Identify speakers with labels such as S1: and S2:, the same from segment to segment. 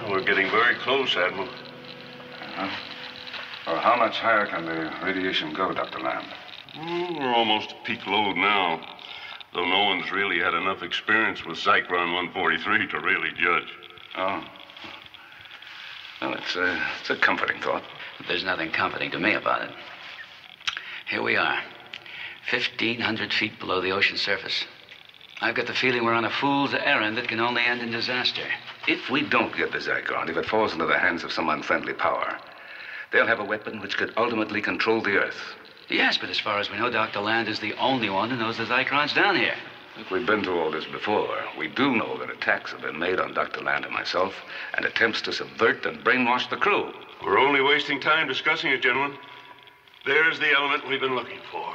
S1: Well, we're getting very close, Admiral.
S2: Well, how much higher can the radiation go, Dr. Lamb?
S1: We're almost at peak load now, though no one's really had enough experience with Zyklon 143 to really judge.
S2: Oh. Well, it's a comforting thought.
S3: There's nothing comforting to me about it. Here we are, 1,500 feet below the ocean surface. I've got the feeling we're on a fool's errand that can only end in disaster.
S2: If we don't get the Zyklon, if it falls into the hands of some unfriendly power, they'll have a weapon which could ultimately control the Earth.
S3: Yes, but as far as we know, Dr. Land is the only one who knows the Zyklon's down here.
S2: Look, we've been through all this before. We do know that attacks have been made on Dr. Land and myself, and attempts to subvert and brainwash the crew.
S1: We're only wasting time discussing it, gentlemen. There's the element we've been looking for.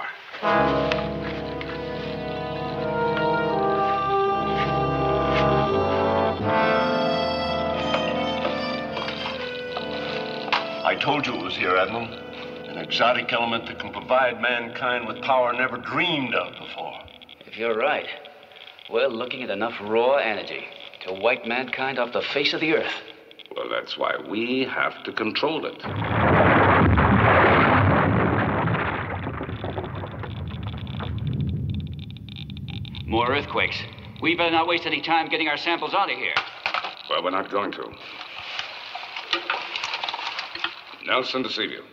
S1: I told you it was here, Admiral. An exotic element that can provide mankind with power never dreamed of before.
S3: If you're right, we're looking at enough raw energy to wipe mankind off the face of the Earth.
S2: Well, that's why we have to control it.
S3: More earthquakes. We better not waste any time getting our samples out of here.
S2: Well, we're not going to. Nelson to Seaview.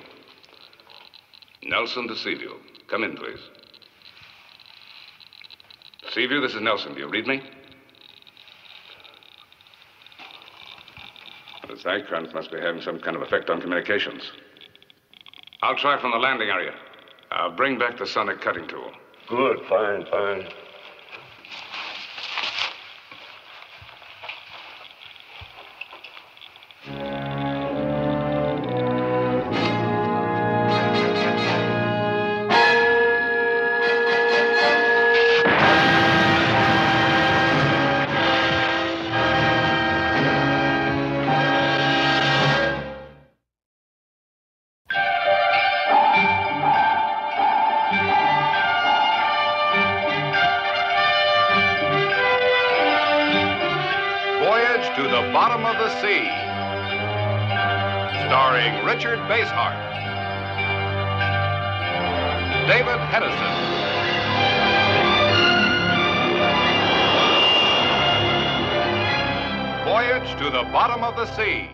S2: Nelson to Seaview. Come in, please. Seaview, this is Nelson. Do you read me? The Zyklons must be having some kind of effect on communications. I'll try from the landing area. I'll bring back the sonic cutting tool.
S1: Good, fine.
S4: Voyage to the Bottom of the Sea, starring Richard Basehart, David Hedison, Voyage to the Bottom of the Sea.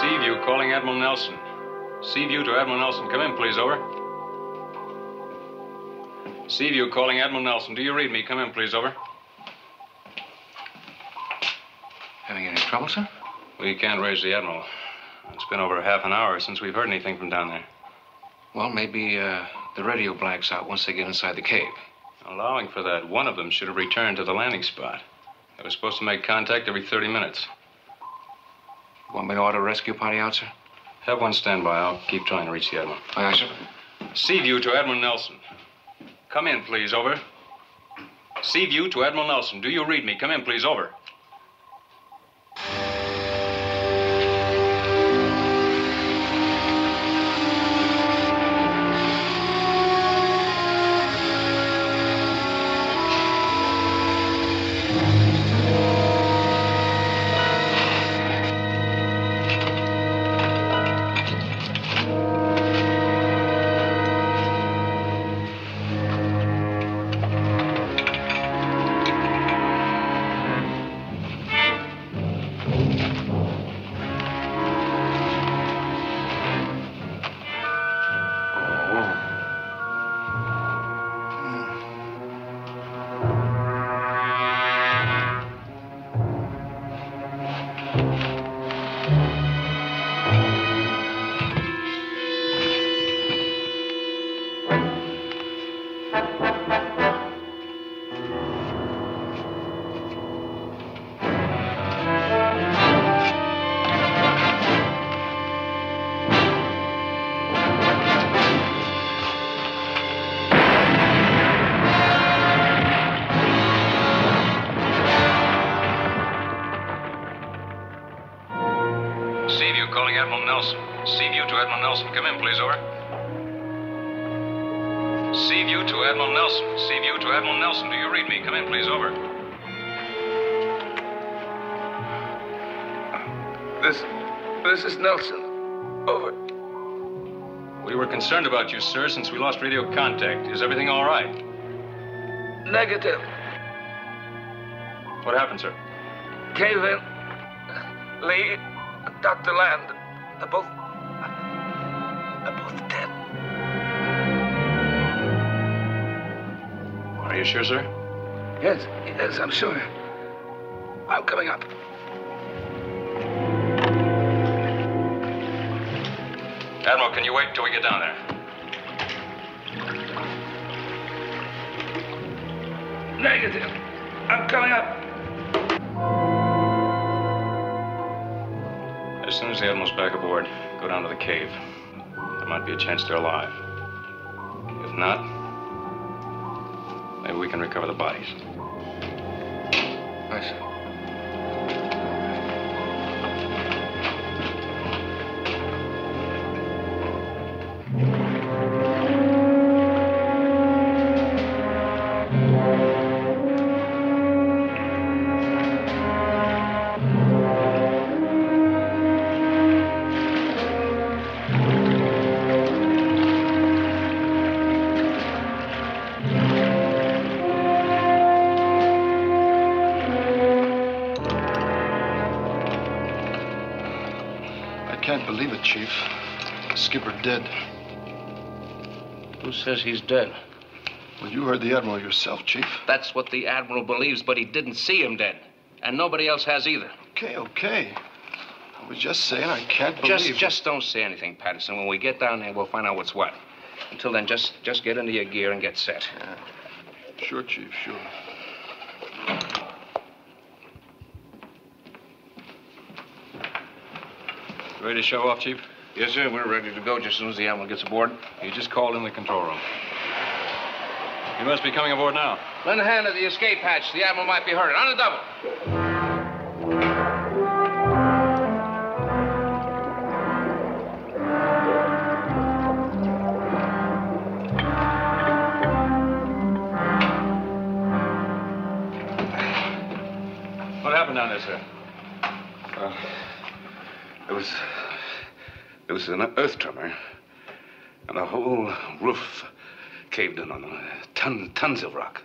S5: Seaview calling Admiral Nelson. Seaview to Admiral Nelson. Come in, please. Over. Seaview calling Admiral Nelson. Do you read me? Come in, please. Over.
S2: Having any trouble, sir?
S5: We can't raise the Admiral. It's been over half an hour since we've heard anything from down there.
S6: Well, maybe the radio blanks out once they get inside the cave.
S5: Allowing for that, one of them should have returned to the landing spot. They were supposed to make contact every 30 minutes.
S6: Want me to order a rescue party out, sir?
S5: Have one stand by. I'll keep trying to reach the Admiral.
S6: Aye, aye, sir.
S5: Seaview to Admiral Nelson. Come in, please. Over. Seaview to Admiral Nelson. Do you read me? Come in, please. Over. calling Admiral Nelson. Seaview to Admiral Nelson. Come in, please, over. Seaview to Admiral Nelson. Seaview to Admiral Nelson. Do you read me? Come in, please, over.
S2: This is Nelson. Over.
S5: We were concerned about you, sir, since we lost radio contact. Is everything all right?
S2: Negative.
S5: What happened, sir?
S2: Cave in. Lee, Dr. Land, they're both dead.
S5: Are you sure, sir?
S2: Yes, I'm sure. I'm coming up.
S5: Admiral, can you wait until we get down there?
S2: Negative. I'm coming up.
S5: As soon as the Admiral's back aboard, go down to the cave. There might be a chance they're alive. If not, maybe we can recover the bodies.
S6: I see.
S7: Can't believe it, Chief. Skipper dead.
S6: Who says he's dead?
S7: Well, you heard the Admiral yourself, Chief.
S6: That's what the Admiral believes, but he didn't see him dead. And nobody else has either.
S7: Okay. I was just saying I can't believe...
S6: Just don't say anything, Patterson. When we get down there, we'll find out what's what. Until then, just get into your gear and get set.
S7: Yeah. Sure, Chief, sure.
S5: Ready to show off, Chief?
S6: Yes, sir. We're ready to go just as soon as the Admiral gets aboard.
S5: You just called in the control room. You must be coming aboard now.
S6: Lend a hand to the escape hatch. The Admiral might be hurt. On a double.
S5: What happened down there, sir?
S2: There was an earth tremor, and the whole roof caved in on tons of rock.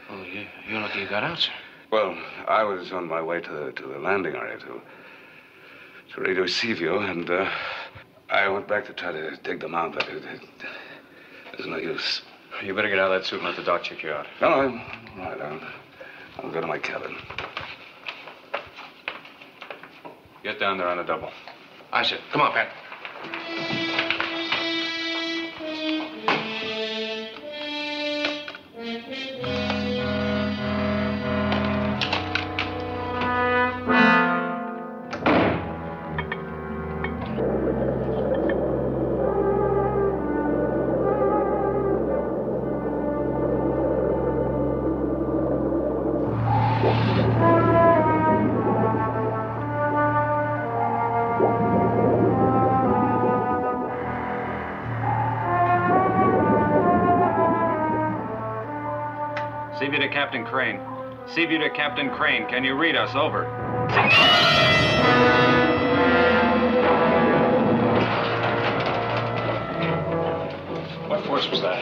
S6: Oh, you're lucky you got out, sir.
S2: Well, I was on my way to the landing area to radio Seaview, and I went back to try to dig them out, but there's no use.
S5: You better get out of that suit and let the doc check you out.
S2: No, I'm all right. I'll go to my cabin.
S5: Get down there on a double.
S6: I said, come on, Pat.
S8: Seaview to Captain Crane. Seaview to Captain Crane. Can you read us? Over.
S5: What force was that?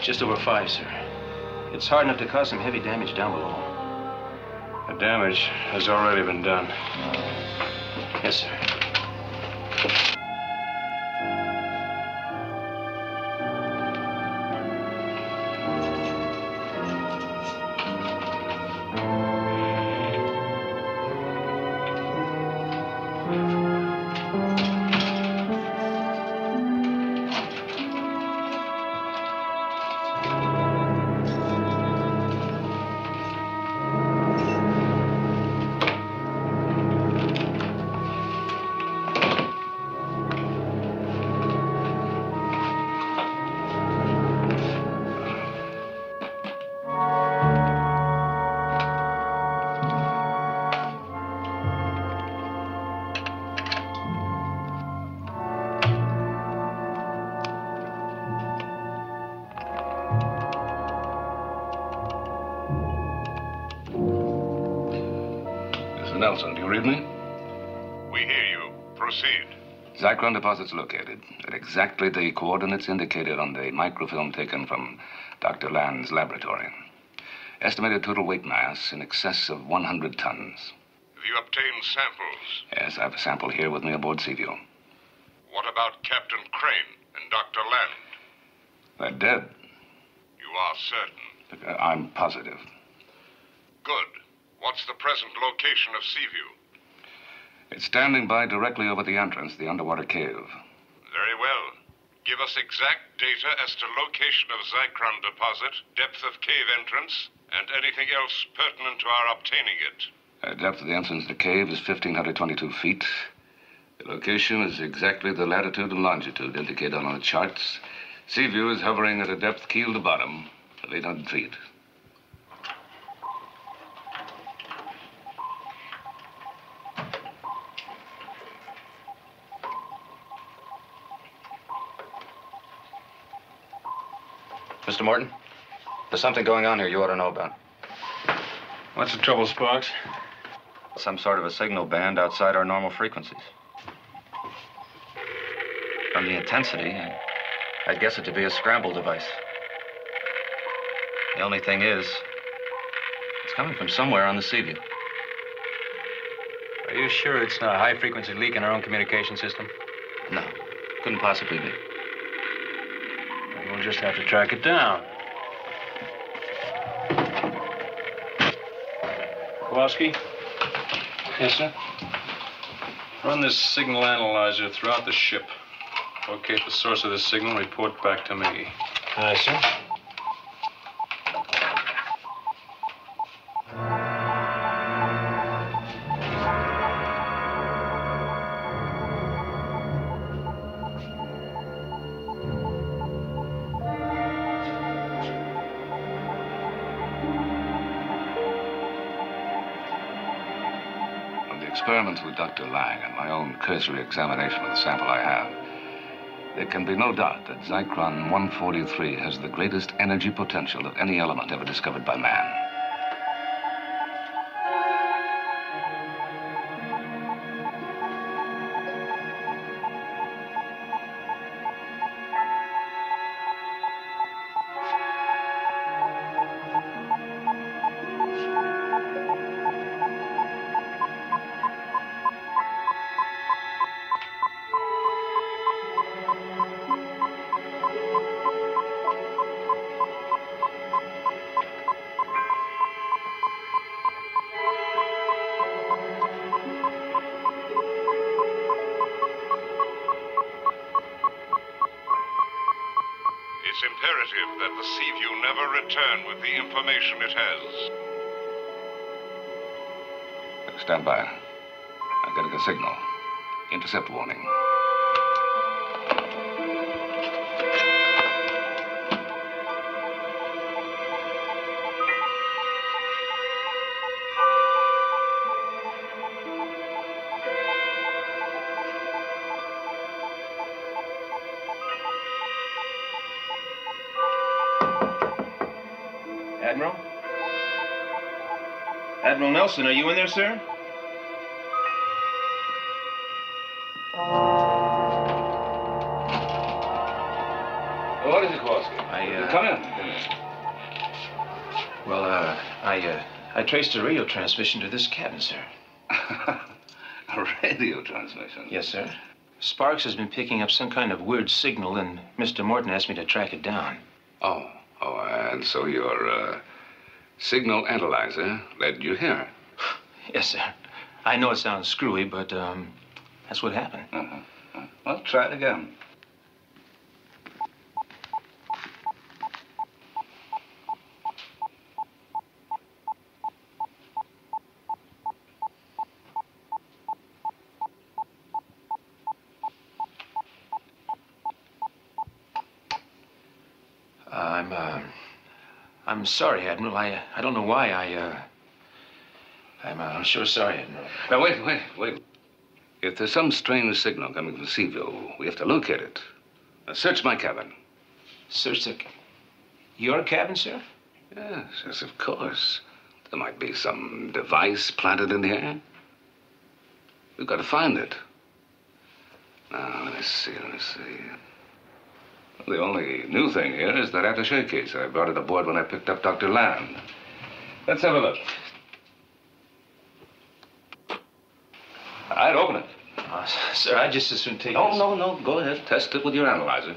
S8: Just over 5, sir. It's hard enough to cause some heavy damage down below.
S5: The damage has already been done.
S8: Yes, sir.
S2: Nelson, do you read me?
S1: We hear you. Proceed.
S2: Zycron deposits located at exactly the coordinates indicated on the microfilm taken from Dr. Land's laboratory. Estimated total weight mass in excess of 100 tons.
S1: Have you obtained samples?
S2: Yes, I have a sample here with me aboard Seaview.
S1: What about Captain Crane and Dr. Land?
S2: They're dead.
S1: You are certain?
S2: I'm positive.
S1: Good. What's the present location of Seaview?
S2: It's standing by directly over the entrance to the underwater cave.
S1: Very well. Give us exact data as to location of Zycron deposit, depth of cave entrance, and anything else pertinent to our obtaining it.
S2: The depth of the entrance to the cave is 1,522 feet. The location is exactly the latitude and longitude indicated on the charts. Seaview is hovering at a depth keel to bottom of 800 feet.
S8: Mr. Morton, there's something going on here you ought to know about.
S5: What's the trouble, Sparks?
S8: Some sort of a signal band outside our normal frequencies. From the intensity, I'd guess it to be a scramble device. The only thing is, it's coming from somewhere on the Seaview.
S5: Are you sure it's not a high-frequency leak in our own communication system?
S8: No, couldn't possibly be.
S5: We'll just have to track it down. Kowalski?
S7: Yes, sir?
S5: Run this signal analyzer throughout the ship. Locate the source of the signal, report back to me.
S7: Aye, sir.
S2: Experiments with Dr. Lang and my own cursory examination of the sample I have, there can be no doubt that Zycron 143 has the greatest energy potential of any element ever discovered by man.
S1: It's imperative that the Seaview never return with the information it has.
S2: Stand by. I'm getting a signal. Intercept warning.
S9: Admiral? Admiral Nelson, are you in there, sir?
S2: What is it, Kowalski? Come in.
S9: Well, I traced a radio transmission to this cabin, sir.
S2: A radio transmission?
S9: Yes, sir. Sparks has been picking up some kind of weird signal, and Mr. Morton asked me to track it down.
S2: Oh, and so your signal analyzer led you here?
S9: Yes, sir. I know it sounds screwy, but that's what happened.
S2: Well, try it again.
S9: I'm sorry, Admiral. I don't know why I'm sure sorry, Admiral.
S2: Now, wait. If there's some strange signal coming from Seaview, we have to locate it. Now, search my cabin.
S9: Search your cabin, sir?
S2: Yes, of course. There might be some device planted in the air. We've got to find it. Now, let me see. Well, the only new thing here is that attaché case. I brought it aboard when I picked up Dr. Land. Let's have a look. All right, open it.
S9: Sir, I'd just as soon take
S2: No,
S9: this.
S2: no. Go ahead. Test it with your analyzer.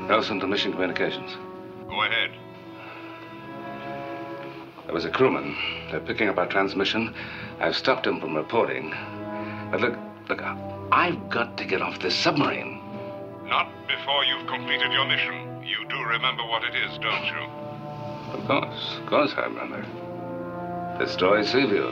S2: Nelson to Mission Communications.
S1: Go ahead.
S2: There was a crewman. They're picking up our transmission. I've stopped him from reporting. But look, I've got to get off this submarine.
S1: Not before you've completed your mission. You do remember what it is, don't you?
S2: Of course I remember. Destroy Seaview.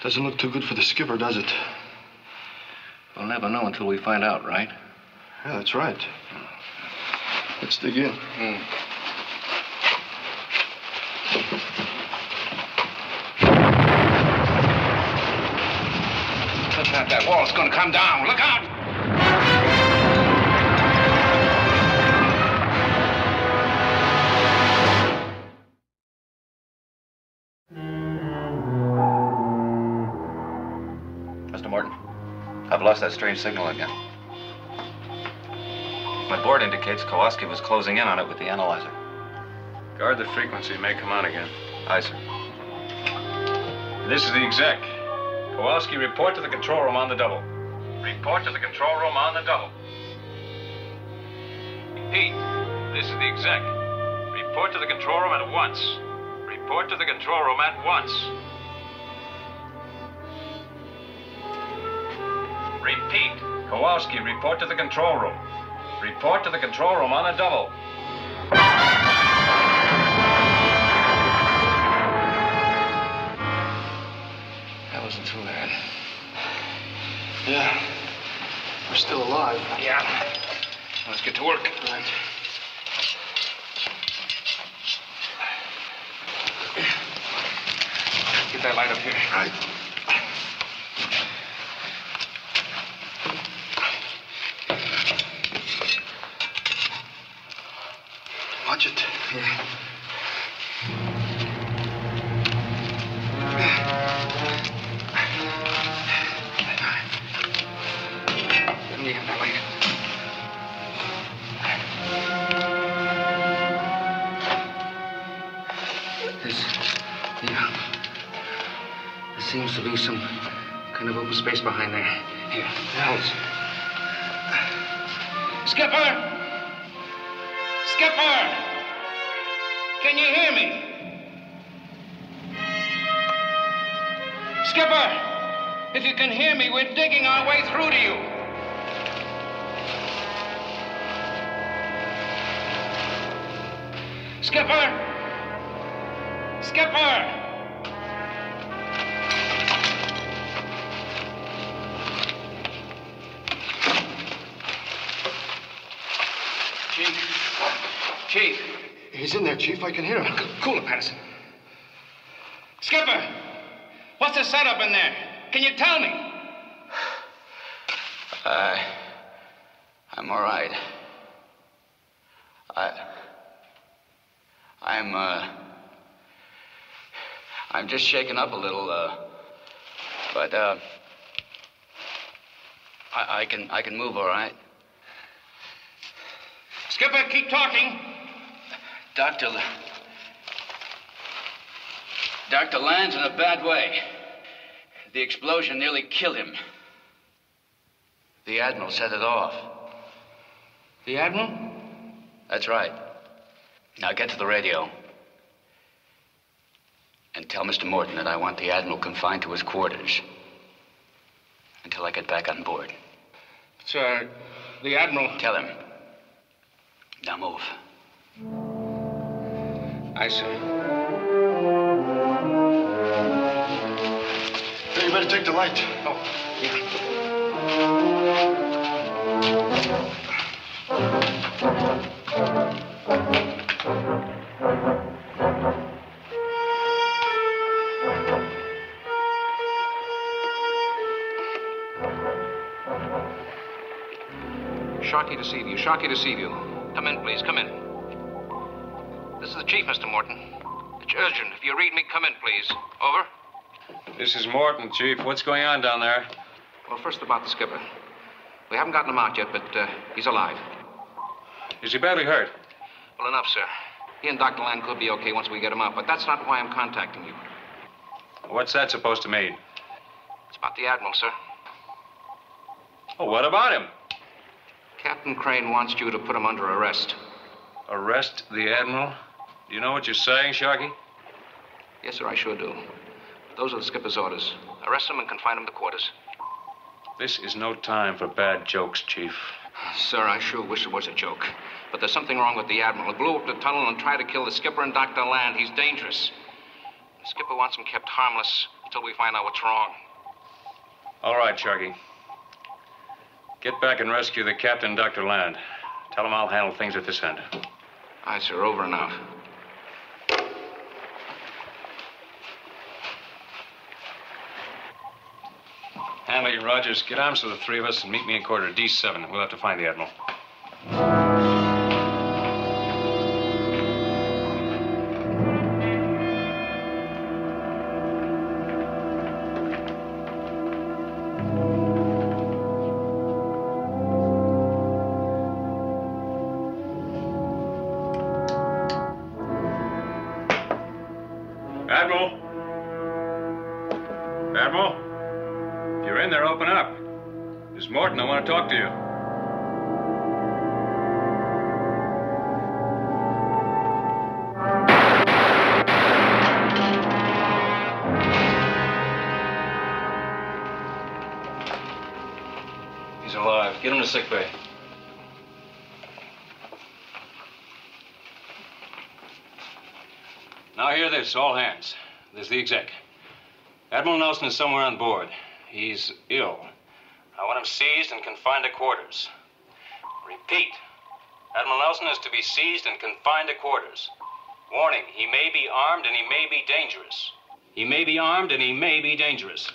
S7: Doesn't look too good for the skipper, does it?
S2: We'll never know until we find out, right?
S7: Yeah, that's right. Let's dig in.
S2: Look out, that wall's gonna come down. Look out!
S3: Mr. Morton, I've lost that strange signal again. My board indicates Kowalski was closing in on it with the analyzer.
S5: Guard the frequency. It may come on again.
S3: Aye, sir.
S5: This is the exec. Kowalski, report to the control room on the double. Report to the control room on the double. Pete, this is the exec. Report to the control room at once. Report to the control room at once. Repeat. Kowalski, report to the control room. Report to the control room on the double.
S2: That wasn't too bad.
S7: Yeah. We're still alive.
S2: Yeah. Let's get to work.
S7: Right.
S2: Get that light up here.
S7: Right. Watch it.
S2: Yeah. Let me have that light. There seems to be some kind of open space behind there. Here, hold. Skipper! Skipper! Can you hear me? Skipper! If you can hear me, we're digging our way through to you. Skipper! Skipper! Chief.
S7: He's in there, Chief. I can hear him.
S2: Cool it, Patterson. Skipper! What's the setup in there? Can you tell me?
S3: I'm all right. I'm just shaken up a little, but I can move all right.
S2: Skipper, keep talking.
S3: Dr. Land's in a bad way. The explosion nearly killed him. The Admiral set it off.
S6: The Admiral?
S3: That's right. Now get to the radio. And tell Mr. Morton that I want the Admiral confined to his quarters until I get back on board.
S6: Sir, the Admiral...
S3: Tell him. Now move.
S6: Aye, sir.
S7: Hey, you better take the light.
S6: Oh, yeah. Sharkey to Seaview. Sharkey to Seaview. Come in, please. Come in. This is the chief, Mr. Morton. It's urgent. If you read me, come in, please. Over.
S5: This is Morton, Chief. What's going on down there?
S6: Well, first about the skipper. We haven't gotten him out yet, but he's alive.
S5: Is he badly hurt?
S6: Well, enough, sir. He and Dr. Land could be okay once we get him out, but that's not why I'm contacting you.
S5: What's that supposed to mean?
S6: It's about the Admiral, sir.
S5: Oh, what about him?
S6: Captain Crane wants you to put him under arrest.
S5: Arrest the Admiral? Do you know what you're saying, Sharkey?
S6: Yes, sir, I sure do. Those are the skipper's orders. Arrest him and confine him to quarters.
S5: This is no time for bad jokes, Chief.
S6: Sir, I sure wish it was a joke. But there's something wrong with the Admiral. He blew up the tunnel and tried to kill the skipper and Dr. Land. He's dangerous. The skipper wants him kept harmless until we find out what's wrong.
S5: All right, Sharkey. Get back and rescue the captain and Dr. Land. Tell him I'll handle things at this end.
S6: Aye, sir. Over and out.
S5: Hanley, Rogers, get arms for the three of us and meet me in quarter D7. We'll have to find the Admiral. Admiral? Admiral? If you're in there, open up. This is Morton. I want to talk to you. He's alive. Get him to sick bay. Now hear this, all hands. This is the exec. Admiral Nelson is somewhere on board. He's ill. I want him seized and confined to quarters. Repeat. Admiral Nelson is to be seized and confined to quarters. Warning, he may be armed and he may be dangerous. He may be armed and he may be dangerous.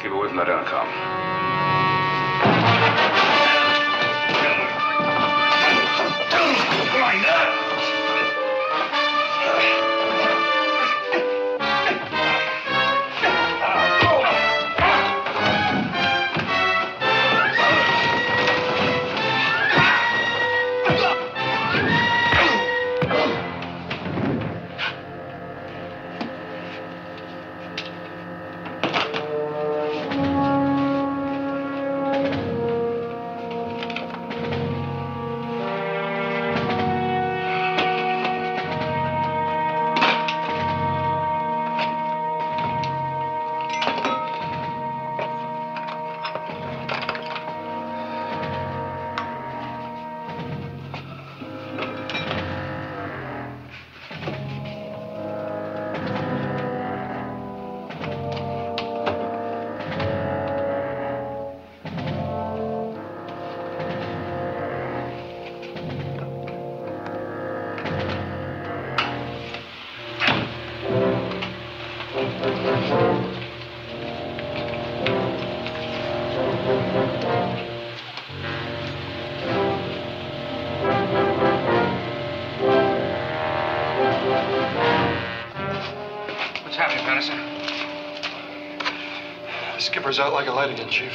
S2: Keep away from that intercom.
S6: What's happening, Patterson?
S7: The skipper's out like a light again, Chief.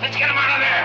S6: Let's get him out of there!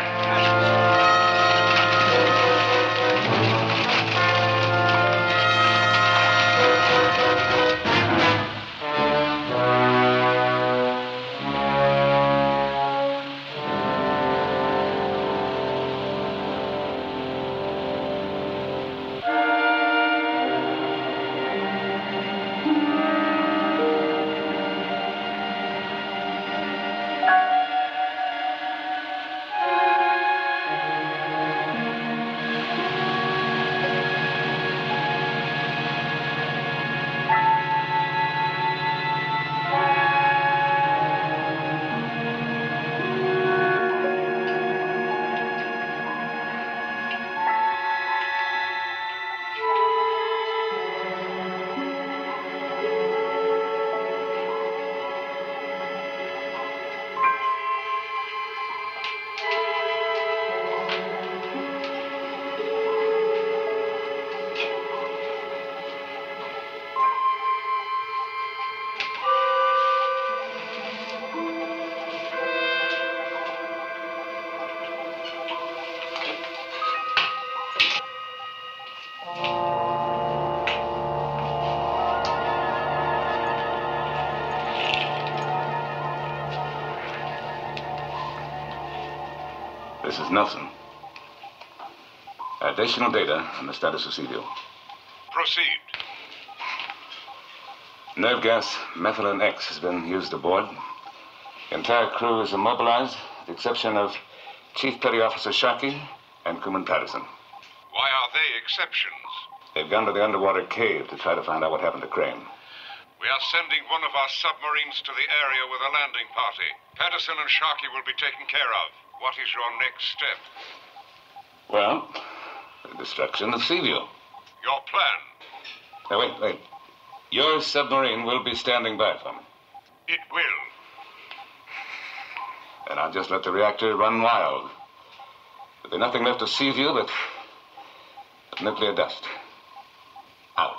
S2: This is Nelson. Additional data on the status of Seaview.
S1: Proceed.
S2: Nerve gas methylene X has been used aboard. The entire crew is immobilized, with the exception of Chief Petty Officer Sharkey and Crewman Patterson.
S1: Why are they exceptions?
S2: They've gone to the underwater cave to try to find out what happened to Crane.
S1: We are sending one of our submarines to the area with a landing party. Patterson and Sharkey will be taken care of. What is your next step?
S2: Well, the destruction of Seaview.
S1: Your plan?
S2: Now, wait. Your submarine will be standing by for me.
S1: It will.
S2: And I'll just let the reactor run wild. There'll be nothing left of Seaview but nuclear dust. Out.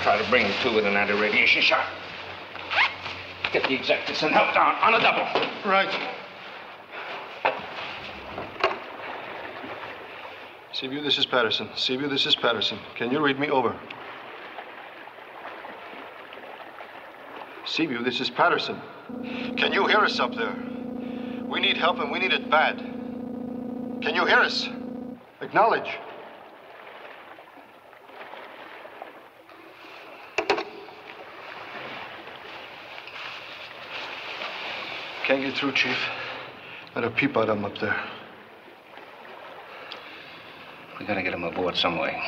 S6: Try to bring him to with an anti-radiation shot. Get the executives and help down on a double.
S7: Right. Seaview, this is Patterson. Seaview, this is Patterson. Can you read me over? Seaview, this is Patterson. Can you hear us up there? We need help and we need it bad. Can you hear us? Acknowledge. Can't get through, Chief. Let a peep out of him up there.
S6: We gotta get him aboard some way.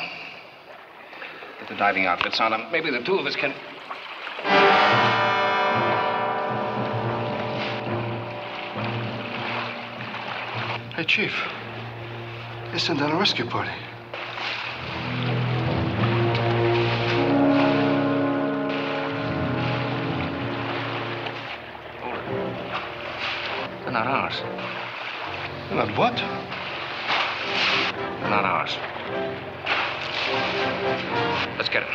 S6: Get the diving outfits on him. Maybe the two of us can...
S7: Hey, Chief. They sent down a rescue party.
S6: They're not ours.
S7: They're not what?
S6: They're not ours. Let's get them.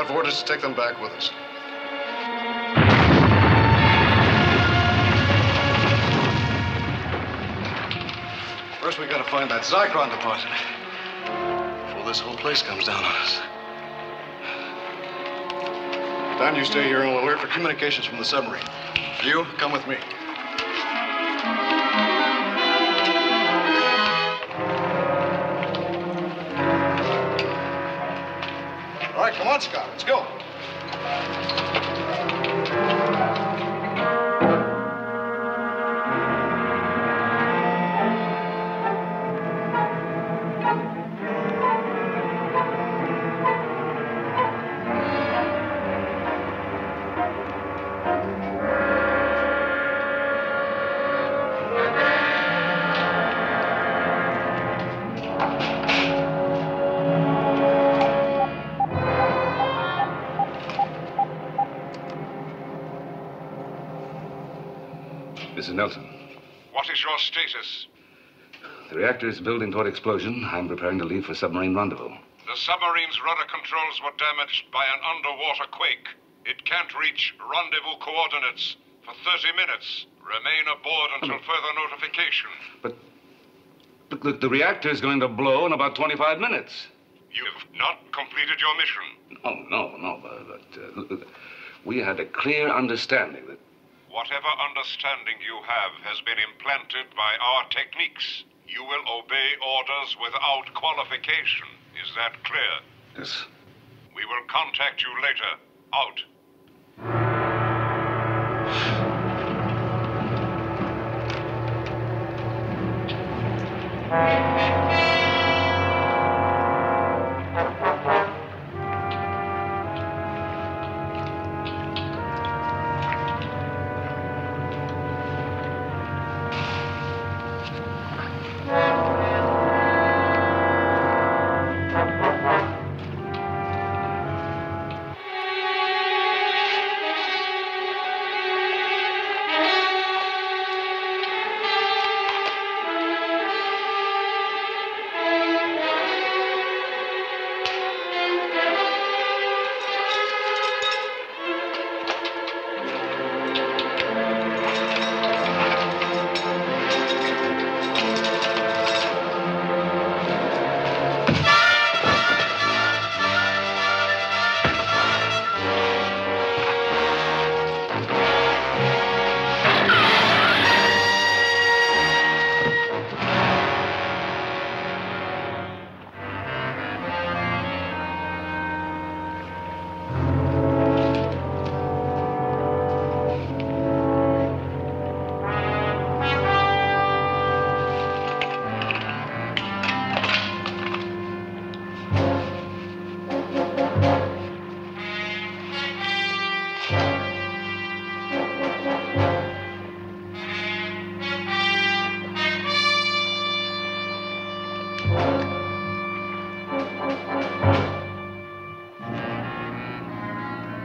S7: have orders to take them back with us. First, we gotta find that Zycron deposit before this whole place comes down on us. Dan, you stay here and we'll alert for communications from the submarine. You, come with me. All right, come on, Scott, let's go.
S2: Mrs. Nelson.
S1: What is your status?
S2: The reactor is building toward explosion. I'm preparing to leave for submarine rendezvous.
S1: The submarine's rudder controls were damaged by an underwater quake. It can't reach rendezvous coordinates for 30 minutes. Remain aboard until further notification.
S2: But the reactor is going to blow in about 25 minutes.
S1: You've not completed your mission.
S2: No. But we had a clear understanding that...
S1: Whatever understanding you have has been implanted by our techniques. You will obey orders without qualification. Is that clear?
S2: Yes.
S1: We will contact you later. Out.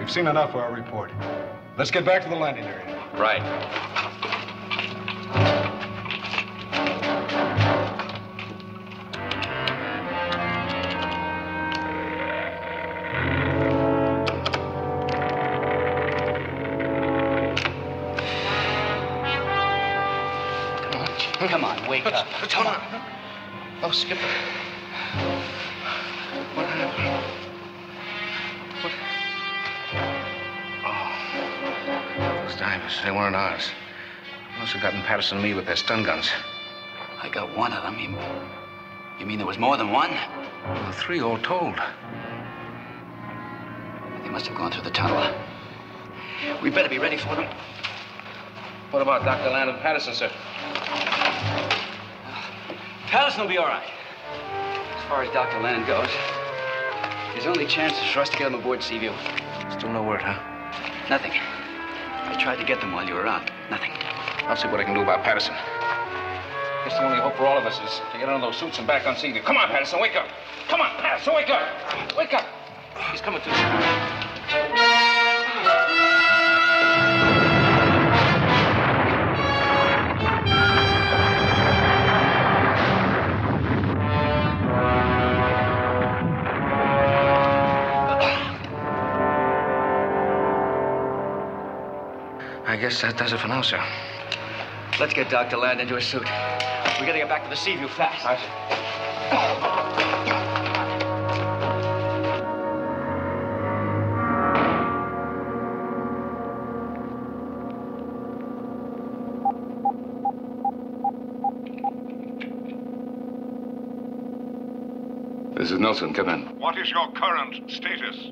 S7: We've seen enough for our report. Let's get back to the landing area.
S6: Right.
S3: Come on, wake up.
S6: Come on. Oh, Skipper. What happened? What? Oh, those divers, they weren't ours. They must have gotten Patterson and me with their stun guns.
S3: I got one of them. You mean there was more than one?
S6: Well, 3 all told.
S3: They must have gone through the tunnel. We better be ready for them.
S6: What about Dr. Land and Patterson, sir?
S3: Patterson will be all right. As far as Dr. Land goes, his only chance is for us to get him aboard Seaview.
S6: Still no word, huh?
S3: Nothing. I tried to get them while you were out. Nothing.
S6: I'll see what I can do about Patterson. Guess the only hope for all of us is to get on those suits and back on Seaview. Come on, Patterson, wake up. Come on, Patterson, wake up. Wake up. He's coming to. I guess that does it for now, sir.
S3: Let's get Dr. Land into a suit. We gotta get back to the Seaview fast.
S6: All right.
S2: This is Nelson. Come in.
S1: What is your current status?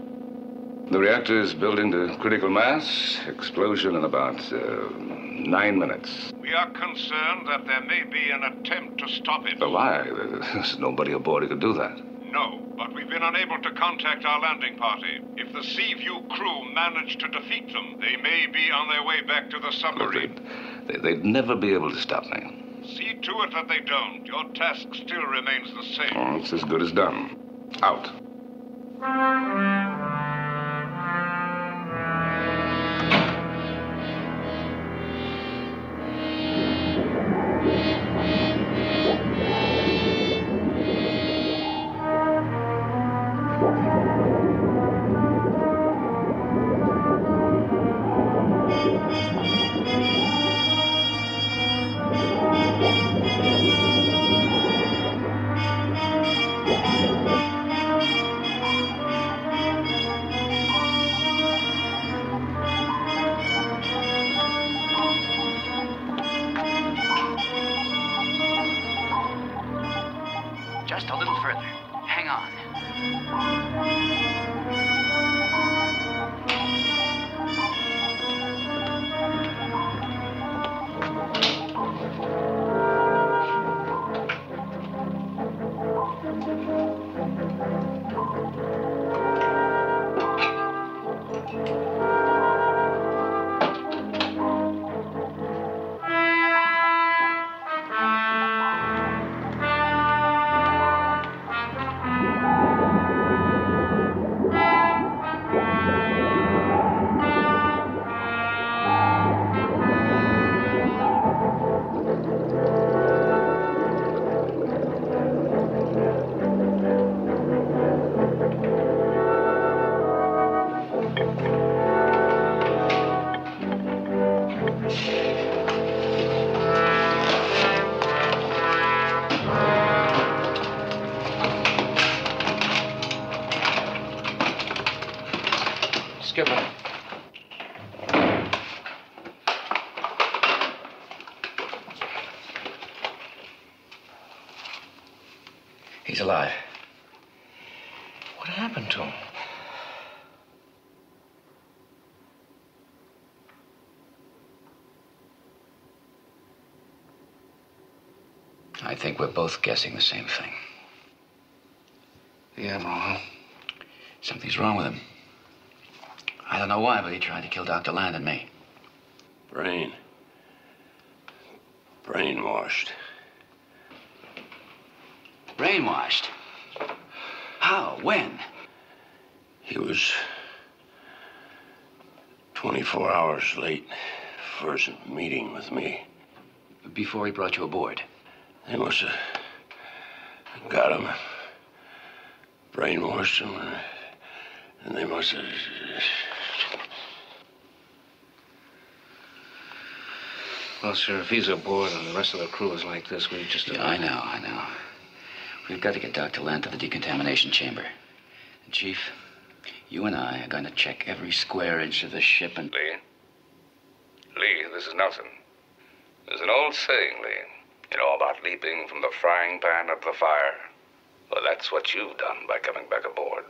S2: The reactor is building to critical mass. Explosion in about 9 minutes.
S1: We are concerned that there may be an attempt to stop it.
S2: But why? There's nobody aboard who could do that.
S1: No, but we've been unable to contact our landing party. If the Seaview crew manage to defeat them, they may be on their way back to the submarine.
S2: They'd never be able to stop me.
S1: See to it that they don't. Your task still remains the same.
S2: Oh, it's as good as done. Out.
S3: Just a little further. Hang on.
S6: Skipper.
S3: He's alive.
S6: What happened to him?
S3: I think we're both guessing the same thing.
S6: The Admiral, huh?
S3: Something's wrong with him. I don't know why, but he tried to kill Dr. Land and me.
S10: Brainwashed.
S3: Brainwashed? How? When?
S10: He was 24 hours late for his meeting with me.
S3: Before he brought you aboard?
S10: They must have got him, brainwashed him, and they must have...
S6: Well, sir, if he's aboard and the rest of the crew is like this, we just...
S3: Yeah, I know. We've got to get Dr. Land to the decontamination chamber. And Chief, you and I are going to check every square inch of the ship and...
S2: Lee, this is Nelson. There's an old saying, Lee. You know about leaping from the frying pan up the fire? Well, that's what you've done by coming back aboard.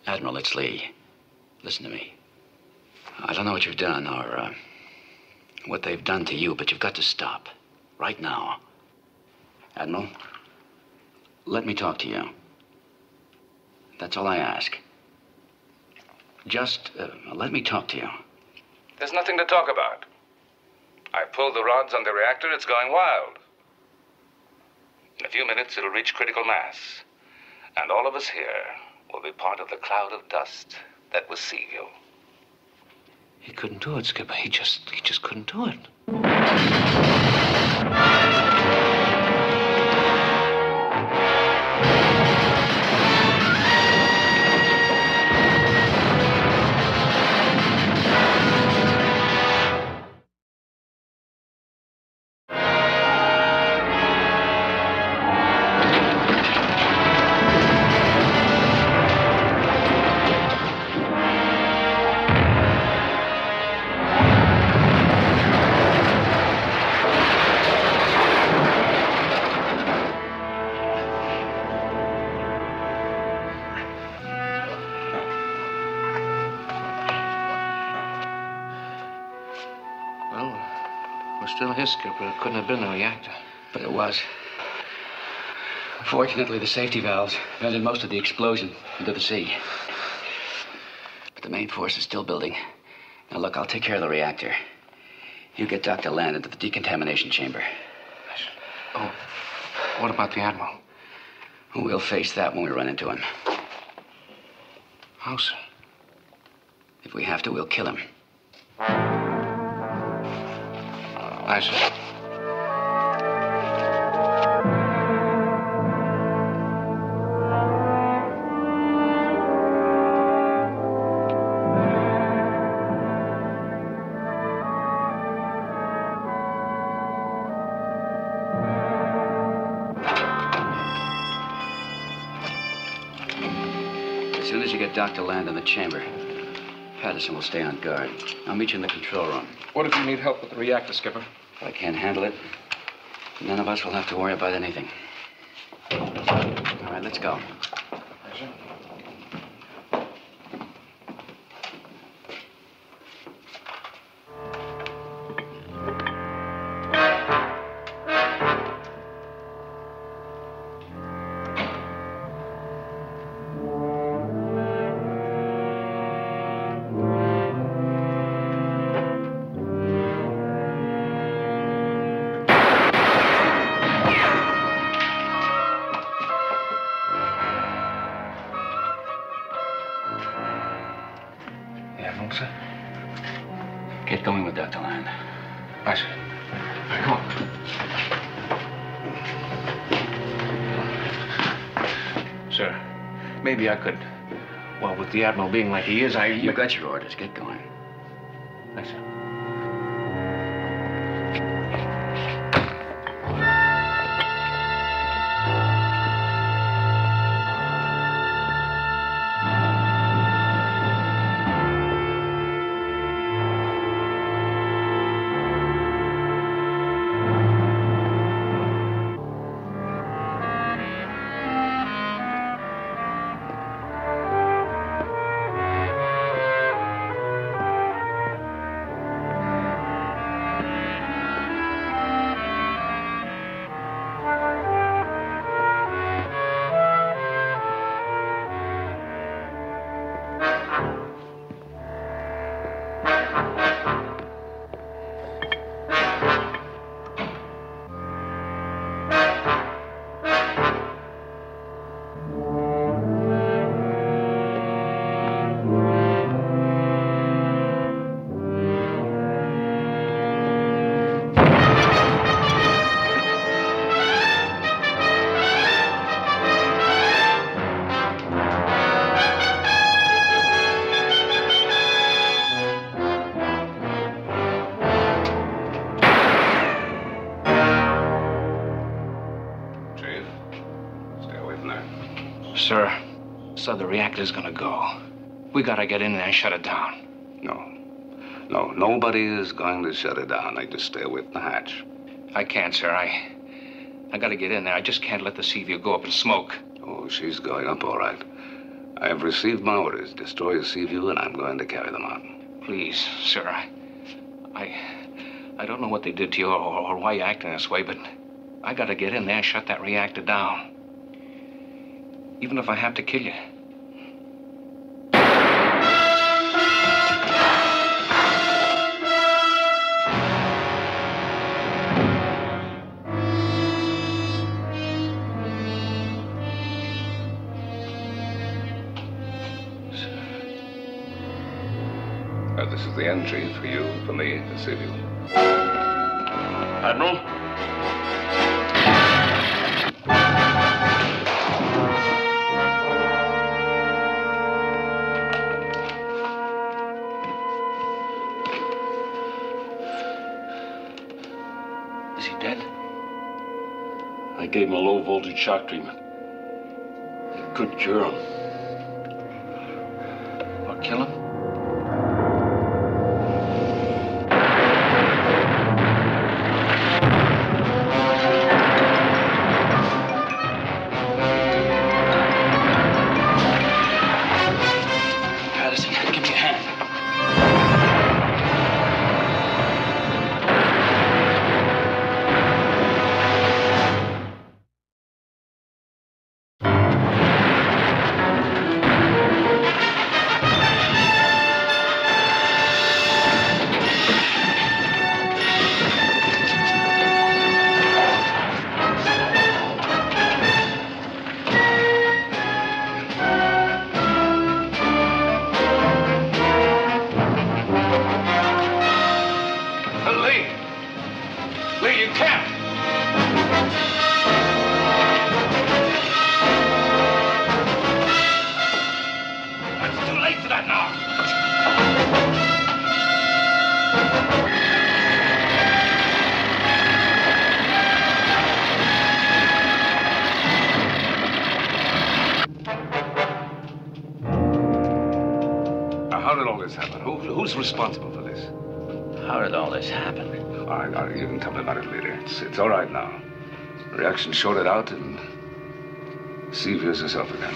S3: Admiral, it's Lee. Listen to me. I don't know what you've done or what they've done to you, but you've got to stop. Right now. Admiral, let me talk to you. That's all I ask. Just let me talk to you.
S2: There's nothing to talk about. I pulled the rods on the reactor. It's going wild. In a few minutes, it'll reach critical mass. And all of us here will be part of the cloud of dust that was Seaview.
S6: He couldn't do it, Skipper. He just couldn't do it. We're still his, Skipper. It couldn't have been the reactor.
S3: But it was. Fortunately, the safety valves vented most of the explosion into the sea. But the main force is still building. Now, look, I'll take care of the reactor. You get Dr. Land into the decontamination chamber.
S6: Oh, what about the Admiral?
S3: We'll face that when we run into him.
S6: How, sir?
S3: If we have to, we'll kill him.
S6: Aye, sir.
S3: As soon as you get Dr. Land in the chamber, Patterson will stay on guard. I'll meet you in the control room.
S6: What if you need help with the reactor, Skipper?
S3: If I can't handle it, none of us will have to worry about anything. All right, let's go.
S6: Yes, sir. Sir?
S3: Get going with Dr. Land.
S6: Aye, sir. Come on. Sir, maybe I could... Well, with the Admiral being like he is,
S3: You got your orders. Get going.
S6: Aye, sir. Sir, so the reactor's gonna go. We gotta get in there and shut it down.
S2: No, nobody is going to shut it down. I just stay away from the hatch.
S6: I can't, sir. I gotta get in there. I just can't let the Seaview go up in smoke.
S2: Oh, she's going up all right. I have received my orders. Destroy the Seaview, and I'm going to carry them out.
S6: Please, sir, I don't know what they did to you or why you're acting this way, but I gotta get in there and shut that reactor down. Even if I have to kill you.
S2: This is the end, Chief, for you, for me, the Seaview.
S10: Admiral?
S3: Is he dead?
S10: I gave him a low-voltage shock treatment. It could cure him.
S3: Or kill him?
S2: Who's responsible for this?
S3: How did all this happen?
S2: All right, you can tell me about it later. It's all right now. The reaction showed it out, and Seaview's herself again.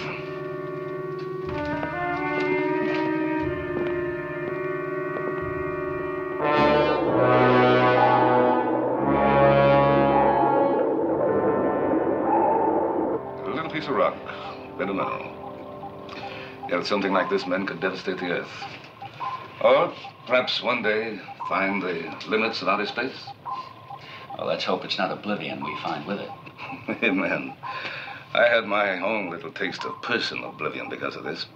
S2: A little piece of rock, bit of metal. Yet something like this, men, could devastate the Earth. Or perhaps one day find the limits of outer space.
S3: Well, let's hope it's not oblivion we find with it.
S2: Amen. I had my own little taste of personal oblivion because of this.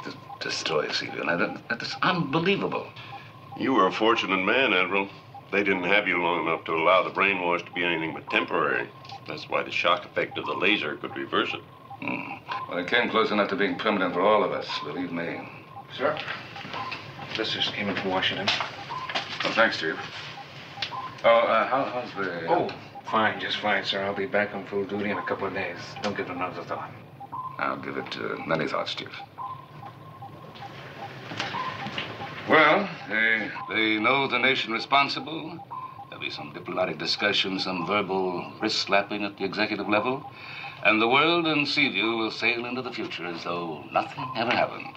S2: To destroy Seaview. Now, that's unbelievable.
S10: You were a fortunate man, Admiral. They didn't have you long enough to allow the brainwash to be anything but temporary. That's why the shock effect of the laser could reverse it.
S2: Well, it came close enough to being permanent for all of us, believe me.
S9: Sir, this just came in from Washington.
S2: Oh, thanks, Chief. How's the...
S9: Oh, fine, just fine, sir. I'll be back on full duty in a couple of days. Don't give it another thought.
S2: I'll give it many thoughts, Chief. Well, they know the nation responsible. There'll be some diplomatic discussion, some verbal wrist-slapping at the executive level. And the world and Seaview will sail into the future as though nothing ever happened.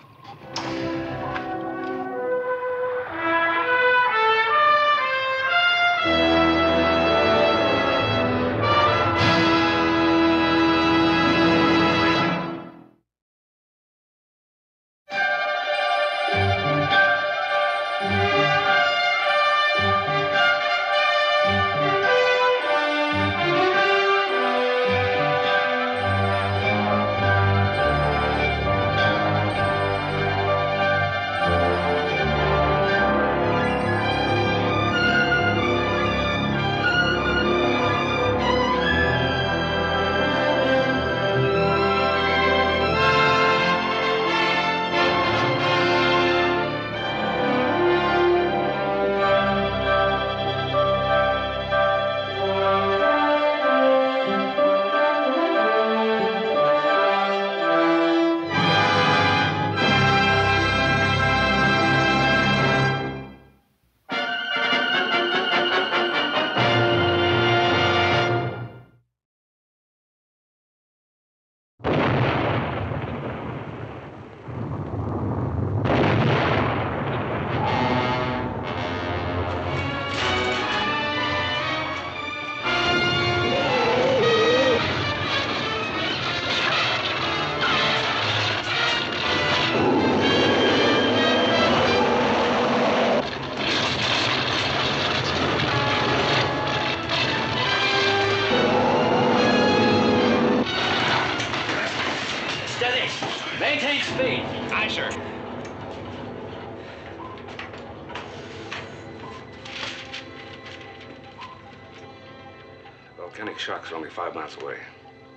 S2: volcanic shocks are only 5 miles away.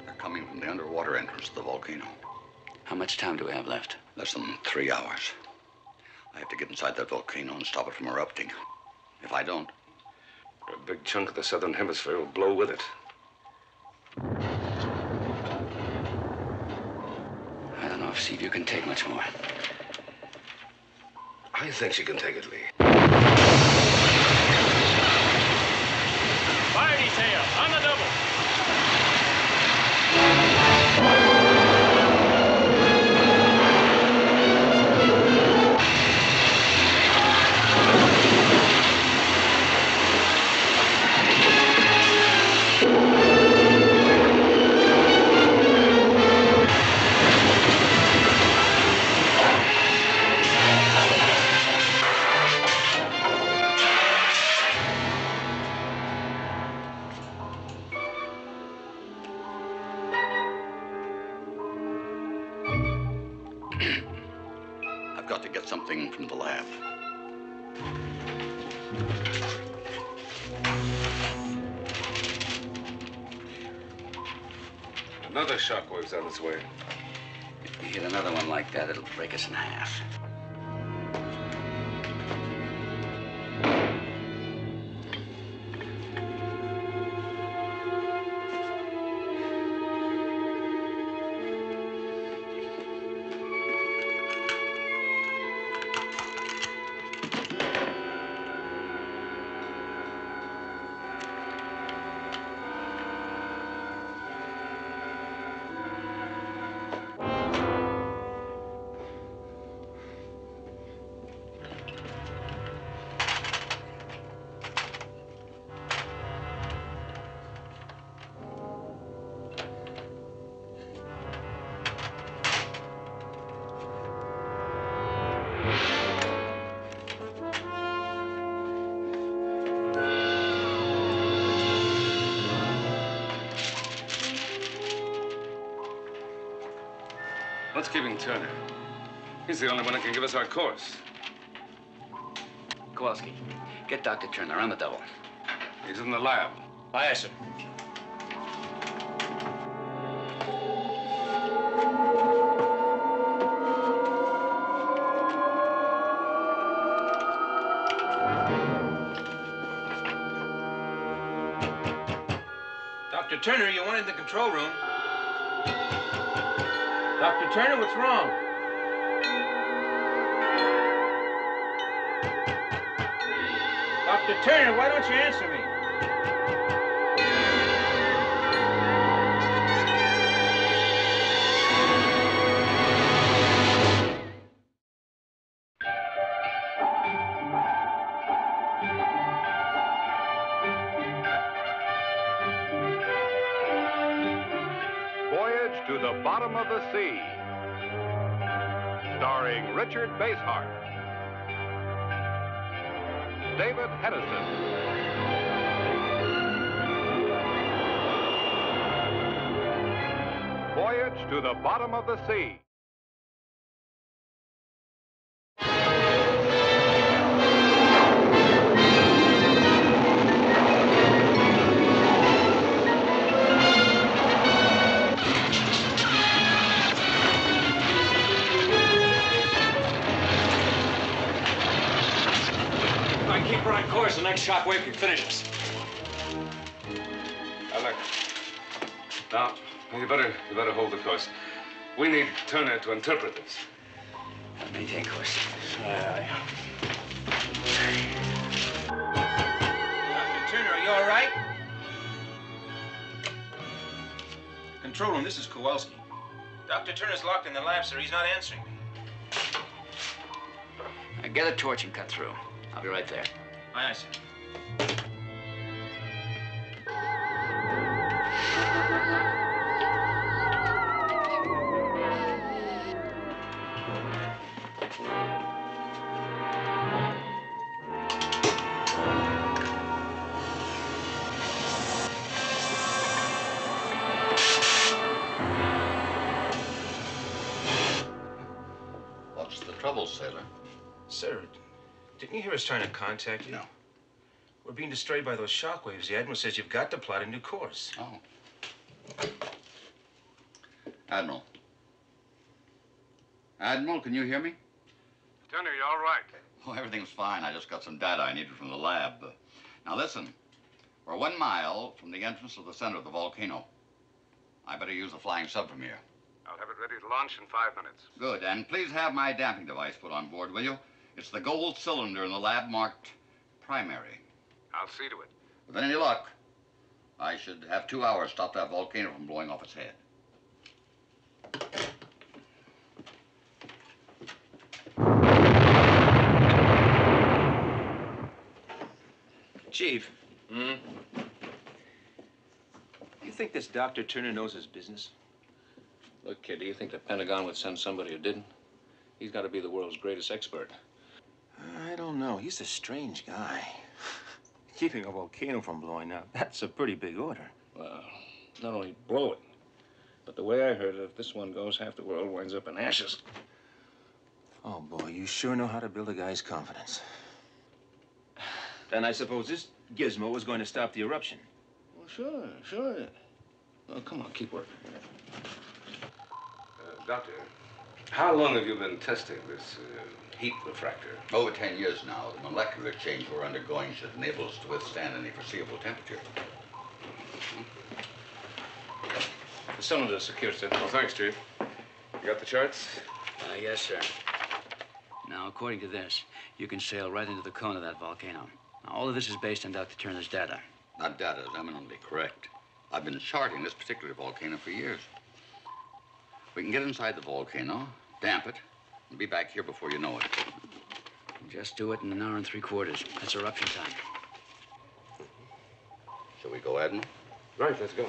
S11: They're coming from the underwater entrance of the volcano.
S3: How much time do we have left?
S11: Less than 3 hours. I have to get inside that volcano and stop it from erupting. If I don't...
S2: A big chunk of the southern hemisphere will blow with it.
S3: I don't know if Seaview can take much more.
S2: I think she can take it, Lee.
S5: Fire detail, on the double.
S11: I've got to get something from the lab.
S2: Another shockwave's on its way.
S3: If we hit another one like that, it'll break us in half.
S2: What's keeping Turner? He's the only one that can give us our course.
S3: Kowalski, get Dr. Turner on the double.
S2: He's in the lab.
S5: Aye, sir.
S9: Dr. Turner, you wanted the control room. Dr. Turner, what's wrong? Dr. Turner, why don't you answer me?
S4: Voyage to the Bottom of the Sea. Starring Richard Basehart, David Hedison, Voyage to the Bottom of the Sea.
S5: Keep right course. The next shockwave can finish us.
S2: Alec. Now, you better hold the course. We need Turner to interpret this.
S3: I'll maintain course.
S5: Aye,
S9: Dr. Turner, are you all right? Control room, this is Kowalski. Dr. Turner's locked in the lab, sir. He's not answering me.
S3: Now get a torch and cut through. I'll be right there.
S9: Aye, sir.
S11: What's the trouble, sailor?
S9: Sir, didn't you hear us trying to contact you?
S11: No.
S9: We're being destroyed by those shock waves. The Admiral says you've got to plot a new course.
S11: Oh. Admiral. Admiral, can you hear me?
S1: Lieutenant, you all right?
S11: Oh, everything's fine. I just got some data I needed from the lab. Now listen, we're 1 mile from the entrance of the center of the volcano. I better use the flying sub from here.
S1: I'll have it ready to launch in 5 minutes.
S11: Good, and please have my damping device put on board, will you? It's the gold cylinder in the lab marked primary.
S1: I'll see to it.
S11: With any luck, I should have 2 hours to stop that volcano from blowing off its head.
S9: Chief. You think this Dr. Turner knows his business?
S5: Look, kid, do you think the Pentagon would send somebody who didn't? He's got to be the world's greatest expert.
S9: I don't know. He's a strange guy. Keeping a volcano from blowing up, that's a pretty big order.
S5: Well, not only blowing, but the way I heard it, if this one goes, half the world winds up in ashes.
S9: Oh, boy, you sure know how to build a guy's confidence. Then I suppose this gizmo was going to stop the eruption.
S5: Well, sure. Well, come on, keep working.
S2: Doctor, how long have you been testing this heat refractor?
S11: Over 10 years now. The molecular change we're undergoing should enable us to withstand any foreseeable temperature.
S5: The cylinder's secure, sir.
S2: Oh, thanks, Chief. You got the charts?
S3: Yes, sir. Now, according to this, you can sail right into the cone of that volcano. Now, all of this is based on Dr. Turner's data.
S11: That data is eminently correct. I've been charting this particular volcano for years. We can get inside the volcano, damp it, and be back here before you know it.
S3: Just do it in 1 hour and 3/4. That's eruption time.
S11: Shall we go, Admiral?
S2: Right, let's go.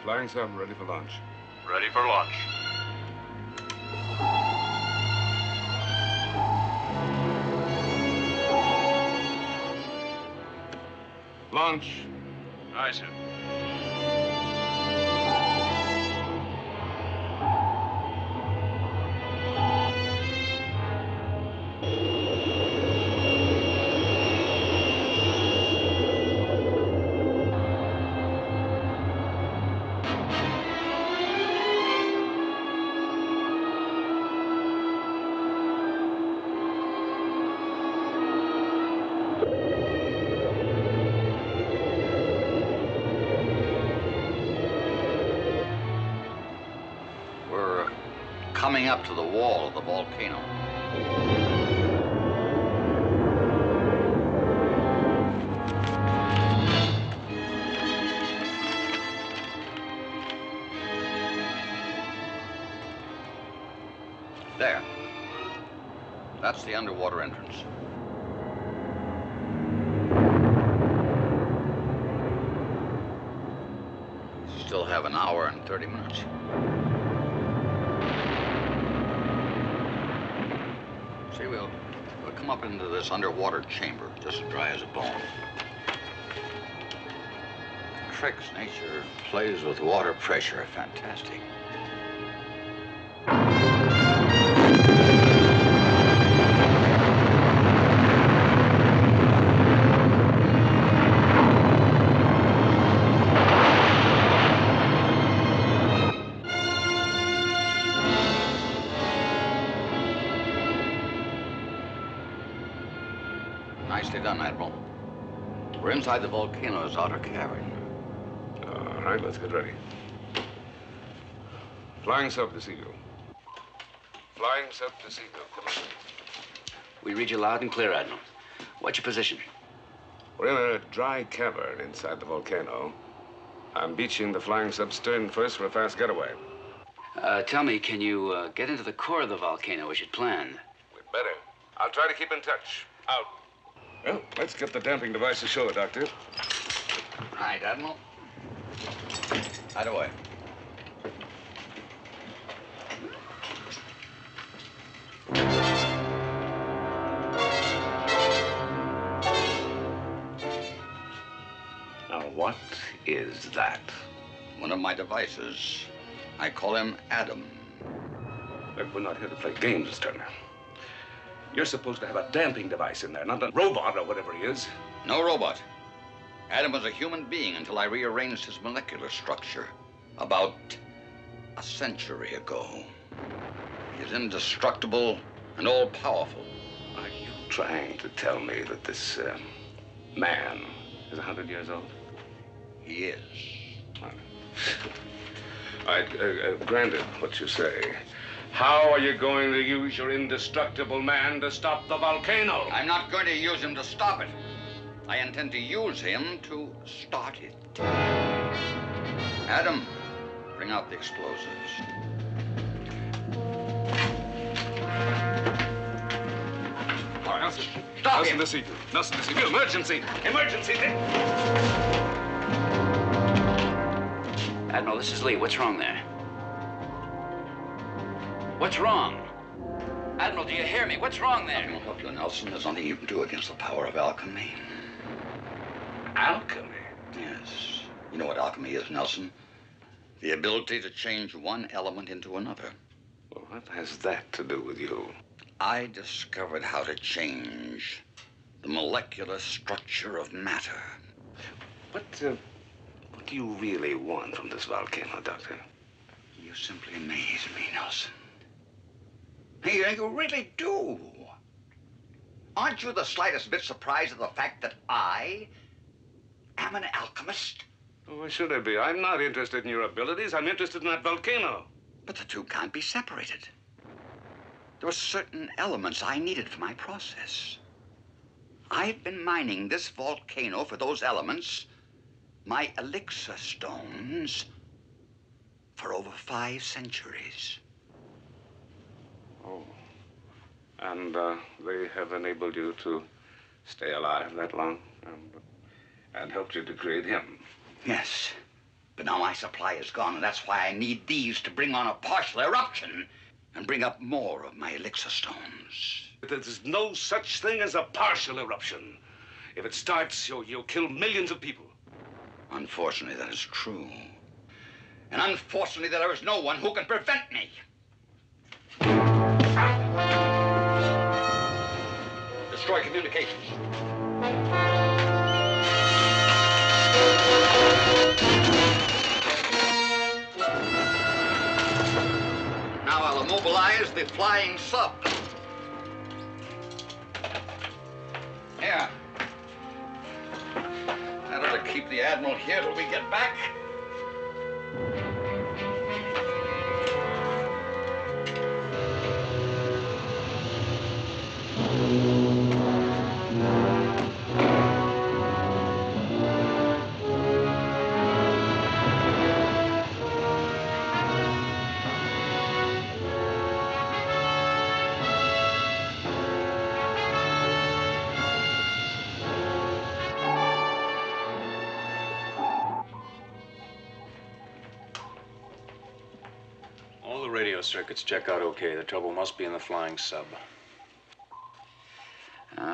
S2: Flying sub ready for launch.
S1: Ready for launch.
S2: Launch.
S1: Aye, sir.
S11: Coming up to the wall of the volcano. There. That's the underwater entrance. Still have 1 hour and 30 minutes. See, we'll come up into this underwater chamber, just as dry as a bone. Tricks nature plays with water pressure are fantastic. Nicely done, Admiral. We're inside the volcano's outer cavern.
S2: All right, let's get ready. Flying sub to Seaview. Flying sub to Seaview. Come on.
S3: We read you loud and clear, Admiral. What's your position?
S2: We're in a dry cavern inside the volcano. I'm beaching the flying sub stern first for a fast getaway.
S3: Tell me, can you get into the core of the volcano as you'd planned?
S2: We'd better. I'll try to keep in touch. Out. Well, let's get the damping device ashore, Doctor.
S11: Right, Admiral. Right away.
S2: Now, what is that?
S11: One of my devices. I call him Adam.
S2: Look, we're not here to play games, Turner. You're supposed to have a damping device in there, not a robot or whatever he is.
S11: No robot. Adam was a human being until I rearranged his molecular structure about a century ago. He's indestructible and all-powerful.
S2: Are you trying to tell me that this man is 100 years old?
S11: He is.
S2: All right, granted what you say. How are you going to use your indestructible man to stop the volcano?
S11: I'm not going to use him to stop it. I intend to use him to start it. Adam, bring out the explosives.
S2: All right, Nelson.
S11: Stop
S2: Nelson
S11: him.
S2: to Seaview. Nelson to Seaview. Emergency. Emergency.
S3: Admiral, this is Lee. What's wrong there? What's wrong? Admiral, do you hear me? What's wrong there?
S11: Nothing will help you, Nelson. There's nothing you can do against the power of alchemy.
S2: Alchemy?
S11: Yes. You know what alchemy is, Nelson? The ability to change one element into another.
S2: Well, what has that to do with you?
S11: I discovered how to change the molecular structure of matter.
S2: What do you really want from this volcano, Doctor?
S11: You simply amaze me, Nelson. You really do. Aren't you the slightest bit surprised at the fact that I am an alchemist?
S2: Why should I be? I'm not interested in your abilities. I'm interested in that volcano.
S11: But the two can't be separated. There were certain elements I needed for my process. I've been mining this volcano for those elements, my elixir stones, for over 5 centuries.
S2: Oh. And they have enabled you to stay alive that long and helped you to create him.
S11: Yes. But now my supply is gone, and that's why I need these to bring on a partial eruption and bring up more of my elixir stones.
S2: There's no such thing as a partial eruption. If it starts, you'll kill millions of people.
S11: Unfortunately, that is true. And unfortunately, there is no one who can prevent me. Destroy communications. Now I'll immobilize the flying sub. Here. That ought to keep the Admiral here till we get back.
S5: All the radio circuits check out okay. The trouble must be in the flying sub.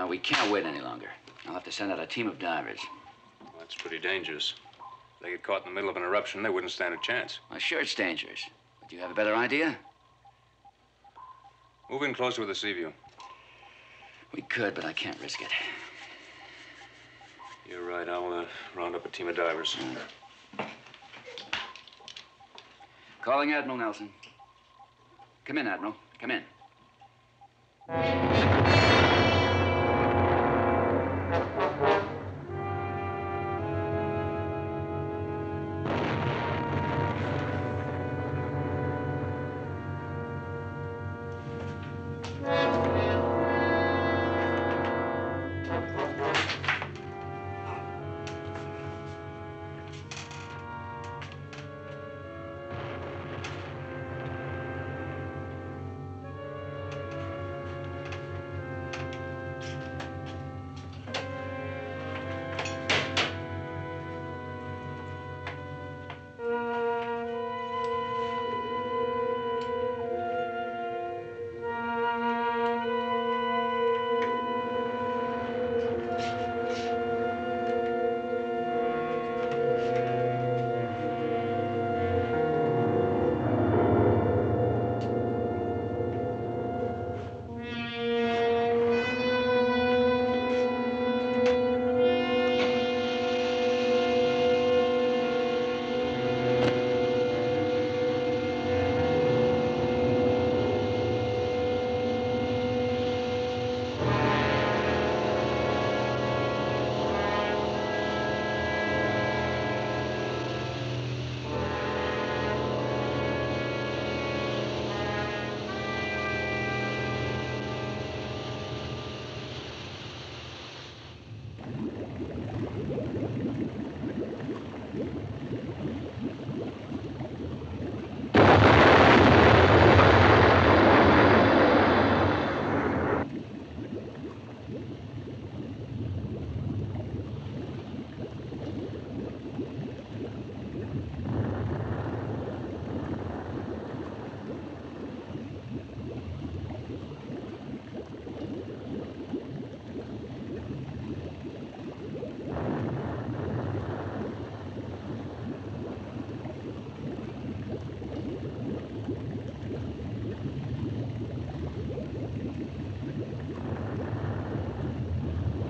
S3: We can't wait any longer. I'll have to send out a team of divers.
S5: Well, that's pretty dangerous. If they get caught in the middle of an eruption, they wouldn't stand a chance.
S3: Well, sure, it's dangerous. But do you have a better idea?
S5: Move in closer with the Seaview.
S3: We could, but I can't risk it.
S5: You're right. I'll round up a team of divers.
S3: Calling Admiral Nelson. Come in, Admiral. Come in.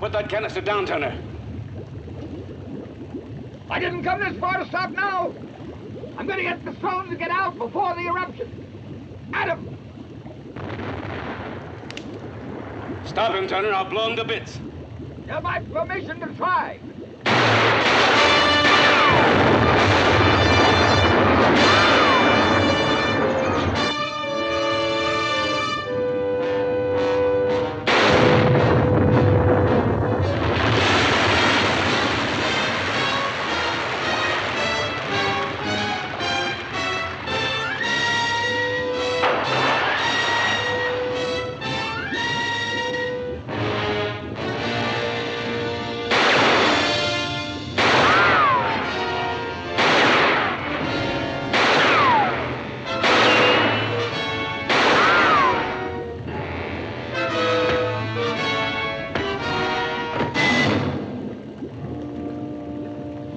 S2: Put that canister down, Turner.
S12: I didn't come this far to stop now. I'm going to get the stones to get out before the eruption. Adam!
S2: Stop him, Turner. I'll blow him to bits.
S12: You have my permission to try.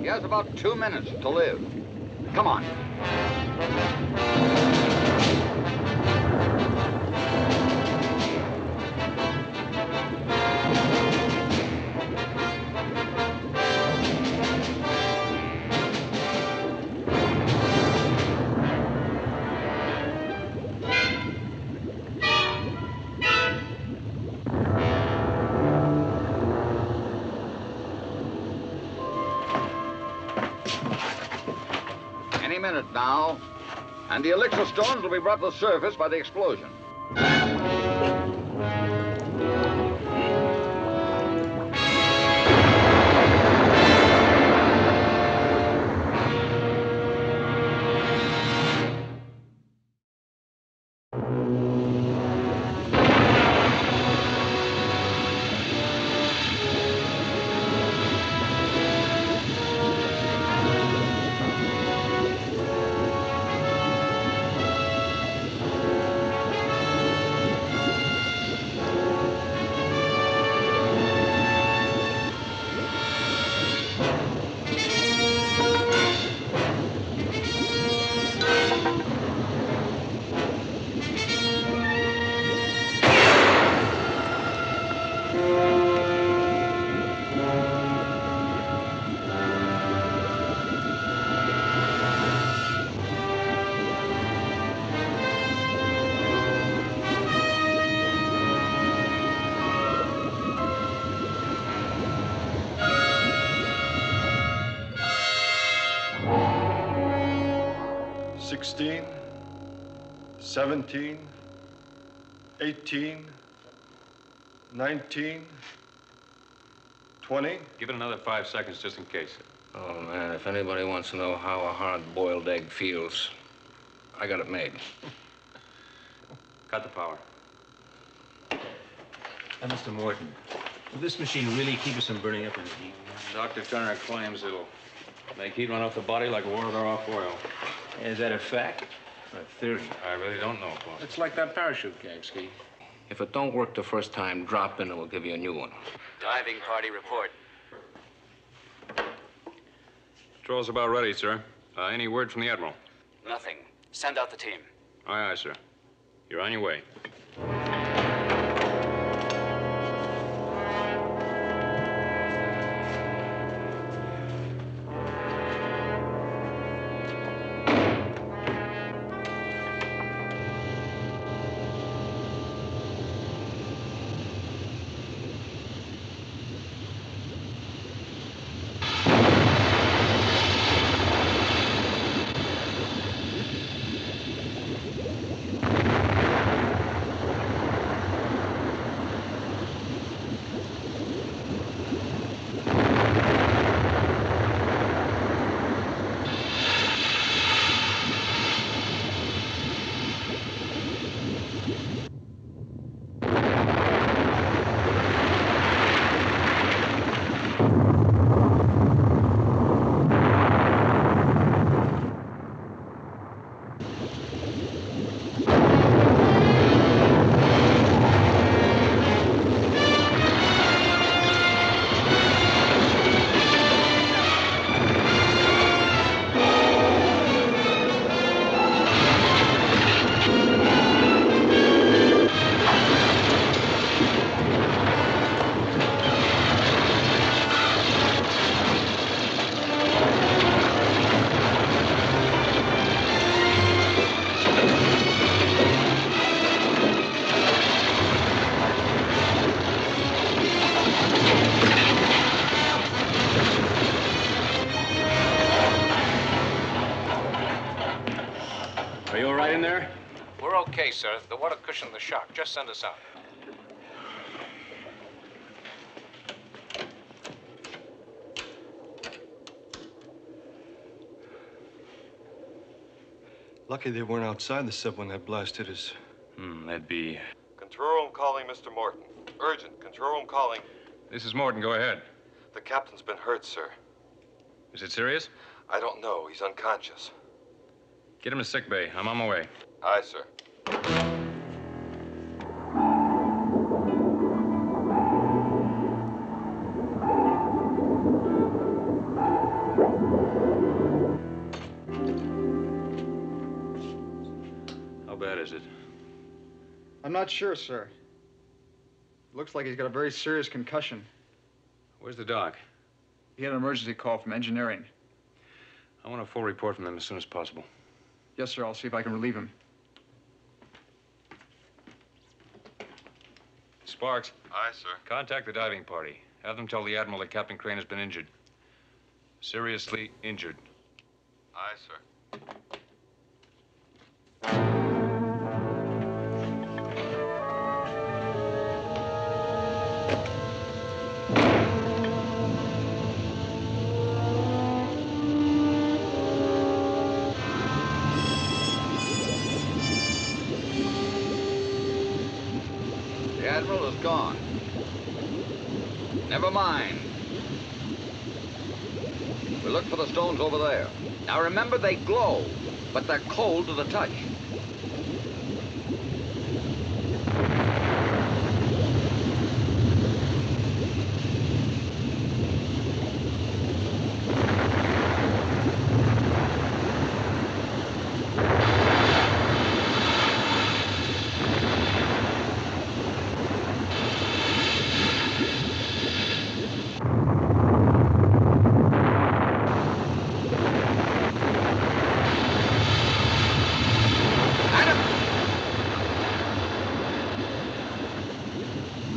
S11: He has about 2 minutes to live. Come on. Any minute now, and the elixir stones will be brought to the surface by the explosion.
S7: $16, $17, $18, $19, $20.
S5: Give it another 5 seconds just in case.
S6: Oh, man, if anybody wants to know how a hard-boiled egg feels, I got it made.
S5: Cut the power.
S9: Mr. Morton, will this machine really keep us from burning up in the heat?
S5: Dr. Turner claims it'll make heat run off the body like water off oil.
S9: Is that a fact or a theory?
S5: I really don't know, boss.
S9: It's like that parachute gag, Ski.
S6: If it don't work the first time, drop in and we'll give you a new one.
S3: Diving party report.
S5: Patrol's about ready, sir. Any word from the Admiral?
S3: Nothing. Send out the team.
S5: Aye, aye, sir. You're on your way. you all right in there?
S6: We're okay, sir. The water cushioned the shock. Just send us out.
S7: Lucky they weren't outside the sub when that blast hit us.
S5: That'd be...
S7: Control room calling Mr. Morton. Urgent. Control room calling.
S5: This is Morton. Go ahead.
S7: The captain's been hurt, sir.
S5: Is it serious?
S7: I don't know. He's unconscious.
S5: Get him to sick bay. I'm on my way.
S7: Aye, sir.
S5: How bad is it?
S13: I'm not sure, sir. Looks like he's got a very serious concussion.
S5: Where's the doc?
S13: He had an emergency call from engineering.
S5: I want a full report from them as soon as possible.
S13: Yes, sir. I'll see if I can relieve him.
S5: Sparks.
S7: Aye, sir.
S5: Contact the diving party. Have them tell the Admiral that Captain Crane has been injured. Seriously injured.
S7: Aye, sir.
S11: The Admiral is gone. Never mind. We'll look for the stones over there. Now remember, they glow, but they're cold to the touch.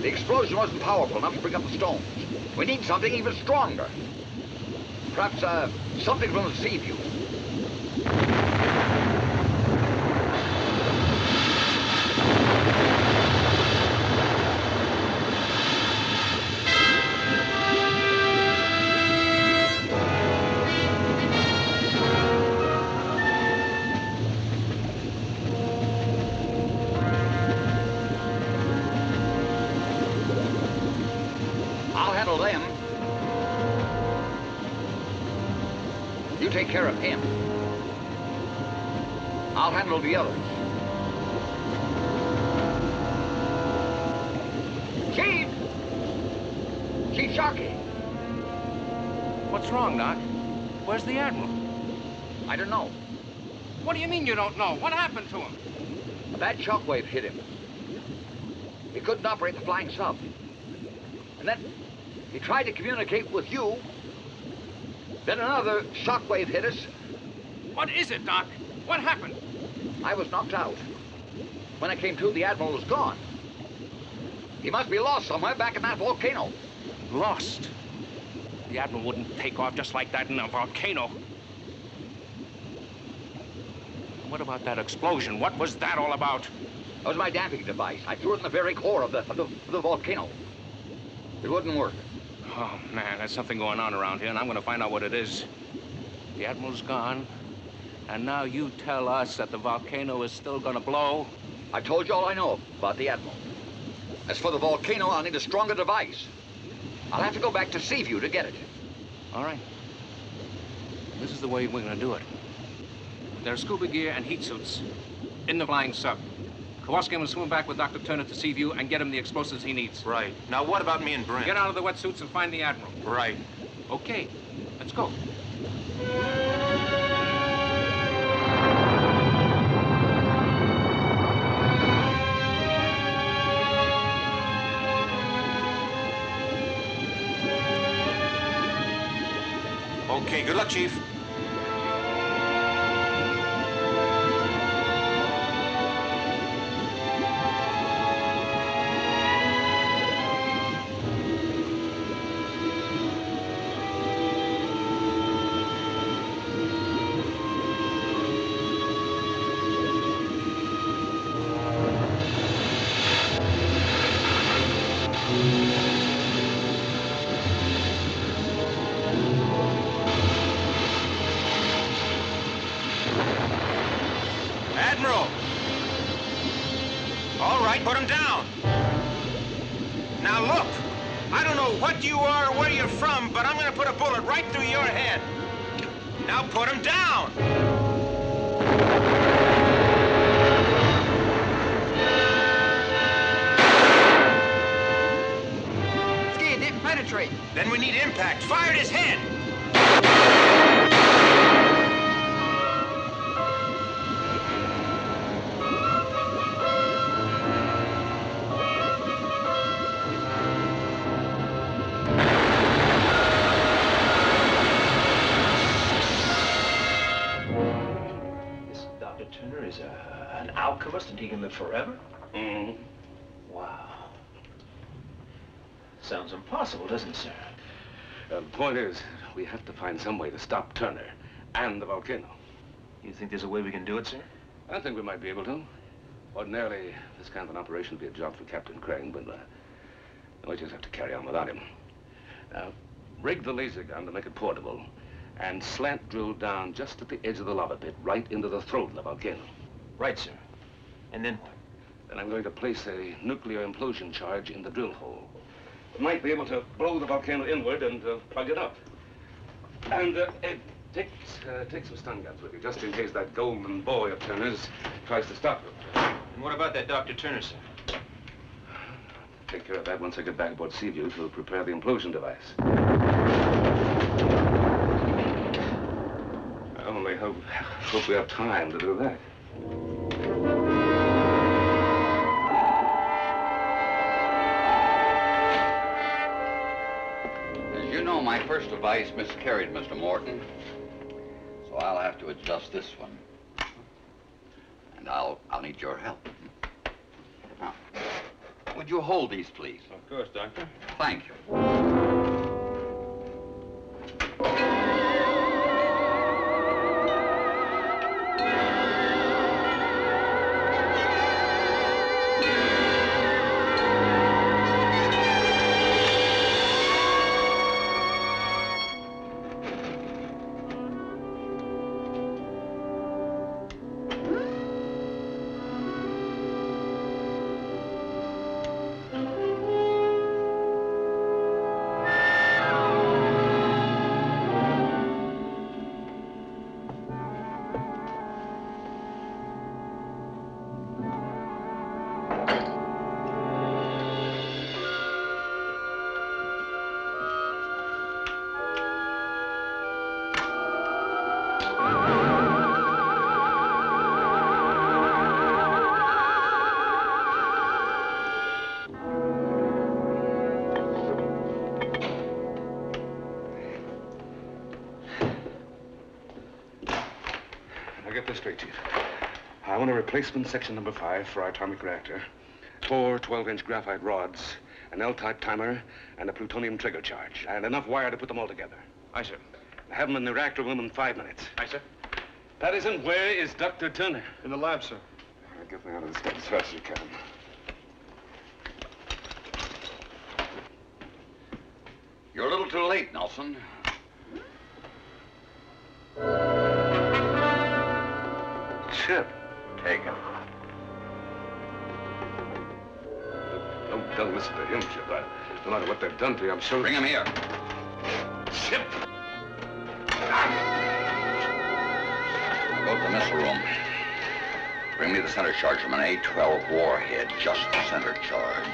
S11: The explosion wasn't powerful enough to bring up the stones. We need something even stronger. Perhaps, something from the Seaview. I'll handle them. You take care of him. I'll handle the others. Chief! Chief Sharkey!
S6: What's wrong, Doc? Where's the Admiral?
S11: I don't know.
S6: What do you mean you don't know? What happened to him?
S11: A bad shockwave hit him. He couldn't operate the flying sub. And then he tried to communicate with you. Then another shockwave hit us.
S6: What is it, Doc? What happened?
S11: I was knocked out. When I came to, the Admiral was gone. He must be lost somewhere back in that volcano.
S6: Lost? The Admiral wouldn't take off just like that in a volcano. What about that explosion? What was that all about?
S11: That was my damping device. I threw it in the very core of the volcano. It wouldn't work.
S6: Oh, man, there's something going on around here, and I'm going to find out what it is. The Admiral's gone, and now you tell us that the volcano is still going to blow?
S11: I told you all I know about the Admiral. As for the volcano, I'll need a stronger device. I'll have to go back to Seaview to get it.
S6: All right. This is the way we're going to do it. There's scuba gear and heat suits in the flying sub. Kowalski will swim back with Dr. Turner to Seaview and get him the explosives he needs.
S9: Right. Now, what about me and Brent?
S6: Get out of the wetsuits and find the Admiral.
S9: Right.
S6: Okay, let's go.
S9: Okay, good luck, Chief. Admiral! All right, put him down. Now look, I don't know what you are or where you're from, but I'm gonna put a bullet right through your head. Now put him down.
S12: Ski, it didn't penetrate.
S9: Then we need impact. Fire at his head.
S14: Dr. Turner is an alchemist and he can live forever?
S2: Mm-hmm.
S14: Wow. Sounds impossible, doesn't it, sir?
S2: The point is, we have to find some way to stop Turner and the volcano.
S14: You think there's a way we can do it, sir?
S2: I think we might be able to. Ordinarily, this kind of an operation would be a job for Captain Crane, but we just have to carry on without him. Now, rig the laser gun to make it portable, and slant drill down just at the edge of the lava pit, right into the throat of the volcano.
S14: Right, sir. And then what?
S2: Then I'm going to place a nuclear implosion charge in the drill hole. It might be able to blow the volcano inward and plug it up. And take some stun guns with you, just in case that golden boy of Turner's tries to stop you.
S14: And what about that Dr. Turner, sir?
S2: Take care of that once I get back aboard Seaview to prepare the implosion device. I only hope we have time to do that.
S11: As you know, my first device miscarried, Mr. Morton. So I'll have to adjust this one. And I'll need your help. Now, would you hold these, please?
S14: Of course, Doctor.
S11: Thank you.
S2: Get this straight, Chief. I want a replacement section number 5 for our atomic reactor. 4 12-inch graphite rods, an L-type timer, and a plutonium trigger charge. And enough wire to put them all together.
S14: Aye, sir.
S2: Have them in the reactor room in 5 minutes.
S14: Aye, sir.
S2: Patterson, where is Dr. Turner?
S7: In the lab, sir.
S2: Get me out of this stuff as fast as you can.
S11: You're a little too late, Nelson.
S2: Ship.
S11: Taken.
S2: Don't listen to him, Chip. No matter what they've done to you, I'm sure...
S11: Bring him here.
S2: Chip!
S11: Go to the missile room. Bring me the center charge from an A-12 warhead. Just the center charge.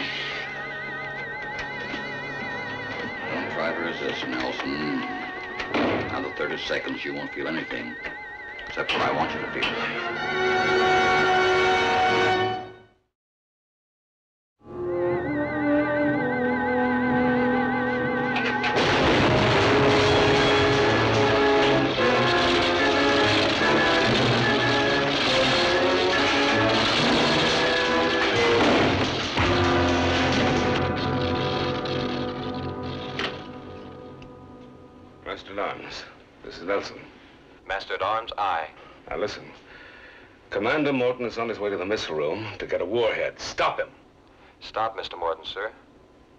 S11: Don't try to resist, Nelson. Another 30 seconds, you won't feel anything. Except what I want you to feel.
S2: Master-at-Arms, this is Nelson.
S5: Master-at-Arms, aye.
S2: Now listen. Commander Morton is on his way to the missile room to get a warhead. Stop him.
S5: Stop, Mr. Morton, sir.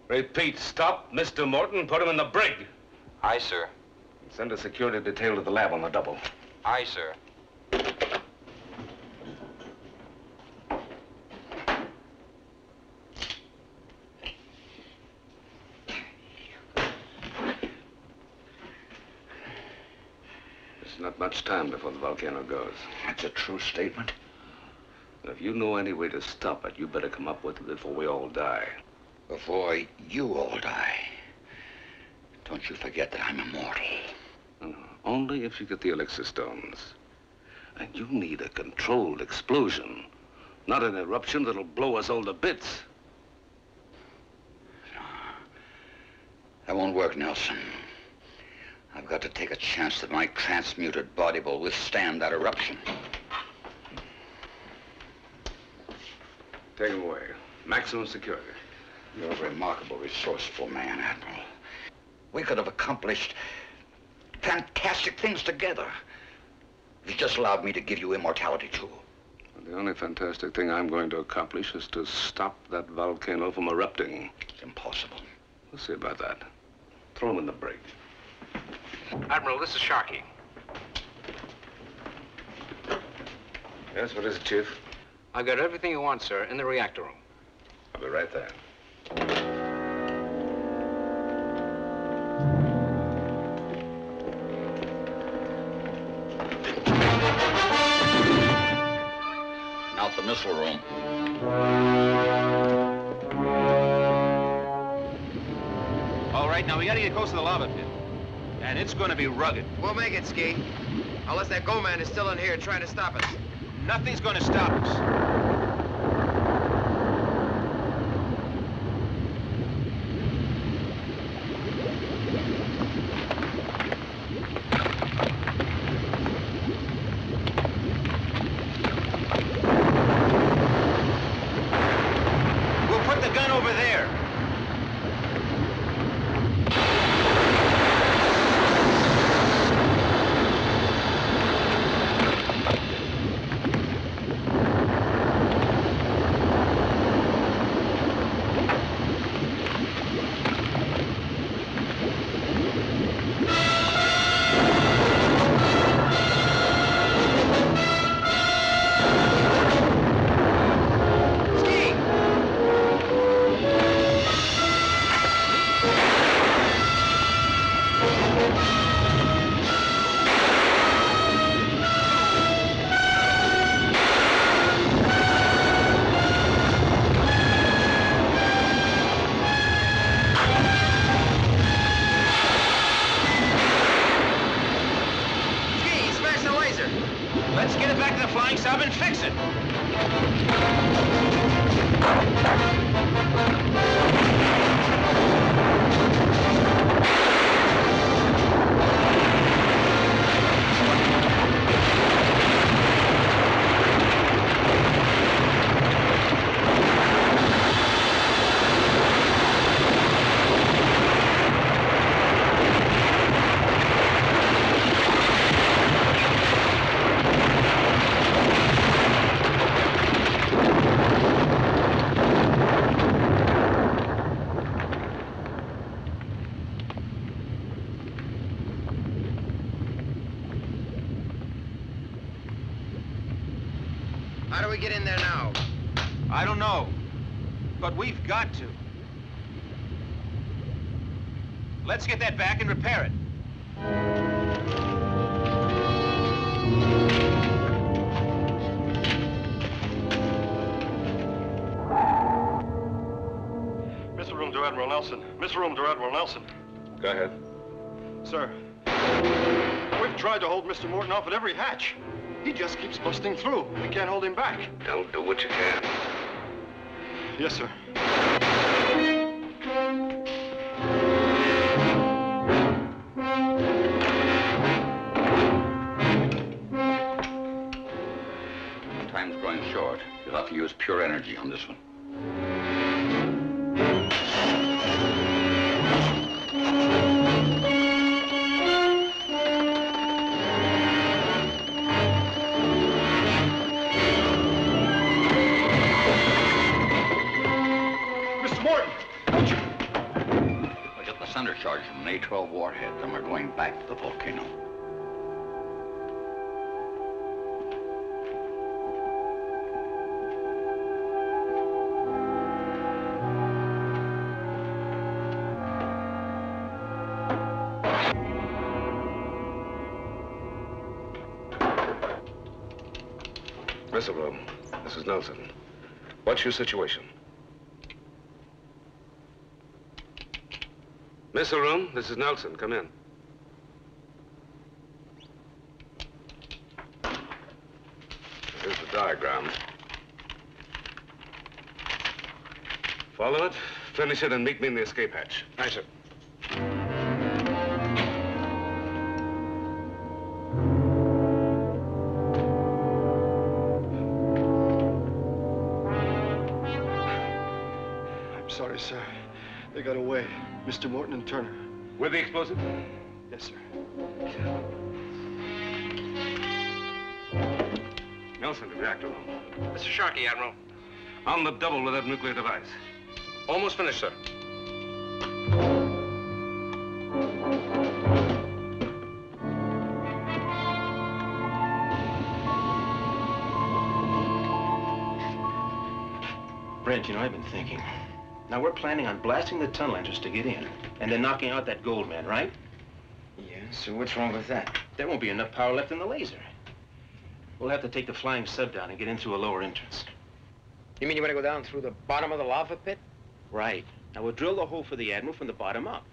S2: Repeat, stop Mr. Morton. Put him in the brig.
S5: Aye, sir.
S2: Send a security detail to the lab on the double.
S5: Aye, sir.
S2: much time before the volcano goes.
S11: That's a true statement.
S2: If you know any way to stop it, you better come up with it before we all die.
S11: Before you all die. Don't you forget that I'm immortal.
S2: Only if you get the elixir stones. And you need a controlled explosion, not an eruption that'll blow us all to bits.
S11: That won't work, Nelson. I've got to take a chance that my transmuted body will withstand that eruption.
S2: Take him away. Maximum security.
S11: You're a remarkable, resourceful man, Admiral. We could have accomplished fantastic things together. If you just allowed me to give you immortality, too.
S2: The only fantastic thing I'm going to accomplish is to stop that volcano from erupting.
S11: It's impossible.
S2: We'll see about that. Throw him in the brig.
S6: Admiral, this is Sharkey.
S2: Yes, what is it, Chief?
S6: I've got everything you want, sir, in the reactor room.
S2: I'll be right there.
S11: Now to the missile room.
S14: All right, now we gotta get close to the lava pit. And it's gonna be rugged.
S9: We'll make it, Ski. Unless that Go-Man is still in here trying to stop us.
S14: Nothing's gonna stop us.
S9: Let's get it back to the flying sub and fix it. How do we get in there now?
S14: I don't know, but we've got to. Let's get that back and repair it.
S7: Missile room to Admiral Nelson. Missile room to Admiral Nelson.
S2: Go ahead.
S7: Sir, we've tried to hold Mr. Morton off at every hatch. He just keeps busting through. We can't hold him back.
S2: Don't do what you can.
S7: Yes, sir.
S11: Time's growing short. You'll have to use pure energy on this one. Charge from an A-12 warhead, and we're going back to the volcano.
S2: Missile room. This is Nelson. What's your situation? Missile room, this is Nelson. Come in. Here's the diagram. Follow it, finish it, and meet me in the escape hatch.
S6: Aye, sir.
S7: I'm sorry, sir. They got away. Mr. Morton and Turner.
S2: With the explosive?
S7: Yes, sir.
S2: Nelson, the reactor room.
S6: Mr. Sharkey, Admiral.
S2: On the double with that nuclear device.
S6: Almost finished, sir.
S9: Brent, you know, I've been thinking. Now, we're planning on blasting the tunnel entrance to get in, and then knocking out that gold man, right?
S12: Yeah, so what's wrong with that?
S9: There won't be enough power left in the laser. We'll have to take the flying sub down and get in through a lower entrance.
S12: You mean you want to go down through the bottom of the lava pit?
S9: Right. Now, we'll drill the hole for the Admiral from the bottom up.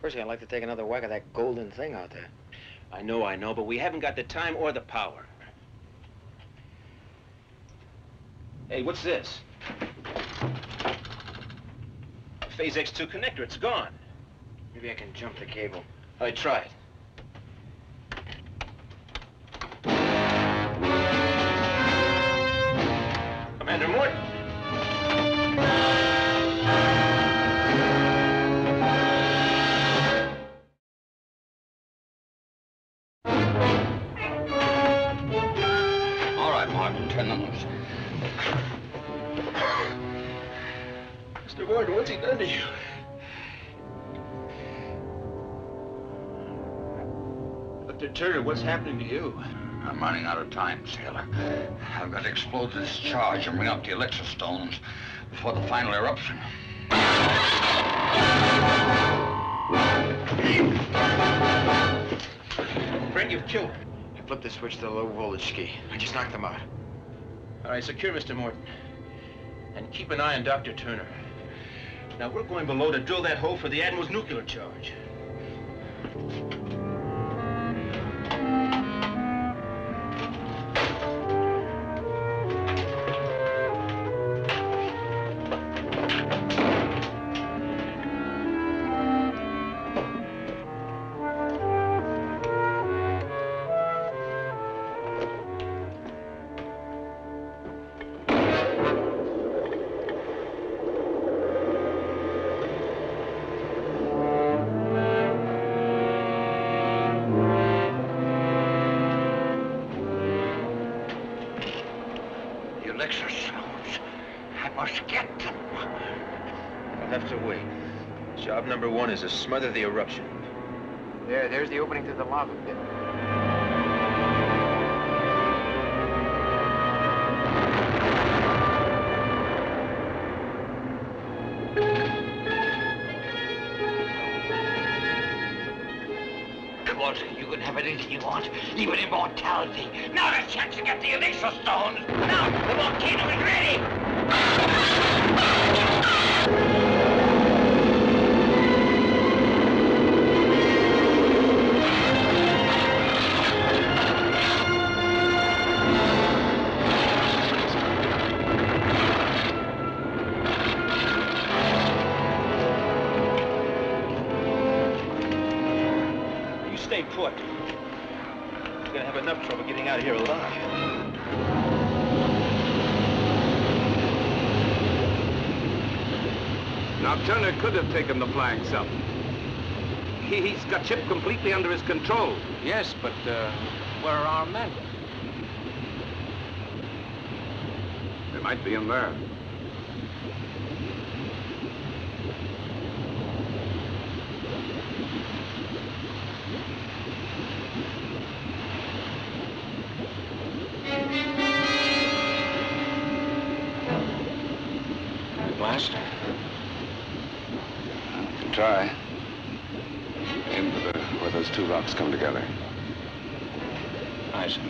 S12: Personally, I'd like to take another whack at that golden thing out there.
S9: I know, but we haven't got the time or the power. Hey, what's this? A Phase X2 connector. It's gone.
S12: Maybe I can jump the cable.
S9: I tried. Commander Morton.
S11: All right, Martin, turn them loose.
S9: Mr. Morton, what's he done to you? Dr. Turner, what's happening to you?
S11: I'm running out of time, sailor. I've got to explode this charge and bring up the elixir stones before the final eruption.
S9: Brent, you've killed him.
S12: I flipped the switch to the low voltage key. I just knocked them out.
S9: All right, secure Mr. Morton. And keep an eye on Dr. Turner. Now, we're going below to drill that hole for the Admiral's nuclear charge.
S11: Elixir stones. I must get them.
S9: I'll have to wait. Job number one is to smother the eruption.
S12: There's the opening to the lava pit.
S11: Walter, you can have anything you want, even immortality. Now the chance to get the elixir stones. Now the volcano is ready.
S9: Stay put. You're gonna have enough trouble getting out of here alive.
S2: Now, Turner could have taken the flying sub. He's got Chip completely under his control.
S6: Yes, but where are our men?
S2: They might be in there.
S6: Blast?
S2: Try. Aim for where those two rocks come together.
S6: Aye, sir.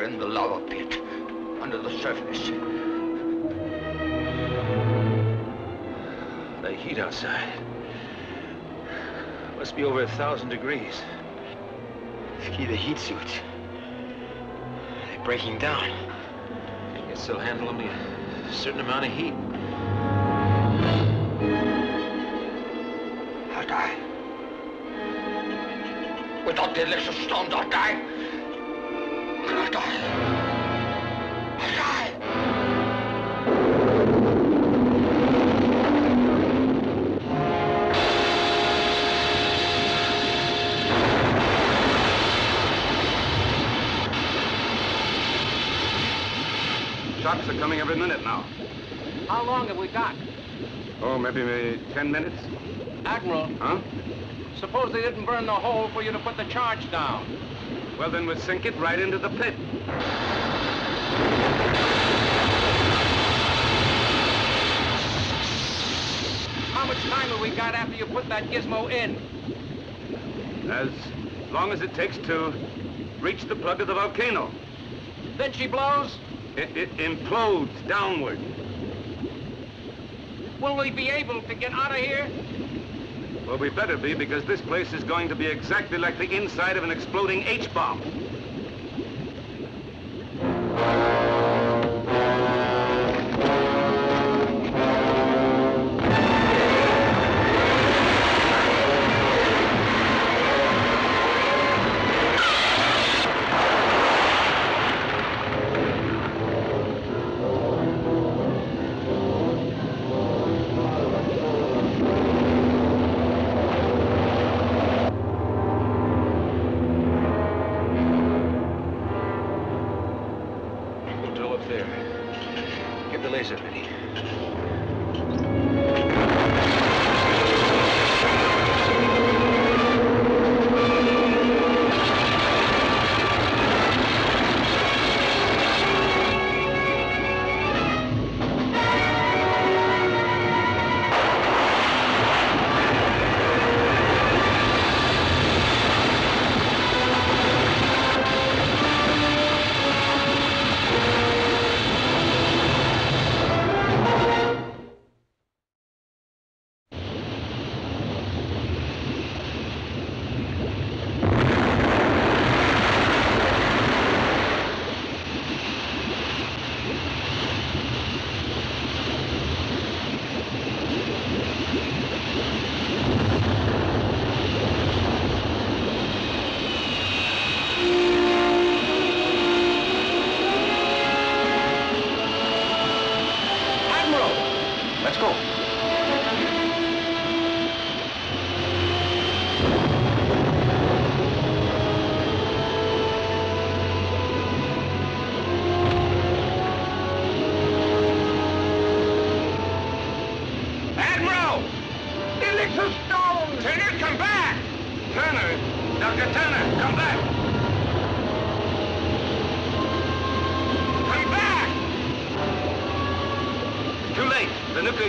S11: In the lava pit, under the surface.
S14: The heat outside must be over 1,000 degrees.
S9: Ski, the heat suits. They're breaking down.
S14: Can still handle only a certain amount of heat.
S11: I'll die. Without the elixir stones, I'll die. I'll die. I'll die.
S2: Shocks are coming every minute now.
S6: How long have we got?
S2: Oh, maybe 10 minutes.
S6: Admiral.
S2: Huh?
S6: Suppose they didn't burn the hole for you to put the charge down.
S2: Well, then we'll sink it right into the pit.
S6: How much time have we got after you put that gizmo in?
S2: As long as it takes to reach the plug of the volcano.
S6: Then she blows?
S2: It implodes downward.
S6: Will we be able to get out of here?
S2: Well, we better be, because this place is going to be exactly like the inside of an exploding H-bomb.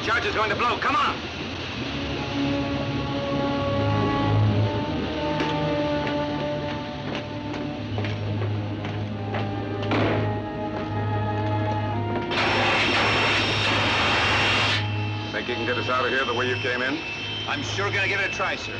S2: Charge is going to blow. Come on. Think you can get us out of here the way you came in?
S9: I'm sure gonna give it a try, sir.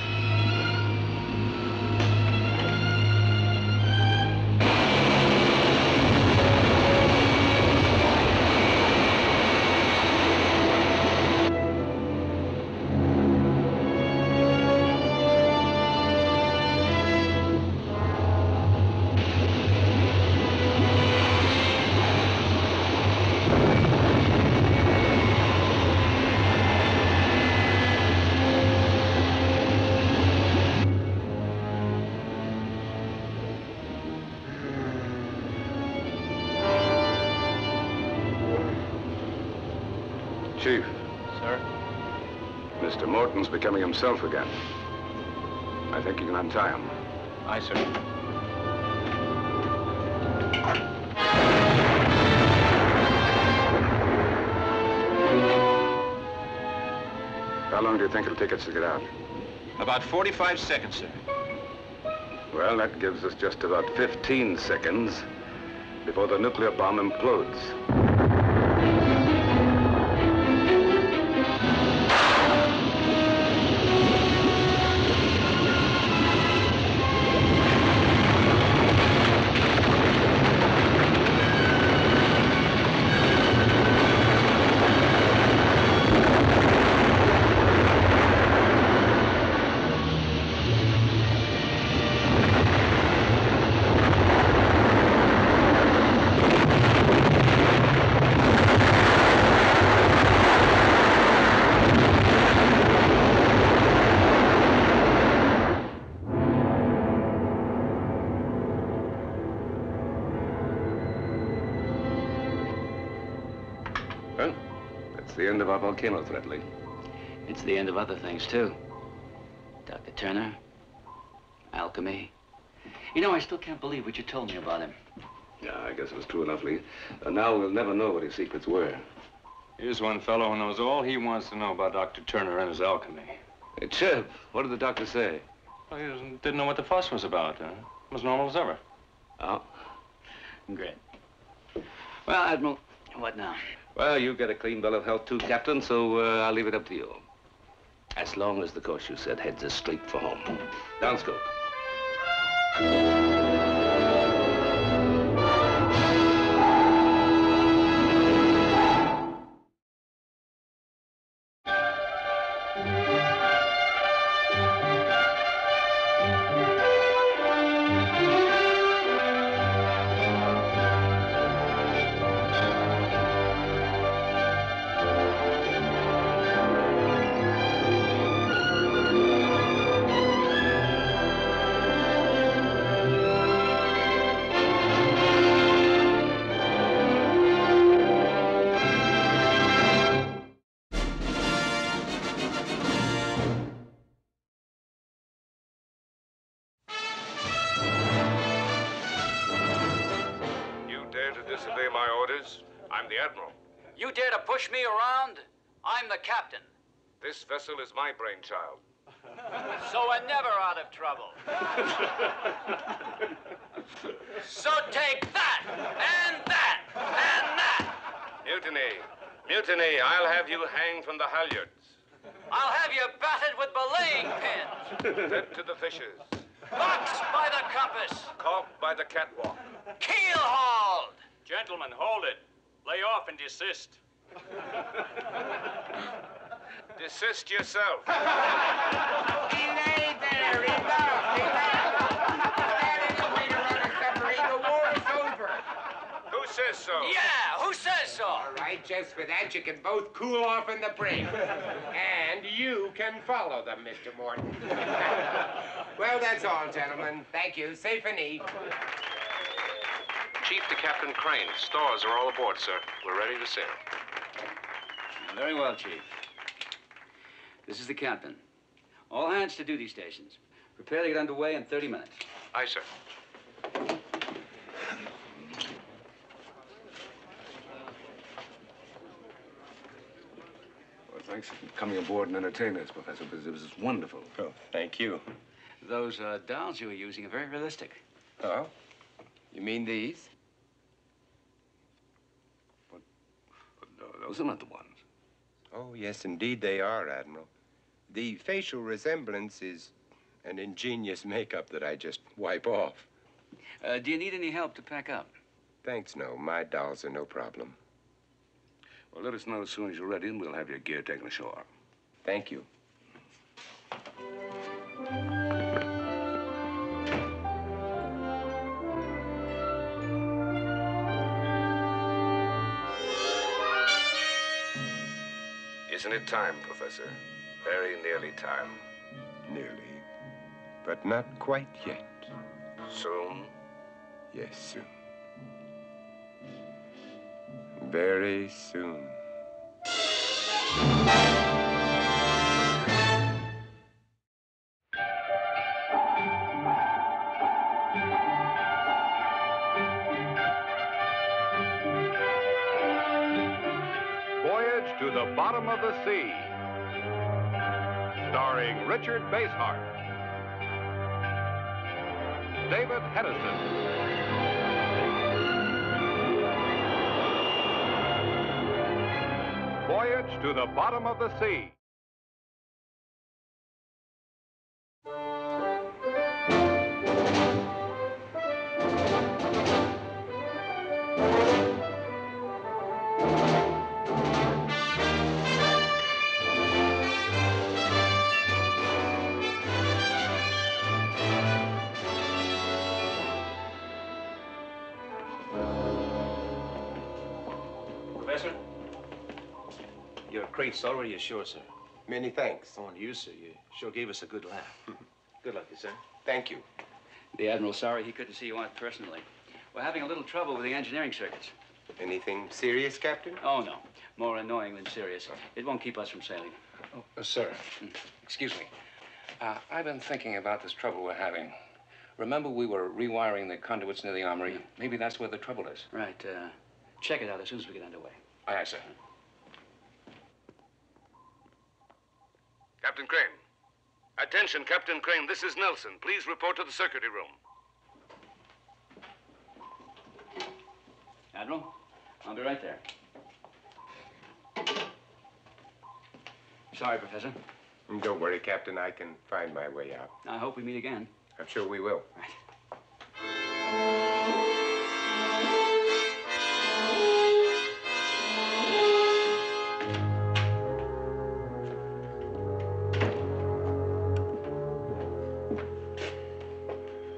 S2: Chief.
S14: Sir?
S2: Mr. Morton's becoming himself again. I think you can untie him.
S14: Aye, sir.
S2: How long do you think it'll take us to get out?
S14: About 45 seconds, sir.
S2: Well, that gives us just about 15 seconds before the nuclear bomb implodes. Well, that's the end of our volcano threat, Lee.
S3: It's the end of other things, too. Dr. Turner, alchemy. You know, I still can't believe what you told me about him.
S2: Yeah, I guess it was true enough, Lee. Now we'll never know what his secrets were.
S5: Here's one fellow who knows all he wants to know about Dr. Turner and his alchemy.
S2: Hey, Chip, what did the doctor say?
S5: Well, he didn't know what the fuss was about. It was normal as ever.
S3: Oh, great. Well, Admiral, what now?
S2: Well, you get a clean bill of health too, Captain, so I'll leave it up to you. As long as the course you set heads us straight for home. Downscope.
S1: Disobey my orders? I'm the Admiral.
S3: You dare to push me around? I'm the captain.
S1: This vessel is my brainchild.
S3: So we're never out of trouble. So take that, and that, and that.
S1: Mutiny. Mutiny. I'll have you hanged from the halyards.
S3: I'll have you battered with belaying pins.
S1: Fed to the fishes.
S3: Boxed by the compass.
S1: Caulked by the catwalk.
S3: Keel hauled.
S5: Gentlemen, hold it. Lay off and desist.
S1: Desist yourself.
S12: Belay there, enough, That ain't the way to run a submarine. The war is over.
S1: Who says so?
S3: Yeah, who says so?
S15: All right, just for that, you can both cool off in the break. And you can follow them, Mr. Morton. Well, that's all, gentlemen. Thank you. Safe and neat.
S1: Chief to Captain Crane. Stores are all aboard, sir. We're ready to sail.
S3: Very well, Chief. This is the captain. All hands to duty stations. Prepare to get underway in 30 minutes.
S1: Aye, sir.
S2: Well, thanks for coming aboard and entertaining us, Professor. It was wonderful.
S15: Oh, thank you.
S3: Those dolls you were using are very realistic.
S15: Oh? You mean these?
S2: Those are not the ones.
S15: Oh, yes, indeed they are, Admiral. The facial resemblance is an ingenious makeup that I just wipe off.
S3: Do you need any help to pack up?
S15: Thanks, no. My dolls are no problem.
S2: Well, let us know as soon as you're ready, and we'll have your gear taken ashore.
S15: Thank you.
S2: Isn't it time, Professor? Very nearly time.
S15: Nearly. But not quite yet.
S2: Soon?
S15: Yes, soon. Very soon.
S4: Voyage to the Bottom of the Sea, starring Richard Basehart, David Hedison, Voyage to the Bottom of the Sea.
S6: Professor, your crate's already ashore, sir.
S15: Many thanks.
S6: Oh, and you, sir, you sure gave us a good laugh. Good luck, sir.
S15: Thank you.
S3: The Admiral's sorry he couldn't see you on it personally. We're having a little trouble with the engineering circuits.
S15: Anything serious, Captain?
S3: Oh, no. More annoying than serious. It won't keep us from sailing.
S6: Oh, sir, excuse me. I've been thinking about this trouble we're having. Remember we were rewiring the conduits near the armory? Yeah. Maybe that's where the trouble is.
S3: Right. Check it out as soon as we get underway.
S6: Aye, aye, sir.
S2: Captain Crane. Attention, Captain Crane. This is Nelson. Please report to the circuitry room.
S3: Admiral, I'll be right there. Sorry, Professor.
S15: Don't worry, Captain. I can find my way out.
S3: I hope we meet again.
S15: I'm sure we will.
S3: Right.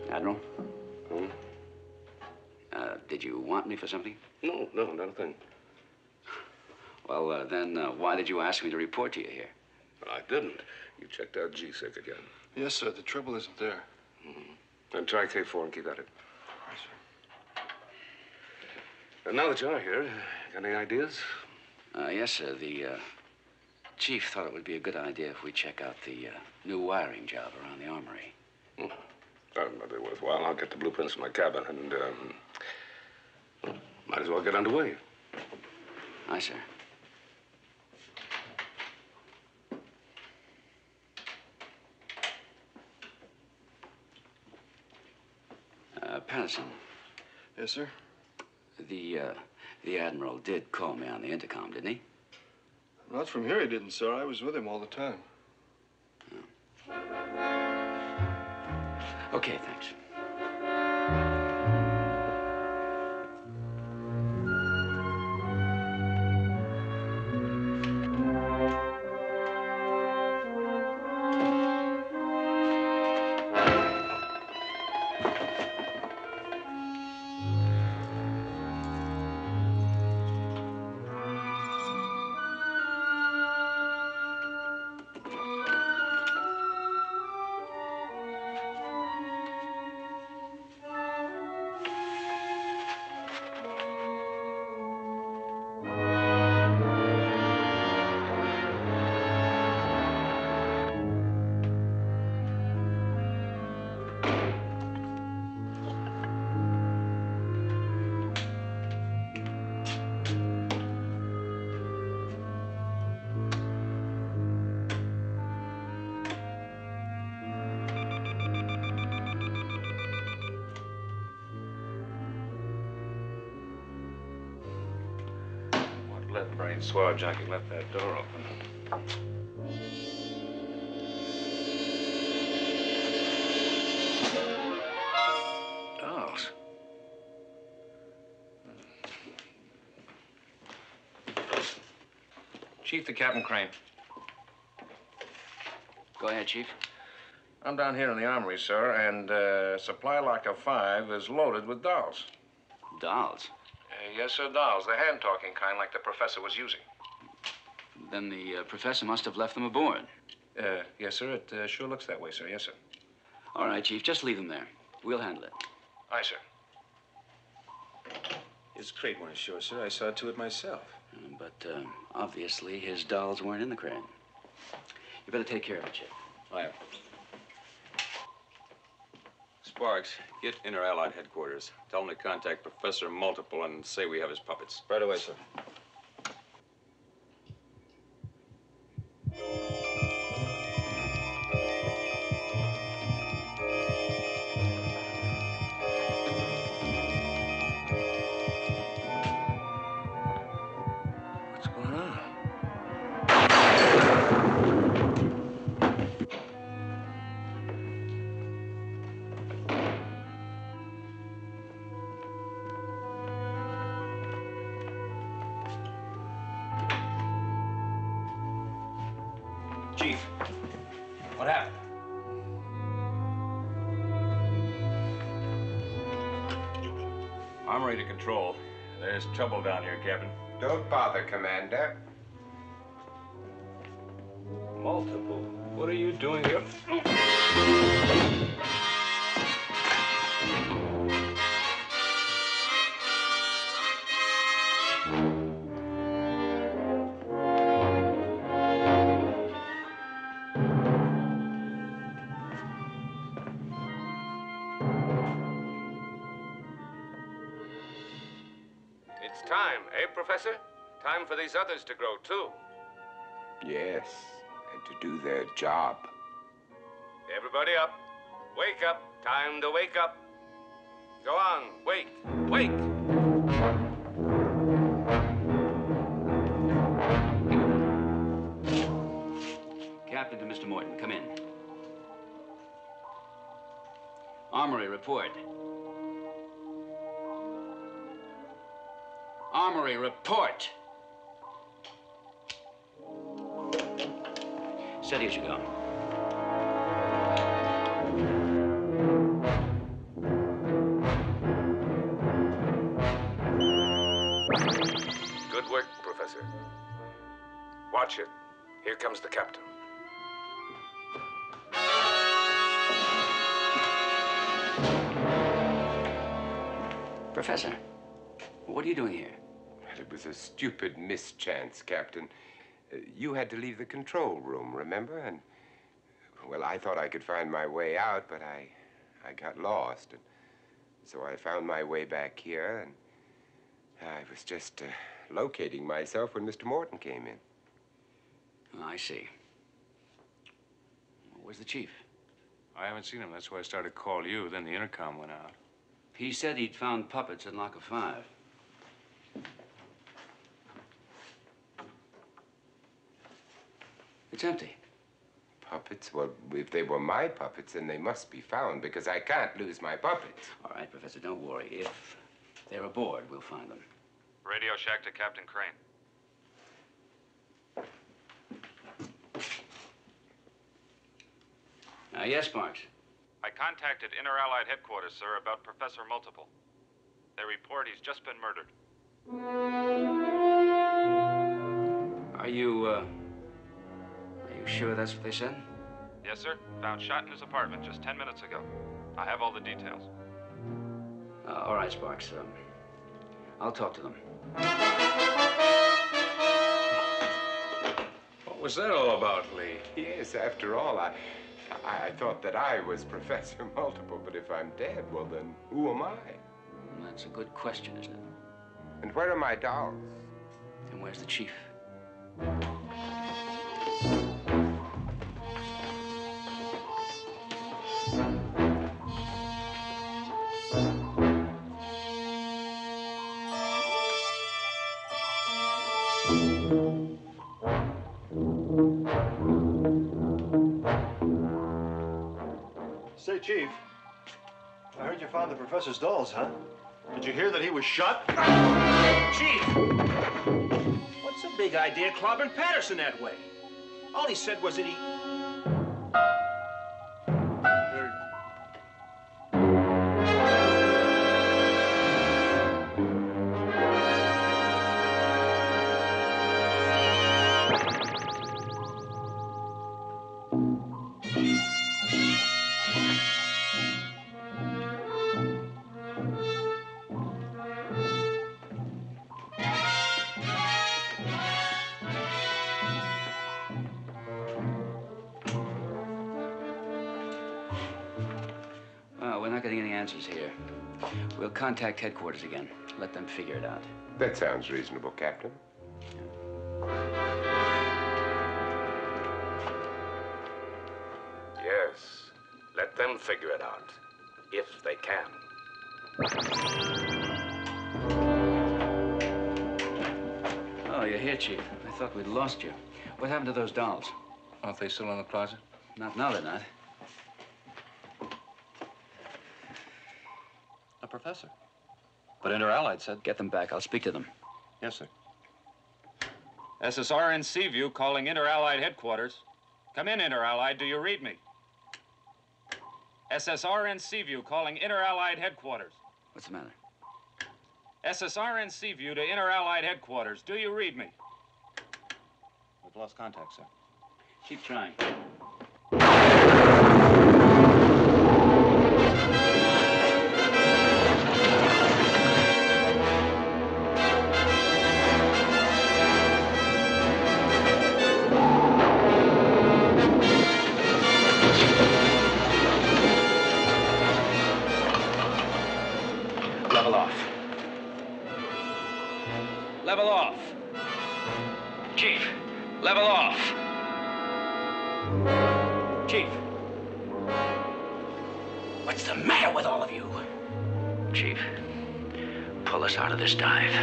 S3: Admiral? Did you want me for something?
S2: No, not a thing.
S3: Well, then why did you ask me to report to you here?
S2: I didn't. You checked out G-Sec again.
S7: Yes, sir. The trouble isn't there.
S2: Then try K4 and keep at it. And now that you're here, got any ideas?
S3: Yes, sir. The chief thought it would be a good idea if we check out the new wiring job around the armory.
S2: That might be worthwhile. I'll get the blueprints in my cabin and, might as well get underway.
S3: Aye, sir. Patterson.
S7: Yes, sir?
S3: The Admiral did call me on the intercom, didn't he?
S7: Not from here he didn't, sir. I was with him all the time.
S3: Okay, thanks.
S6: Lead-brained swab jockey left that door open. Dolls. Chief to Captain Crane.
S3: Go ahead, Chief.
S6: I'm down here in the armory, sir, and supply locker 5 is loaded with dolls.
S3: Dolls?
S6: Yes, sir, dolls. The hand-talking kind like the professor was using.
S3: Then the professor must have left them aboard.
S6: Yes, sir. It sure looks that way, sir. Yes, sir.
S3: All right, Chief. Just leave them there. We'll handle it.
S6: Aye, sir.
S14: His crate went ashore, sir. I saw to it myself.
S3: But obviously his dolls weren't in the crane. You better take care of it, Chief.
S5: Aye. Sparks, get Inter-Allied headquarters. Tell them to contact Professor Multiple and say we have his puppets.
S7: Right away, sir.
S3: What's going on?
S5: Chief, what happened? Armory to control. There's trouble down here, Captain.
S15: Don't bother, Commander.
S5: Multiple. What are you doing here?
S16: It's time, eh, Professor? Time for these others to grow, too.
S15: Yes, and to do their job.
S16: Everybody up. Wake up. Time to wake up. Go on. Wake. Wake.
S3: Captain to Mr. Morton, come in. Armory, report. Armory, report. Steady as you go.
S16: Good work, Professor. Watch it. Here comes the captain.
S3: Professor, what are you doing here?
S15: It was a stupid mischance, Captain. You had to leave the control room, remember? And, well, I thought I could find my way out, but I got lost. And so I found my way back here, and I was just locating myself when Mr. Morton came in.
S3: Oh, I see. Where's the chief?
S5: I haven't seen him. That's why I started to call you. Then the intercom went out.
S3: He said he'd found puppets in Locker 5. It's empty.
S15: Puppets? Well, if they were my puppets, then they must be found, because I can't lose my puppets.
S3: All right, Professor, don't worry. If they're aboard, we'll find them.
S14: Radio shack to Captain Crane.
S3: Yes, Marks.
S14: I contacted Inter-Allied headquarters, sir, about Professor Multiple. They report he's just been murdered.
S3: Are you sure that's what they said?
S14: Yes, sir. Found shot in his apartment just 10 minutes ago. I have all the details.
S3: All right, Sparks. I'll talk to them.
S5: What was that all about, Lee?
S15: Yes, after all, I thought that I was Professor Multiple, but if I'm dead, well, then who am I?
S3: That's a good question, isn't it?
S15: And where are my dolls?
S3: And where's the chief?
S7: Say, Chief, I heard you found the professor's dolls, huh? Did you hear that he was shot?
S9: Chief! What's the big idea clobbering Patterson that way? All he said was that he...
S3: We'll contact headquarters again. Let them figure it out.
S15: That sounds reasonable, Captain.
S16: Yes. Let them figure it out. If they can.
S3: Oh, you're here, Chief. I thought we'd lost you. What happened to those dolls?
S6: Aren't they still in the closet?
S3: Not now, they're not.
S17: A professor. But Inter-Allied said...
S3: Get them back. I'll speak to them.
S17: Yes, sir.
S8: SSRN Seaview calling Inter-Allied headquarters. Come in, Inter-Allied. Do you read me? SSRN Seaview calling Inter-Allied headquarters.
S3: What's the matter?
S8: SSRN Seaview to Inter-Allied headquarters. Do you read me?
S17: We've lost contact, sir.
S3: Keep trying. Level off. Level off. Chief, level off. Chief. What's the matter with all of you? Chief, pull us out of this dive.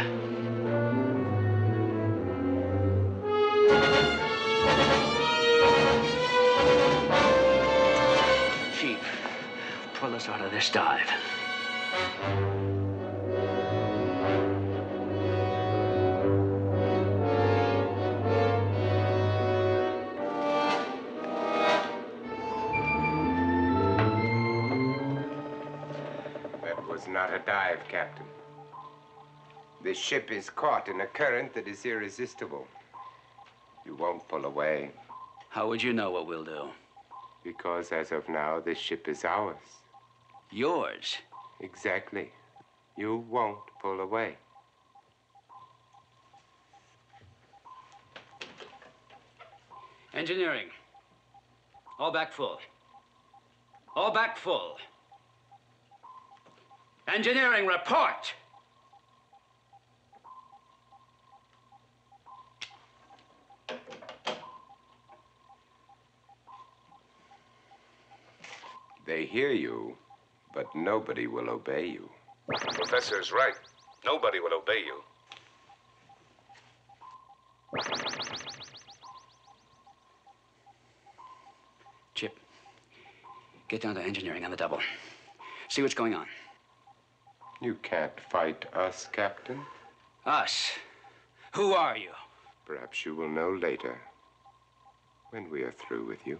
S3: Chief, pull us out of this dive.
S15: Was not a dive, Captain. This ship is caught in a current that is irresistible. You won't pull away.
S3: How would you know what we'll do?
S15: Because as of now, this ship is ours.
S3: Yours?
S15: Exactly. You won't pull away.
S3: Engineering. All back full. All back full. Engineering report!
S15: They hear you, but nobody will obey you.
S16: Professor's right. Nobody will obey you.
S3: Chip, get down to engineering on the double. See what's going on.
S15: You can't fight us, Captain.
S3: Us? Who are you?
S15: Perhaps you will know later, when we are through with you.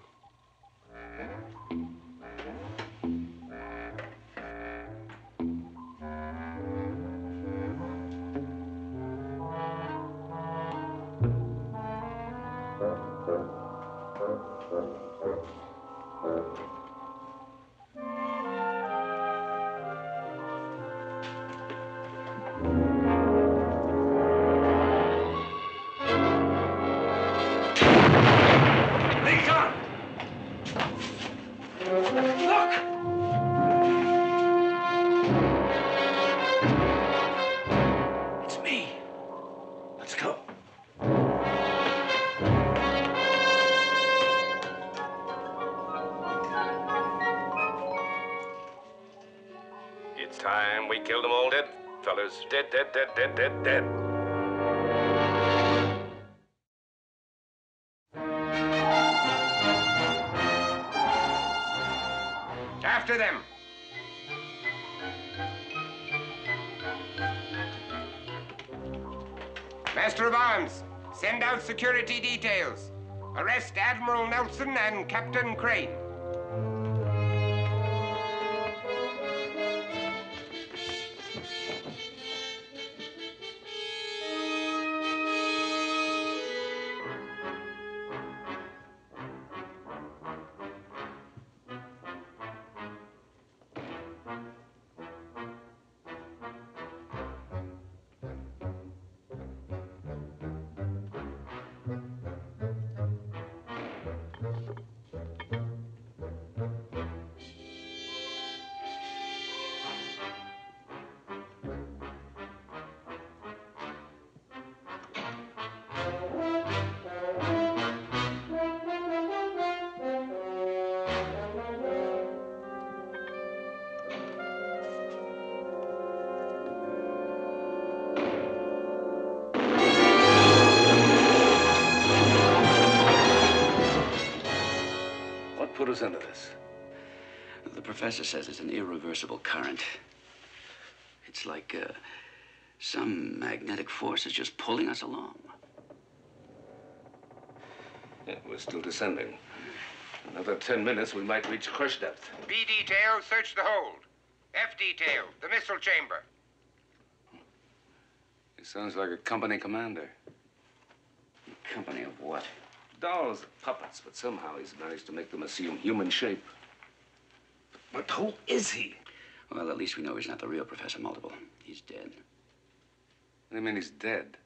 S16: It's time we killed them all dead, fellas. Dead, dead, dead, dead, dead, dead.
S15: After them! Master of Arms, send out security details. Arrest Admiral Nelson and Captain Crane.
S2: us into this?
S3: The professor says it's an irreversible current. It's like some magnetic force is just pulling us along.
S2: Yeah, we're still descending. Another 10 minutes, we might reach crush depth.
S15: B detail, search the hold. F detail, the missile chamber.
S2: He sounds like a company commander.
S3: Company of what?
S2: Dolls and puppets, but somehow he's managed to make them assume human shape. But who is he?
S3: Well, at least we know he's not the real Professor Multiple. He's dead.
S2: What do you mean he's dead?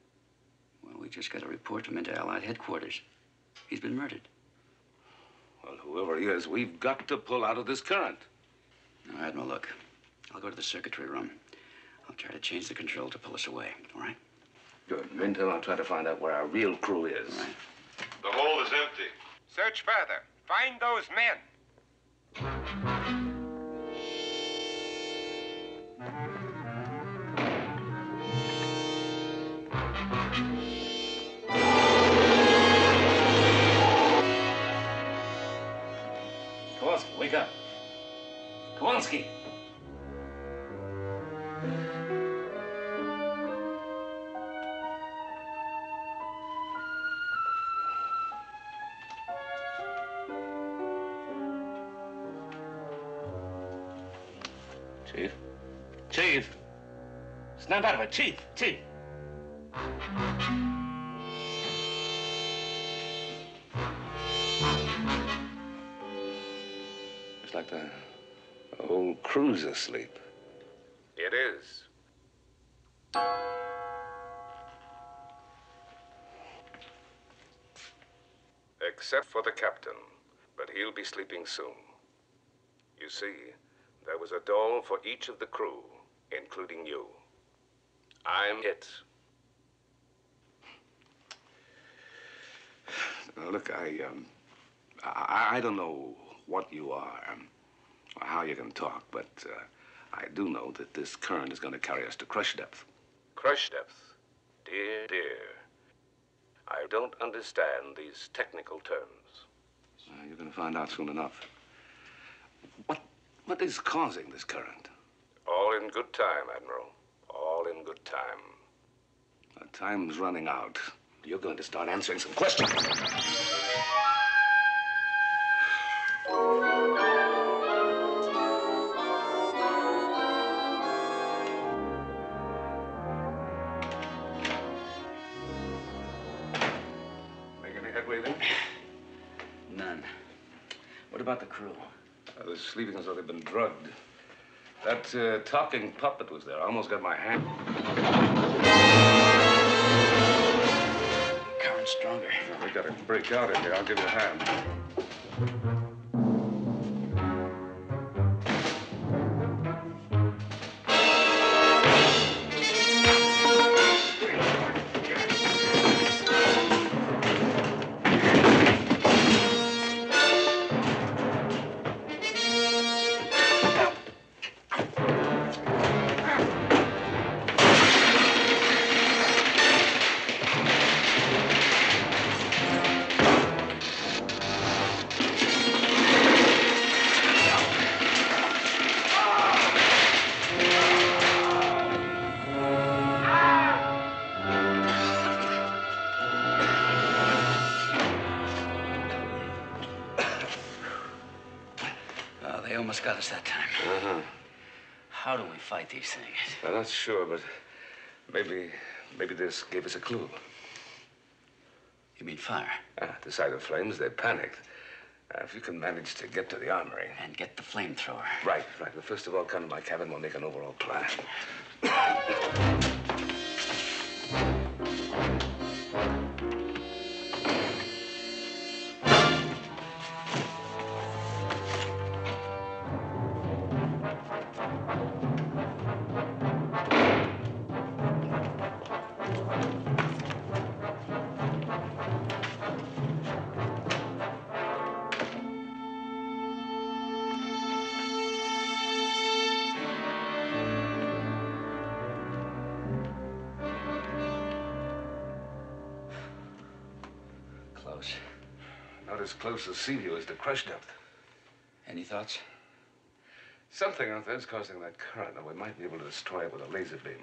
S3: Well, we just got a report from Inter-Allied headquarters. He's been murdered.
S2: Well, whoever he is, we've got to pull out of this current.
S3: Now, Admiral, look. I'll go to the circuitry room. I'll try to change the control to pull us away, all right?
S2: Good. Meantime, I'll try to find out where our real crew is.
S3: All right.
S1: The hold is empty.
S15: Search further. Find those men.
S2: Kowalski, wake up. Kowalski! Chief? Chief! Snap out of it, Chief! Chief! It's like the whole crew's asleep.
S15: It is.
S18: Except for the captain, but he'll be sleeping soon. You see, there was a dole for each of the crew, including you. I'm it.
S2: Look, I don't know what you are, or how you can talk, but I do know that this current is going to carry us to crush depth.
S18: Crush depth. Dear, dear. I don't understand these technical terms.
S2: You're going to find out soon enough. What is causing this current?
S18: All in good time, Admiral. All in good time.
S2: Time's running out. You're going to start answering some questions. Make any headway then?
S3: None. What about the crew?
S2: They're sleeping as though they've been drugged. That talking puppet was there. I almost got my hand.
S3: Current's stronger.
S2: We gotta break out of here. I'll give you a hand.
S3: They almost got us that time.
S2: Uh-huh.
S3: How do we fight these things?
S2: I'm not sure, but maybe this gave us a clue.
S3: You mean fire?
S2: The sight of flames, they panicked. If you can manage to get to the armory.
S3: And get the flamethrower.
S2: Right. But first of all, come to my cabin. We'll make an overall plan. Not as close as Seaview is to crush depth.
S3: Any thoughts?
S2: Something out there is causing that current, and we might be able to destroy it with a laser beam.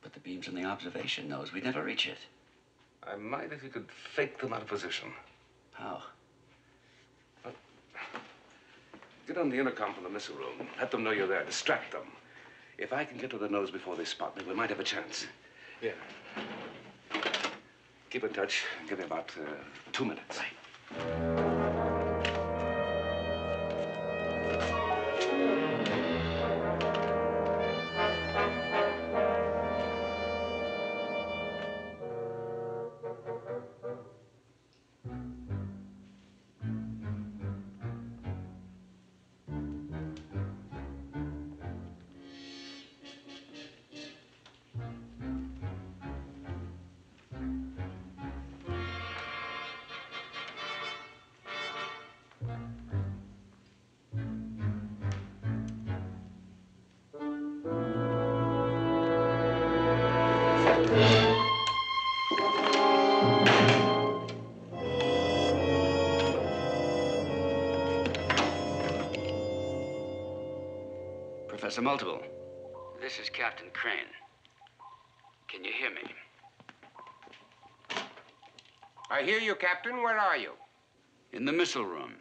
S3: But the beam's on the observation nose. We'd never reach it.
S2: I might if you could fake them out of position.
S3: How?
S2: Get on the intercom from the missile room. Let them know you're there. Distract them. If I can get to the nose before they spot me, we might have a chance. Yeah. Keep in touch. Give me about 2 minutes. Right.
S3: Professor Multiple, this is Captain Crane. Can you hear me?
S15: I hear you, Captain. Where are you?
S3: In the missile room.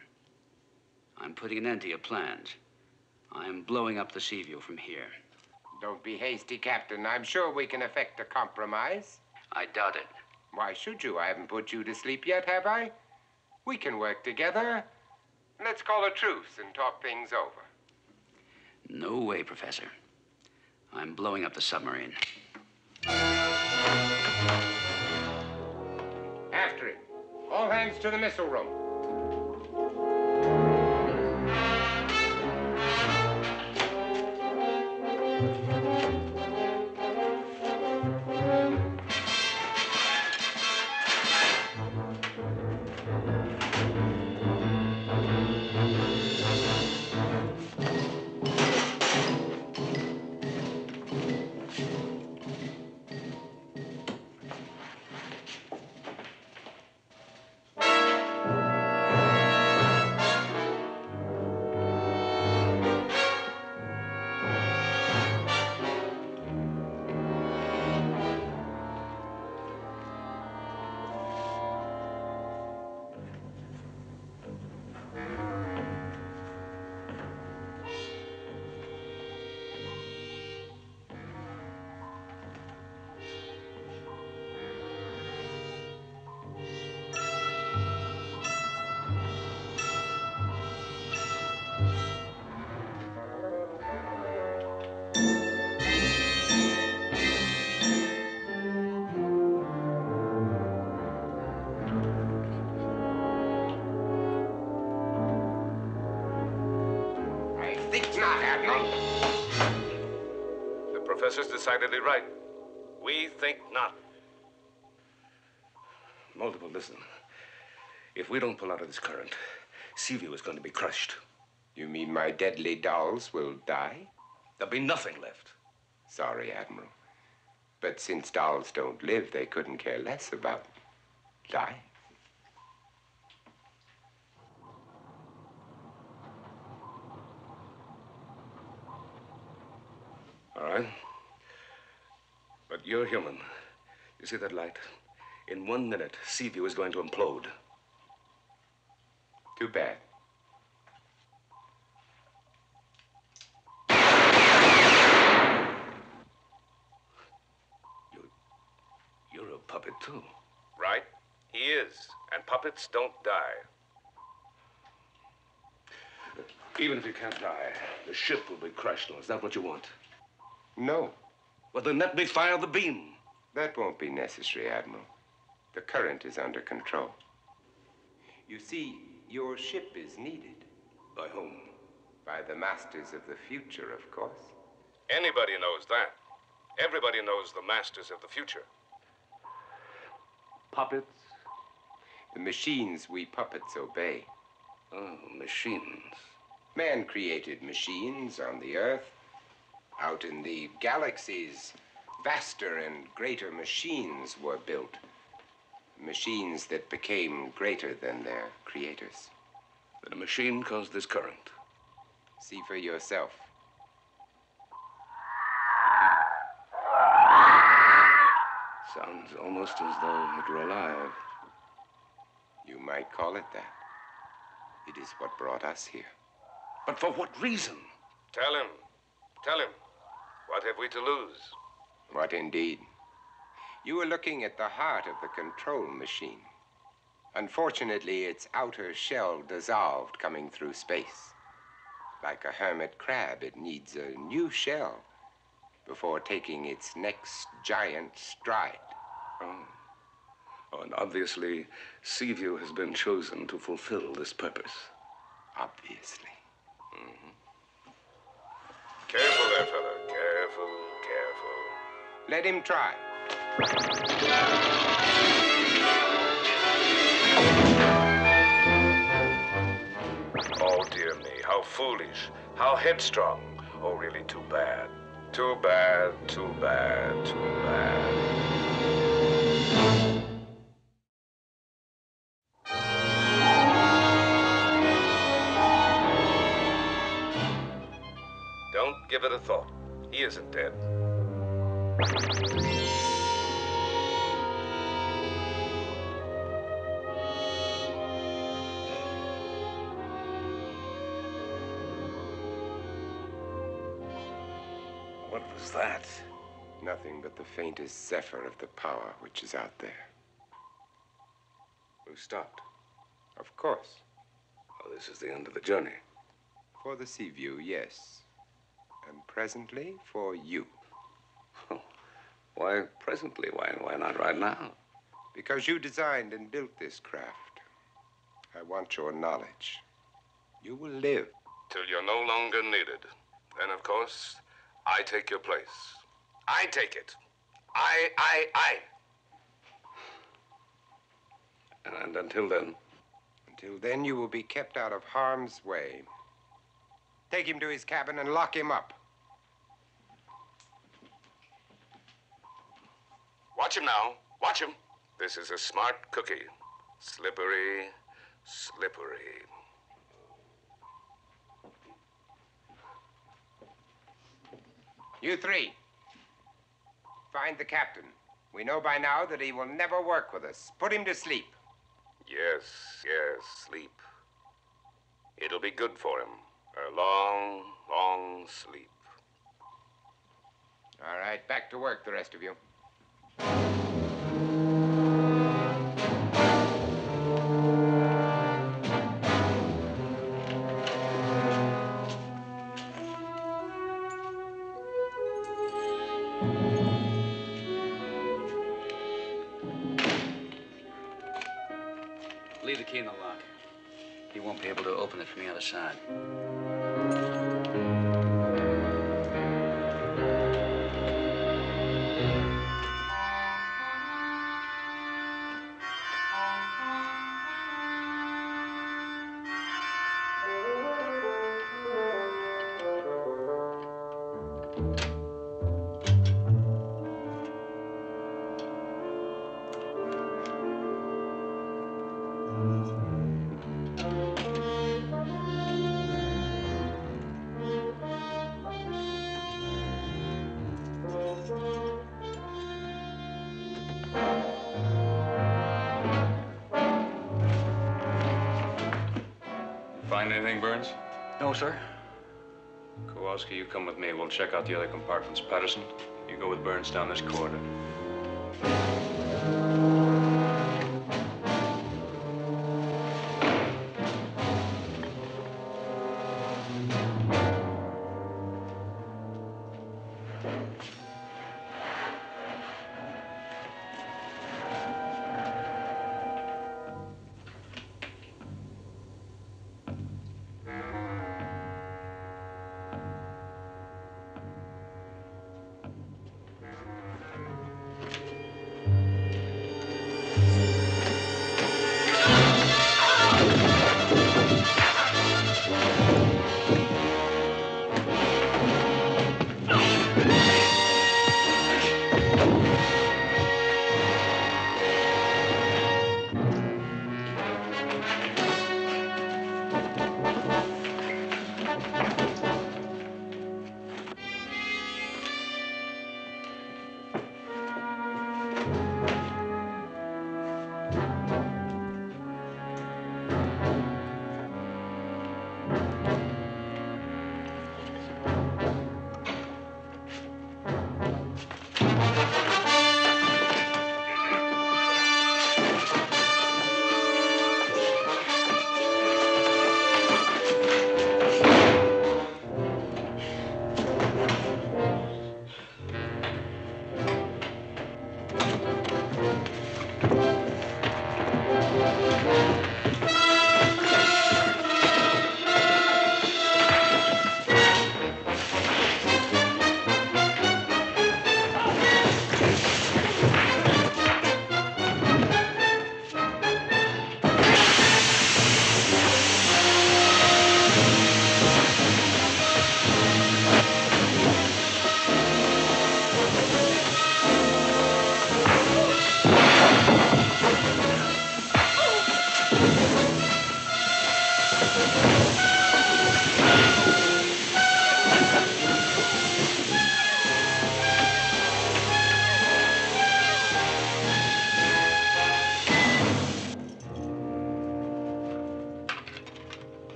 S3: I'm putting an end to your plans. I'm blowing up the Seaview from here.
S15: Don't be hasty, Captain. I'm sure we can effect a compromise.
S3: I doubt it.
S15: Why should you? I haven't put you to sleep yet, have I? We can work together. Let's call a truce and talk things over.
S3: No way, Professor. I'm blowing up the submarine.
S15: After it. All hands to the missile room.
S18: The professor's decidedly right. We think not.
S2: Multiple, listen. If we don't pull out of this current, Seaview is going to be crushed.
S15: You mean my deadly dolls will die?
S2: There'll be nothing left.
S15: Sorry, Admiral. But since dolls don't live, they couldn't care less about life.
S2: All right. But you're human. You see that light? In 1 minute, Seaview is going to implode.
S15: Too bad.
S2: You're a puppet, too.
S18: Right? He is. And puppets don't die.
S2: Even if you can't die, the ship will be crushed. Is that what you want?
S15: No.
S2: Well, then let me fire the beam.
S15: That won't be necessary, Admiral. The current is under control. You see, your ship is needed.
S2: By whom?
S15: By the masters of the future, of course.
S18: Anybody knows that. Everybody knows the masters of the future.
S2: Puppets?
S15: The machines we puppets obey.
S2: Oh, machines.
S15: Man-created machines on the Earth. Out in the galaxies, vaster and greater machines were built. Machines that became greater than their creators.
S2: that a machine caused this current.
S15: See for yourself.
S2: Sounds almost as though it were alive.
S15: You might call it that. It is what brought us here.
S2: But for what reason?
S18: Tell him. Tell him. What have we to lose?
S15: What indeed? You are looking at the heart of the control machine. Unfortunately, its outer shell dissolved coming through space. Like a hermit crab, it needs a new shell before taking its next giant stride.
S2: Oh, and obviously, Seaview has been chosen to fulfill this purpose.
S15: Obviously.
S18: Careful there, fella. Careful, careful.
S15: Let him try.
S18: Oh, dear me. How foolish. How headstrong. Oh, really too bad. Too bad, too bad, too bad. Don't give it a thought. He isn't dead.
S2: What was that?
S15: Nothing but the faintest zephyr of the power which is out there.
S2: We stopped.
S15: Of course.
S2: Oh, this is the end of the journey.
S15: For the Seaview, yes. And presently, for you.
S2: Oh, why presently? Why not right now?
S15: Because you designed and built this craft. I want your knowledge. You will live.
S18: Till you're no longer needed. Then, of course, I take your place. I take it. I.
S2: And until then?
S15: Until then, you will be kept out of harm's way. Take him to his cabin and lock him up.
S18: Watch him now. Watch him. This is a smart cookie. Slippery, slippery.
S15: You three. Find the captain. We know by now that he will never work with us. Put him to sleep.
S18: Yes, sleep. It'll be good for him. A long, long sleep.
S15: All right, back to work, the rest of you.
S3: Leave the key in the lock. He won't be able to open it from the other side.
S5: Find anything, Burns?
S3: No, sir.
S5: Kowalski, you come with me. We'll check out the other compartments. Patterson, you go with Burns down this corridor.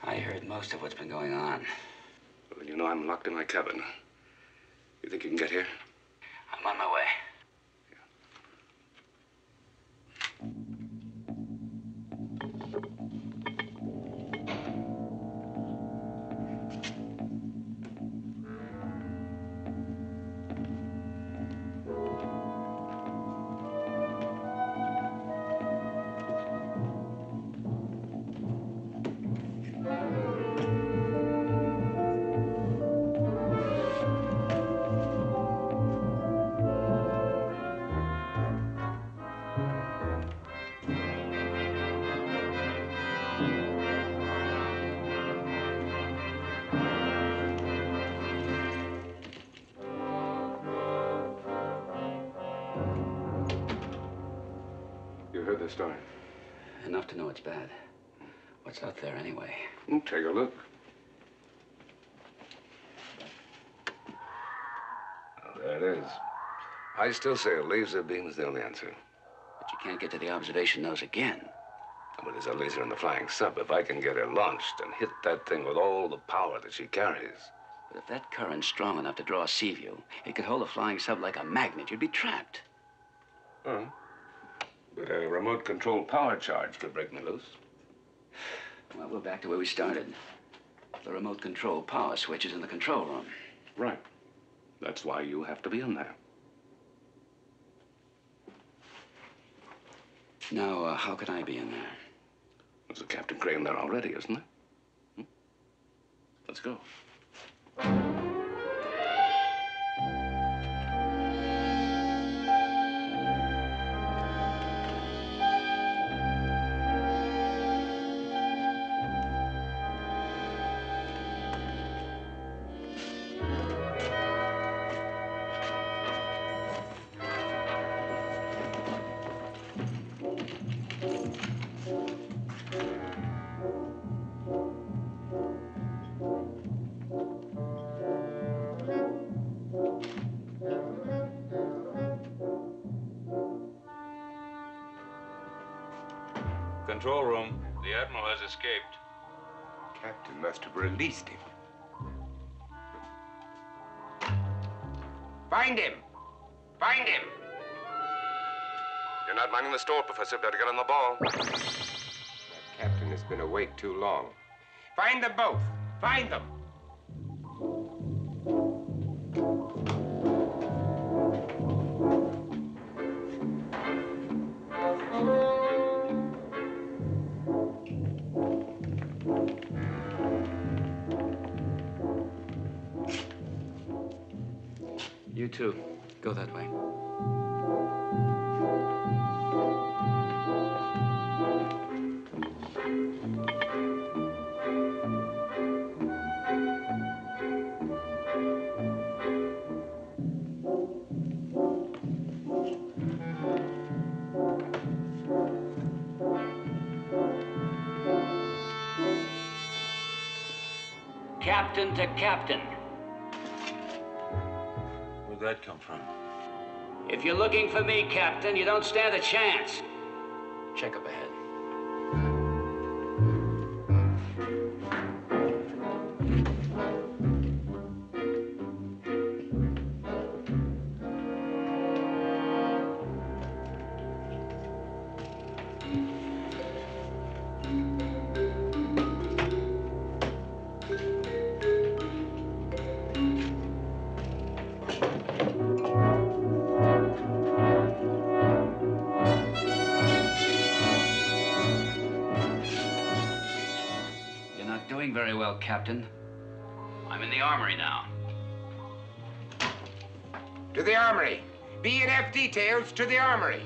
S3: I heard most of what's been going on.
S2: Well, you know I'm locked in my cabin. You think you can get here?
S3: I'm on my way.
S2: You heard the story?
S3: Enough to know it's bad. What's out there anyway?
S2: Take a look. Oh, there it is. I still say a laser beam is the only answer.
S3: But you can't get to the observation nose again.
S2: But there's a laser in the flying sub. If I can get her launched and hit that thing with all the power that she carries.
S3: But if that current's strong enough to draw a Seaview, it could hold a flying sub like a magnet. You'd be trapped.
S2: Oh. But a remote control power charge could break me loose.
S3: Well, we're back to where we started. The remote control power switch is in the control room.
S2: Right. That's why you have to be in there.
S3: Now, how can I be in there?
S2: There's a Captain Crane there already, isn't there? Let's go.
S5: Control room. The Admiral has escaped.
S15: Captain must have released him. Find him! Find him!
S1: You're not minding the store, Professor. Better get on the ball.
S15: That captain has been awake too long. Find them both! Find them!
S3: You too. Go that way. Captain to captain.
S17: Where'd that come from?
S3: If you're looking for me, Captain, you don't stand a chance. Check up ahead. Very well, Captain. I'm in the armory now.
S15: To the armory. B&F details to the armory.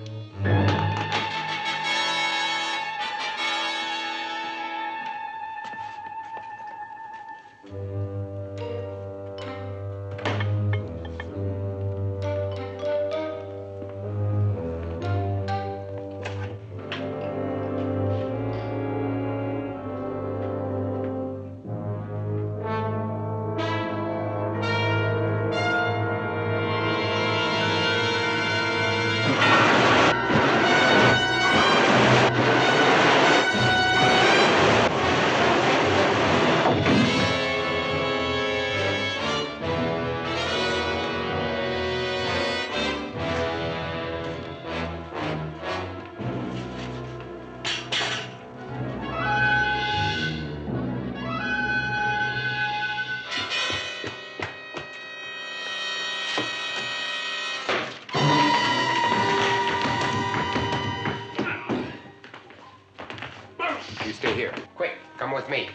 S15: come with me.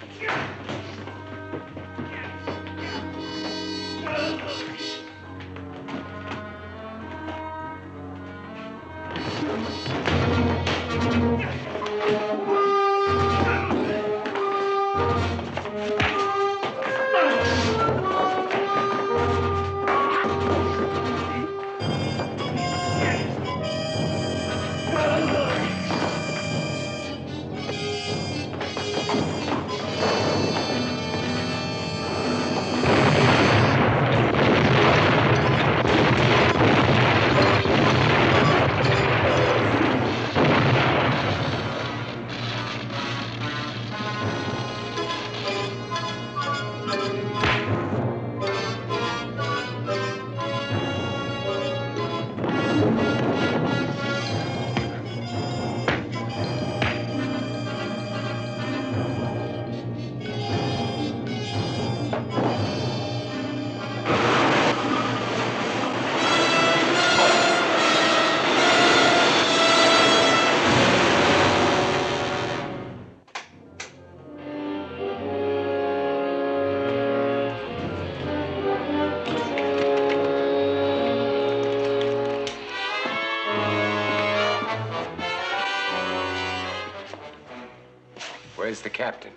S15: Where's the captain?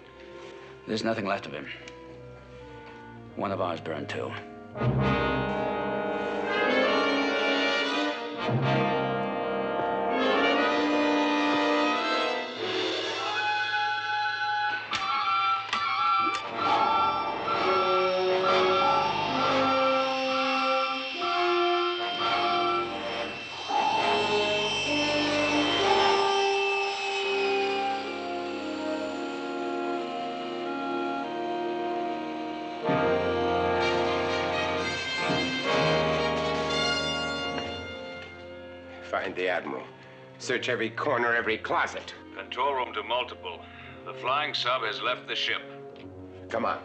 S3: There's nothing left of him. One of ours burned too.
S15: Find the Admiral. Search every corner, every closet.
S5: Control room to multiple. The flying sub has left the ship.
S15: Come on.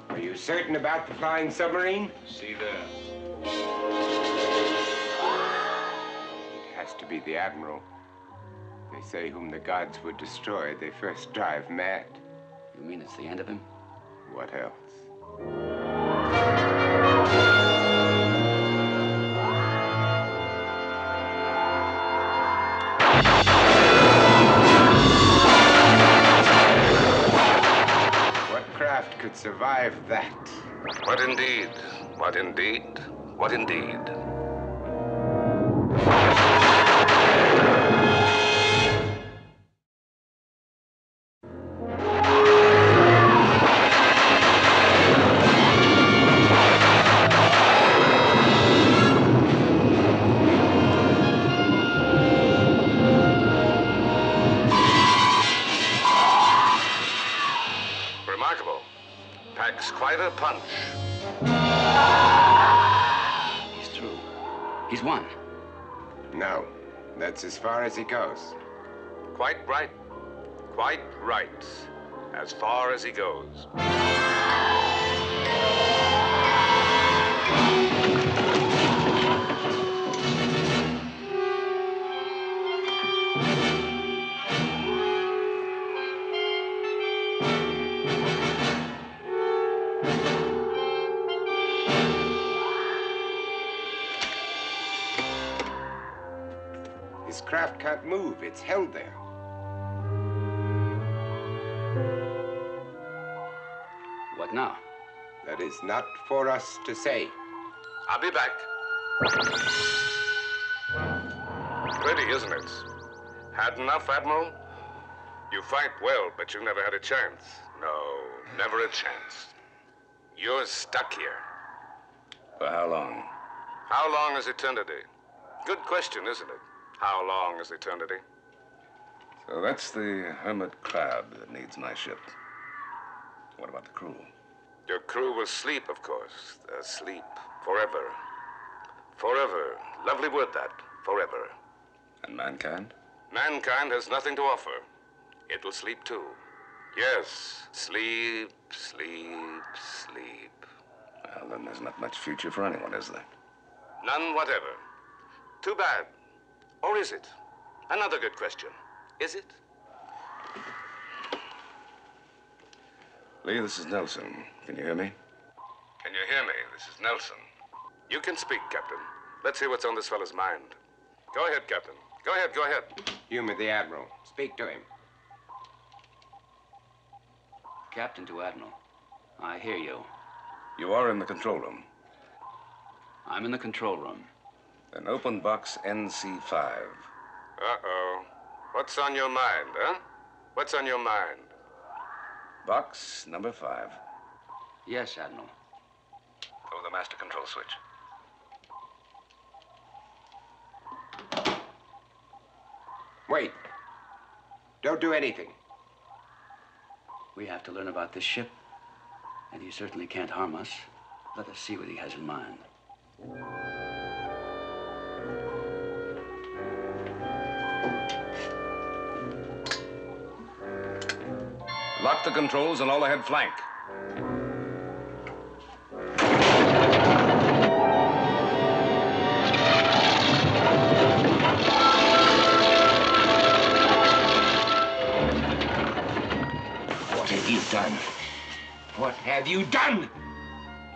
S15: Are you certain about the flying submarine?
S5: See there.
S15: It has to be the Admiral. They say whom the gods would destroy, they first drive mad.
S3: You mean it's the end of him?
S15: What else? What craft could survive that?
S1: What indeed? What indeed? What indeed? Remarkable. Packs quite a punch.
S3: He's through. He's won.
S15: No, that's as far as he goes.
S1: Quite right. Quite right. As far as he goes.
S15: His craft can't move. It's held there.
S3: What now?
S15: That is not for us to say.
S1: I'll be back. Pretty, isn't it? Had enough, Admiral? You fight well, but you never had a chance. No, never a chance. You're stuck here.
S2: For how long?
S1: How long is eternity? Good question, isn't it? How long is eternity?
S2: So that's the hermit crab that needs my ship. What about the crew?
S1: Your crew will sleep, of course. They'll sleep forever. Forever. Lovely word, that. Forever.
S2: And mankind?
S1: Mankind has nothing to offer. It will sleep too. Yes, sleep, sleep, sleep.
S2: Well, then there's not much future for anyone, is there?
S18: None whatever. Too bad. Or is it? Another good question. Is it?
S2: Lee, this is Nelson. Can you hear me?
S18: Can you hear me? This is Nelson. You can speak, Captain. Let's hear what's on this fellow's mind. Go ahead, Captain. Go ahead, go ahead.
S15: Humor the Admiral. Speak to him.
S3: Captain to Admiral. I hear you.
S2: You are in the control room.
S3: I'm in the control room.
S2: Then open box NC5.
S18: Uh-oh. What's on your mind, huh? What's on your mind?
S2: Box number 5.
S3: Yes, Admiral.
S2: Throw the master control switch.
S15: Wait. Don't do anything.
S3: We have to learn about this ship, and he certainly can't harm us. Let us see what he has in mind.
S2: Lock the controls and all ahead flank.
S15: What have you done? What have you done?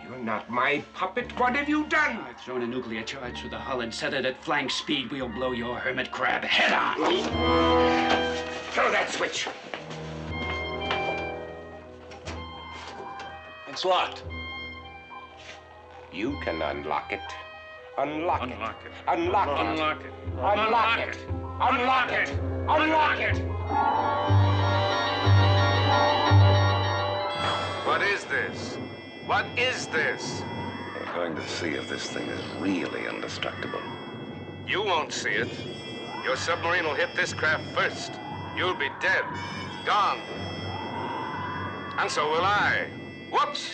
S15: You're not my puppet. What have you done?
S3: I've thrown a nuclear charge through the hull and set it at flank speed. We'll blow your hermit crab head on.
S15: Throw that switch.
S5: It's locked.
S15: You can unlock it. Unlock it.
S5: Unlock it.
S15: Unlock it.
S5: Unlock it.
S15: Unlock it. Unlock it. Unlock it.
S18: What is this? What is this?
S2: We're going to see if this thing is really indestructible.
S18: You won't see it. Your submarine will hit this craft first. You'll be dead. Gone. And so will I. Whoops!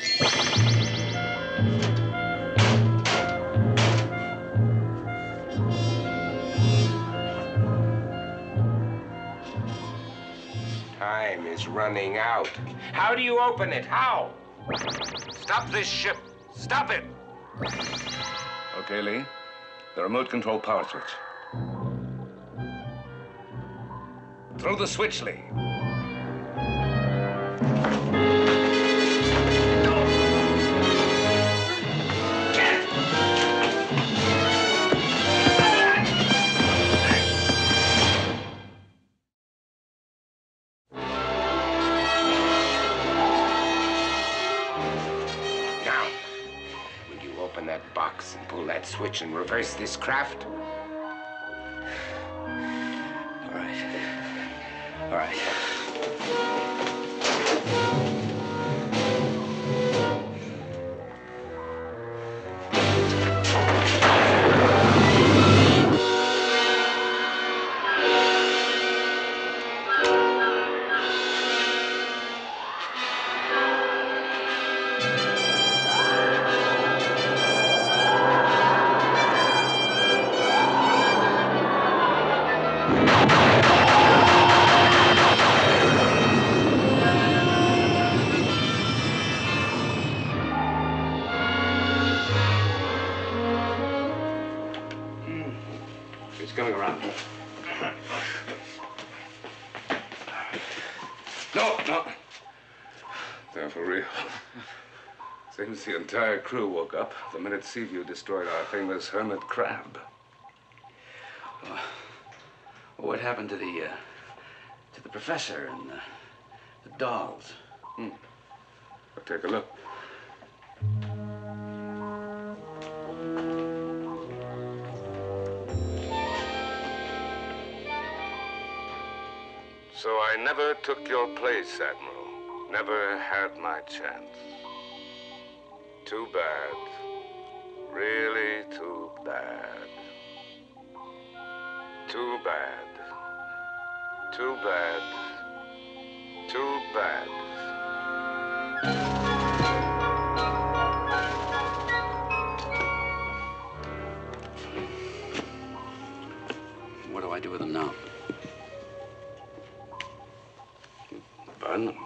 S15: Time is running out. How do you open it? How?
S18: Stop this ship. Stop it.
S2: Okay, Lee. The remote control power switch. Throw the switch, Lee.
S15: Box and pull that switch and reverse this craft?
S3: All right. All right. Coming around.
S2: No. They're for real. Seems the entire crew woke up the minute Seaview destroyed our famous hermit crab.
S3: What happened to the professor and the dolls?
S2: I'll take a look.
S18: So I never took your place, Admiral. Never had my chance. Too bad. Really too bad. Too bad. Too bad. Too bad.
S3: What do I do with them now?
S2: Burn them.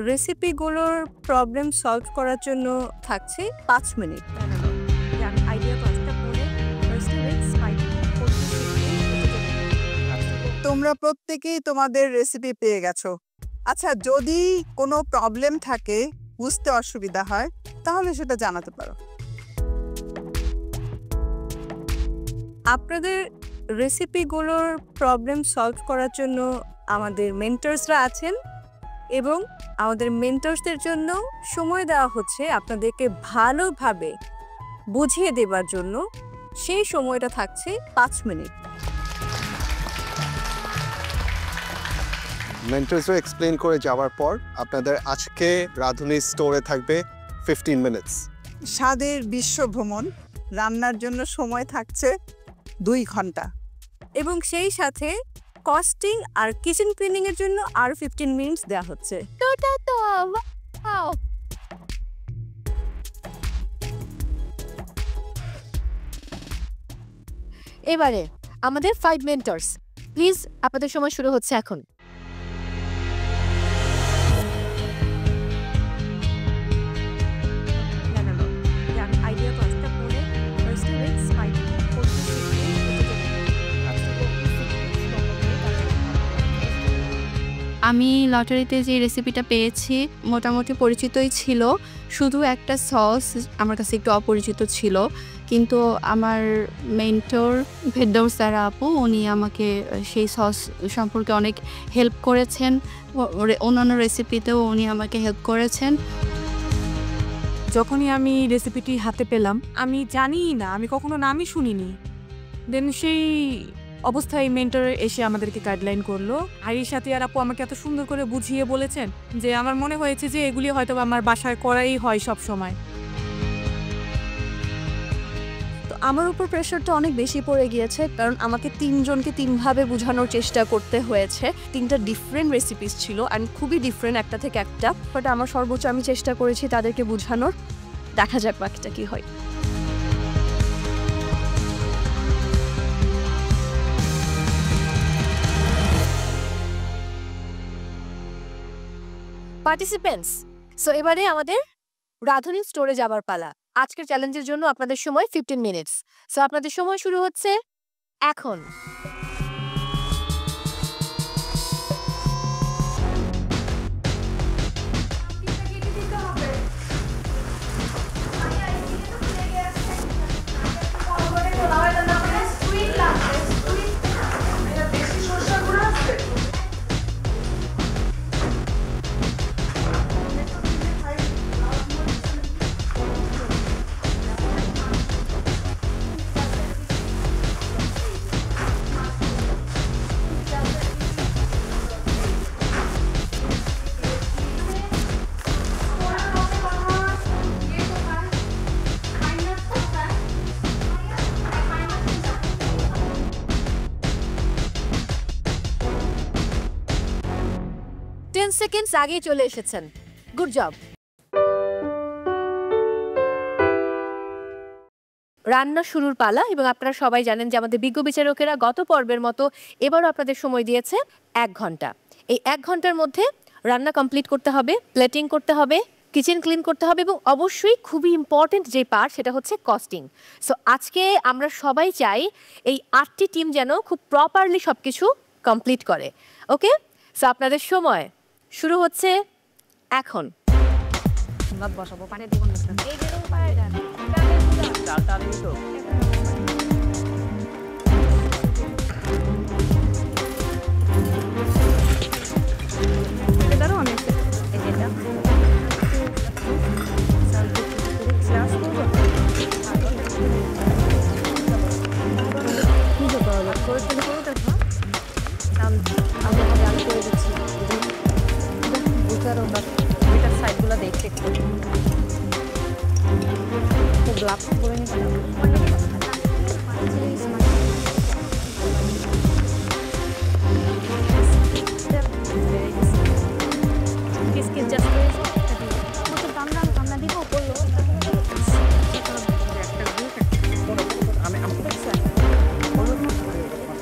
S19: রেসিপিগুলোর problem solve করার জন্য থাকছে 5 minute.
S20: তোমরা প্রত্যেকেই তোমাদের recipe পেয়ে গেছো। আচ্ছা, যদি কোনো প্রবলেম থাকে, বুঝতে অসুবিধা হয়, তাহলে সেটা জানাতে পারো।
S19: আপনাদের রেসিপিগুলোর প্রবলেম সলভ করার জন্য আমাদের মেন্টরসরা আছেন এবং আমাদের মেন্টরসদের জন্য সময় দেওয়া হচ্ছে আপনাদেরকে ভালোভাবে বুঝিয়ে দেবার জন্য। সেই সময়টা থাকছে 5 মিনিট।
S21: মেন্টরসরা এক্সপ্লেন করে যাওয়ার পর আপনাদের আজকে রাঁধুনি স্টোরে থাকবে 15 মিনিটস।
S20: স্বাদের বিশ্ব ভ্রমণ, রান্নার জন্য সময় থাকছে 2 ঘন্টা
S19: এবং সেই সাথে কস্টিং আর কিচেন ক্লিনিং এর জন্য আরো 15 মিনিটস দেওয়া হচ্ছে।
S22: এবারে আমাদের 5 মেন্টরস, প্লিজ আপনাদের সময় শুরু হচ্ছে এখন।
S23: আমি লটারিতে যে রেসিপিটা পেয়েছি মোটামুটি পরিচিতই ছিল, শুধু একটা সস আমার কাছে একটু অপরিচিত ছিল, কিন্তু আমার মেন্টর ফেরদৌস আপু উনি আমাকে সেই সস সম্পর্কে অনেক হেল্প করেছেন, অন্যান্য রেসিপিতেও উনি আমাকে হেল্প করেছেন।
S24: যখনই আমি রেসিপিটি হাতে পেলাম, আমি জানিই না, আমি কখনো নামই শুনিনি। দেন সেই অবস্থায় মেন্টর এসে আমাদেরকে গাইডলাইন করলো। আর এর সাথে আর আপু আমাকে এত সুন্দর করে বুঝিয়ে বলেছেন যে আমার মনে হয়েছে যে এগুলি হয়তো আমার বাসায় করাই হয় সব সময়।
S19: তো আমার উপর প্রেশারটা অনেক বেশি পড়ে গিয়েছে, কারণ আমাকে 3 জনকে 3 ভাবে বোঝানোর চেষ্টা করতে হয়েছে। 3টা ডিফারেন্ট রেসিপিস ছিল অ্যান্ড খুবই ডিফারেন্ট একটা থেকে একটা, বাট আমার সর্বোচ্চ আমি চেষ্টা করেছি তাদেরকে বোঝানোর। দেখা যাক বাকিটা কি হয়।
S22: পার্টিসিপেন্টস, সো এবারে আমাদের রাঁধুনি স্টোরে যাবার পালা। আজকের চ্যালেঞ্জের জন্য আপনাদের সময় 15 মিনিটস। সো আপনাদের সময় শুরু হচ্ছে এখন। সেকেন্ডস আগেই চলে এসেছেন, গুড জব। রান্না শুরুর পালা, এবং আপনারা সবাই জানেন যে আমাদের বিজ্ঞ বিচারকেরা গত পর্বের মতো এবারও আপনাদের সময় দিয়েছে 1 ঘন্টা। এই 1 ঘন্টার মধ্যে রান্না কমপ্লিট করতে হবে, প্লেটিং করতে হবে, কিচেন ক্লিন করতে হবে, এবং অবশ্যই খুবই ইম্পর্টেন্ট যে পার্ট সেটা হচ্ছে কস্টিং। সো আজকে আমরা সবাই চাই এই 8টি টিম যেন খুব প্রপারলি সব কিছু কমপ্লিট করে। ওকে, সো আপনাদের সময় শুরু হচ্ছে এখন। বসাবো পানি দিব না, এই যে পানি দেন, ডাল ডাল দিতো। এটা দাও অনেক, এই যে এটা সালতে স্লাশ করব, কি যে বলো করে দেখো সাল আমরা ডাল করে দিচ্ছি। এটার সাইডগুলো দেখতে একটু গ্লাভস পরে নিতে হবে।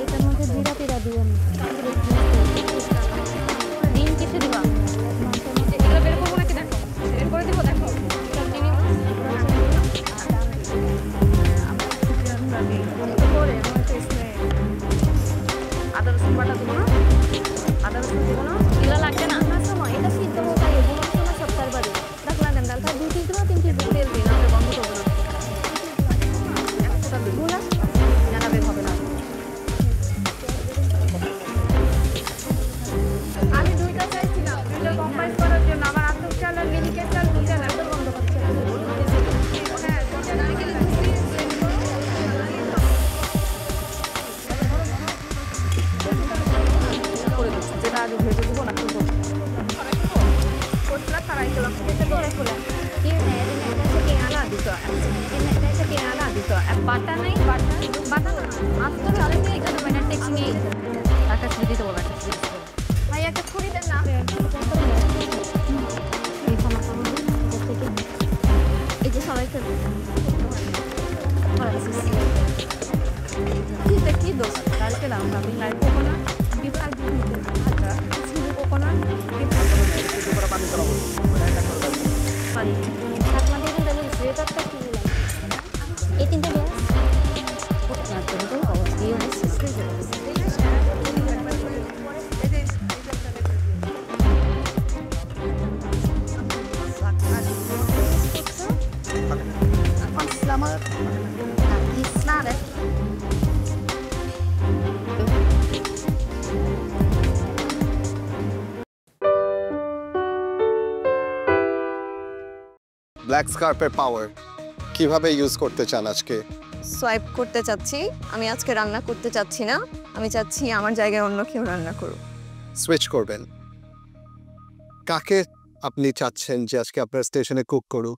S22: এটার মধ্যে জিরা টিরা দিয়ে ডিম কিসে দিবা? এগুলো বাটা নাই বাটা না আস্ত চালে দিয়ে এখানে ব্যানার টেক্সট নিয়ে একটা ছুরি দিতে বলো একটা ছুরি ভাই একটা ছুরি দেন না এই যে সবাইকে কি দোষ কালকে লাম ভাবি নাই কোকোনা বিভাগ দিতে আচ্ছা ছুরি কোকোনা বিভাগ পানি চলাবো পানি সাত মাস দিন তাহলে রেটারটা কি লাগে এই তিনটা গ্যাস না তো অবশ্যই হচ্ছে Selamat. Snarare.
S21: ব্ল্যাক স্কার্পের পাওয়ার কিভাবে ইউজ করতে চান আজকে?
S19: সোয়াইপ করতে চাচ্ছি। আমি আজকে রান্না করতে চাচ্ছি না। আমি চাচ্ছি আমার জায়গায় অন্য কেউ রান্না করুক।
S21: সুইচ করবেন। কাকে আপনি চাচ্ছেন যে আজকে আপনার স্টেশনে কুক করুক?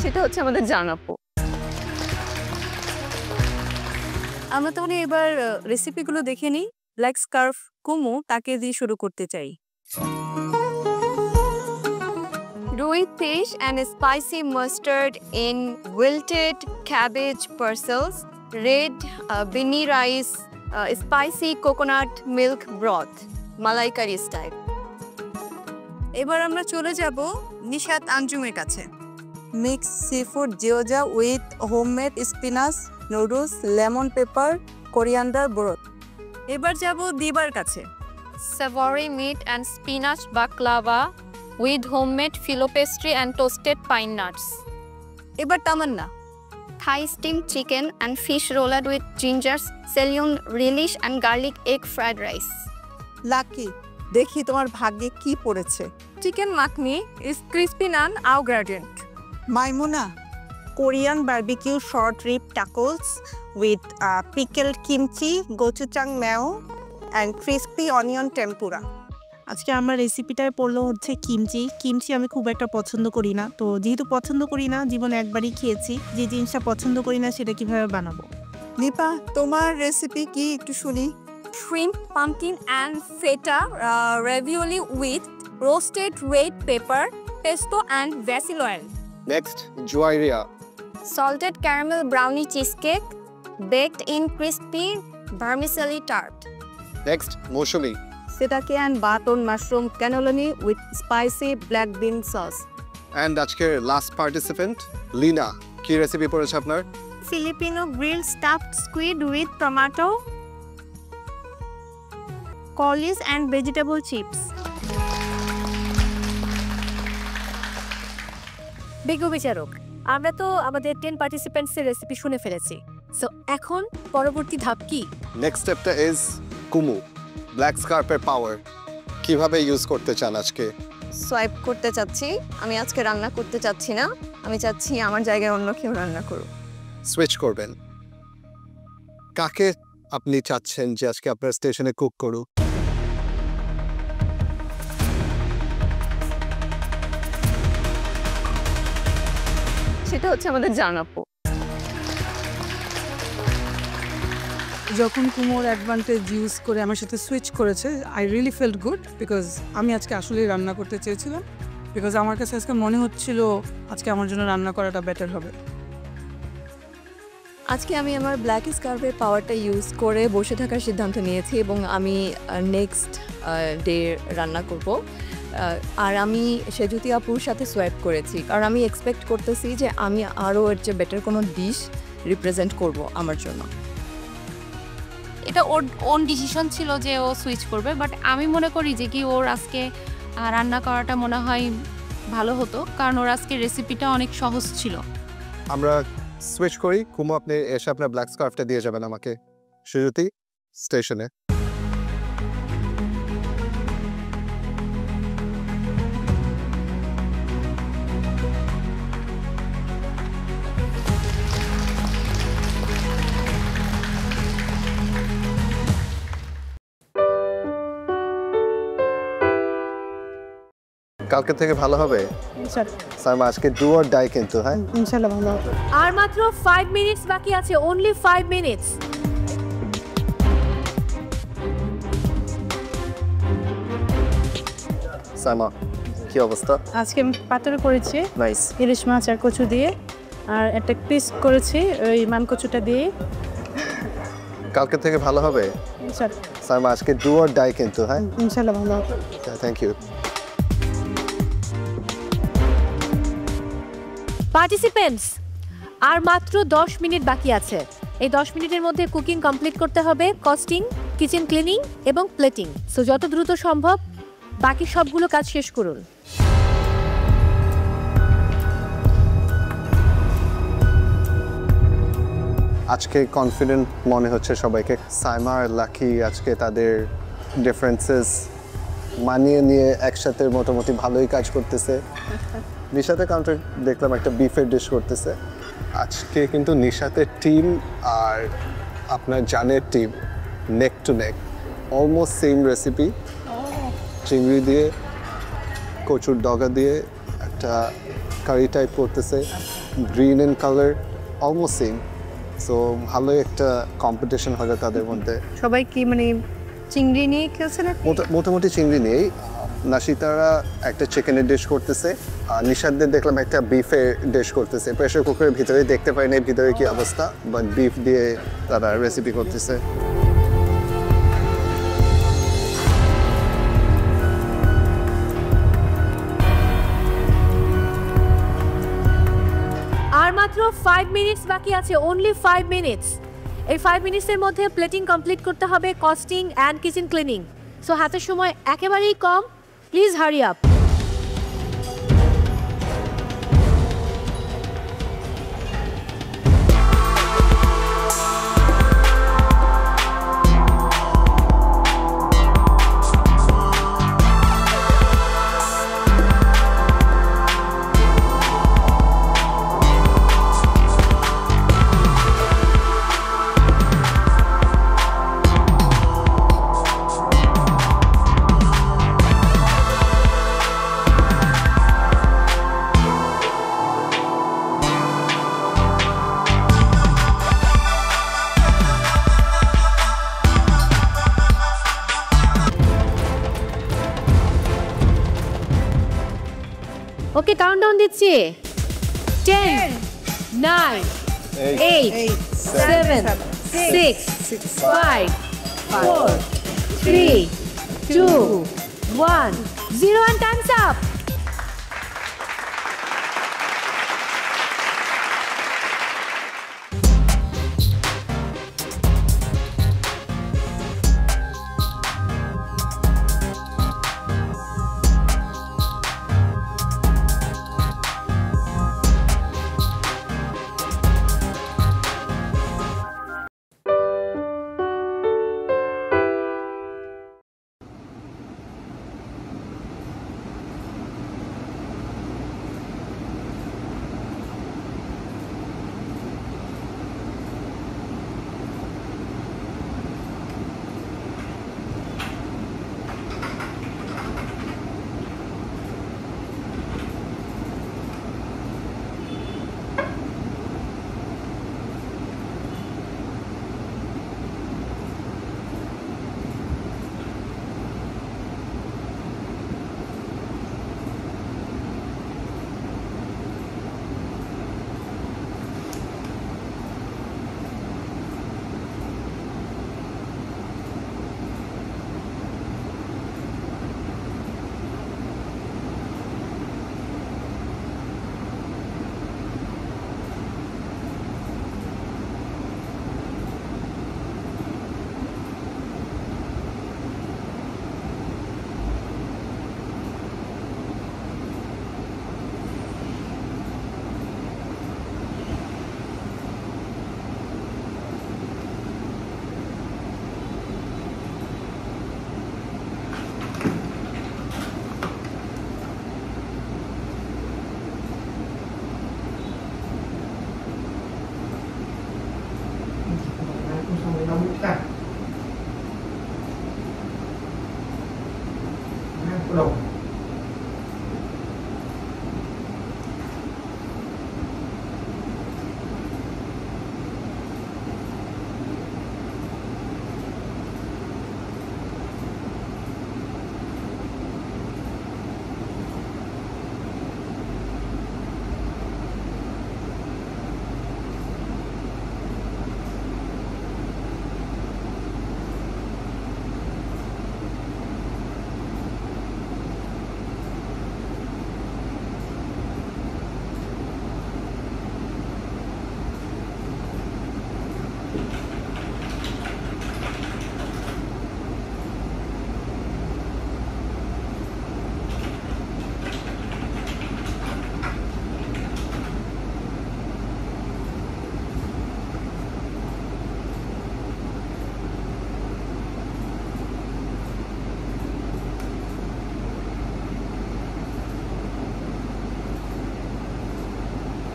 S19: সেটা হচ্ছে আমাদের জানাপো। আমরা তাহলে এবার রেসিপিগুলো দেখে নিই। ব্ল্যাক স্কার্ফ কুমু তাকে দিয়ে শুরু করতে চাই। Rui fish and spicy mustard in wilted cabbage parcels, red beanie rice, spicy coconut milk broth, malai curry style. এবার আমরা চলে যাব নিশাত আঞ্জুমের কাছে। Mix seafood gyoza with homemade spinach, noodles, lemon pepper, coriander broth. এবার যাব দিবার কাছে।
S22: Savory meat and spinach baklava with homemade filo pastry and toasted pine nuts.
S19: এবার তামান্না।
S10: Thai steamed chicken and fish rolled with ginger, scallion relish and garlic egg fried rice.
S20: Lucky, দেখি তোমার ভাগ্যে কি পড়েছে।
S19: Chicken makhni is crispy naan au gradient.
S20: Maimuna,
S11: Korean barbecue short rib tacos with pickled kimchi, gochujang mayo, and crispy onion tempura.
S12: আজকে আমার রেসিপিটায় পড়লো হচ্ছে kimchi আমি খুব একটা পছন্দ করি না, তো যেহেতু পছন্দ করি না, জীবনে একবারই খেয়েছি, যে জিনিসটা পছন্দ করি না সেটা কিভাবে বানাবো।
S20: নিপা, তোমার রেসিপি কি একটু শুনি।
S19: Shrimp, pumpkin and feta ravioli with roasted red pepper, pesto and basil oil.
S21: Next, Joyria.
S10: Salted caramel brownie cheesecake baked in crispy vermicelli tart.
S21: Next, Moshumi.
S19: Sitake and baton mushroom cannelloni with spicy black bean sauce.
S21: And আজকের last participant, Lina. কি recipe পড়েছে আপনার?
S10: Filipino grilled stuffed squid with tomato, collies and vegetable chips.
S22: বিজ্ঞ বিচারক, আমরা তো আমাদের 10 পার্টিসিপেন্টসের recipe শুনে ফেলেছি, সো এখন পরবর্তী ধাপ কি?
S21: নেক্সট স্টেপটা ইজ কুমু, ব্ল্যাক স্কার্পের পাওয়ার কিভাবে ইউজ করতে চান আজকে?
S19: সোয়াইপ করতে চাচ্ছি। আমি আজকে রান্না করতে চাচ্ছি না। আমি চাচ্ছি আমার জায়গায় অন্য কেউ রান্না করুক।
S21: সুইচ করবেন। কাকে আপনি চাচ্ছেন যে আজকে আপনার স্টেশনে কুক করুক?
S19: সেটা হচ্ছে আমাদের জানাপো।
S24: যখন কুমোর অ্যাডভান্টেজ ইউজ করে আমার সাথে সুইচ করেছে, I really felt good, because আমি আজকে আসলেই রান্না করতে চেয়েছিলাম, বিকজ আমার কাছে আজকে মনে হচ্ছিল আজকে আমার জন্য রান্না করাটা বেটার হবে।
S19: আজকে আমি আমার ব্ল্যাক স্কার্ফের পাওয়ারটা ইউজ করে বসে থাকার সিদ্ধান্ত নিয়েছি এবং আমি নেক্সট ডে রান্না করব। আর আমি সেজুতি আপুর সাথে সোয়াইপ করেছি, কারণ আমি এক্সপেক্ট করতেছি যে আমি আরও এর চেয়ে বেটার কোনো ডিশ রিপ্রেজেন্ট করব আমার জন্য।
S22: এটা ওর ওন ডিসিশন ছিল যে ও সুইচ করবে, বাট আমি মনে করি যে কি ওর আজকে রান্না করাটা মনে হয় ভালো হতো, কারণ ওর আজকে রেসিপিটা অনেক সহজ ছিল।
S21: আমরা সুইচ করি। কুমু, আপনি এসে আপনার ব্ল্যাক স্কার্ফটা দিয়ে যাবেন আমাকে সেজুতি স্টেশনে। কালকে থেকে ভালো হবে
S12: ইনশাআল্লাহ
S21: সাইমা আজকে ডু অর ডাই কিন্তু হ্যাঁ
S12: ইনশাআল্লাহ ভালো হবে
S22: আর মাত্র 5 মিনিটস বাকি আছে, অনলি 5 মিনিটস।
S21: সাইমা কি অবস্থা?
S12: আজকে আমি পাতুরি করেছি
S21: নাইস
S12: ইলিশ মাছ আর কচু দিয়ে, আর একটা পিস করেছি ওই মান কচুটা দিয়ে।
S21: কালকে থেকে ভালো হবে
S12: ইনশাআল্লাহ
S21: সাইমা আজকে ডু অর ডাই কিন্তু হ্যাঁ
S12: ইনশাআল্লাহ ভালো হবে।
S21: Thank you.
S22: পার্টিসিপেন্টস, আর মাত্র 10 মিনিট বাকি আছে। এই 10 মিনিটের মধ্যে কুকিং কমপ্লিট করতে হবে, কস্টিং, কিচেন ক্লিনিং এবং প্লেটিং। সো যত দ্রুত সম্ভব বাকি সবগুলো কাজ শেষ করুন।
S21: আজকে কনফিডেন্ট মনে হচ্ছে সবাইকে। সাইমা আর লাকি আজকে তাদের ডিফারেন্সেস মানিয়ে নিয়ে একসাথে মোটামুটি ভালোই কাজ করতেছে। নিশাতে কাউন্টার দেখলাম একটা বিফের ডিশ করতেছে। আজকে কিন্তু নিশাতের টিম আর আপনার জানের টিম নেক টু নেক, অলমোস্ট সেম রেসিপি। চিংড়ি দিয়ে কচুর ডগা দিয়ে একটা কারি টাইপ করতেছে, green in colour, almost same. So ভালোই একটা কম্পিটিশন হবে তাদের মধ্যে।
S19: সবাই কি মানে চিংড়ি নিয়ে খেলছে না?
S21: মোটামুটি চিংড়ি নিয়েই। নাশিতারা একটা চিকেনের ডিশ করতেছে, নিশাদদের দেখলাম একটা বিফের ডিশ করতেছে। প্রেশার কুকারের ভিতরে দেখতে পাই না ভিতরে কি অবস্থা, বাট বিফ দিয়ে তারা রেসিপি করতেছে।
S22: আর মাত্র 5 মিনিটস বাকি আছে, অনলি 5 মিনিটস। এই 5 মিনিটসের মধ্যে প্লেটিং কমপ্লিট করতে হবে, costing and kitchen cleaning. So হাতের সময় একেবারেই কম, please hurry up. Okay, countdown দিচ্ছি। 10 9 8 7 6 5 4 3 2 1 0 and time's up.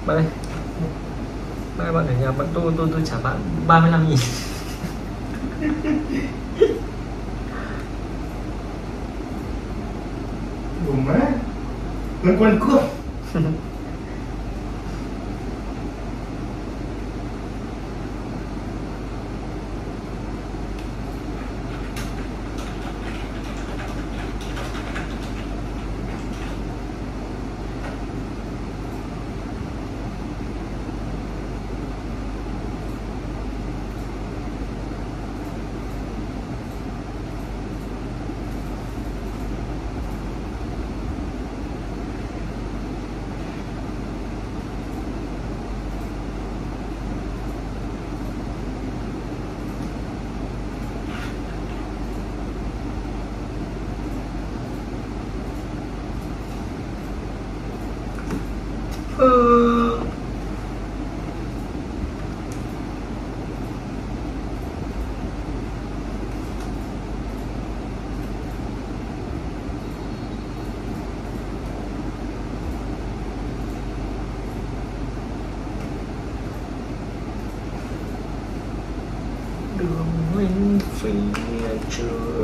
S4: Bạn ơi, mai bạn ở nhà bạn tôi trả bạn 35.000.
S7: Buồn má, quên cướp. Đường huynh phía trước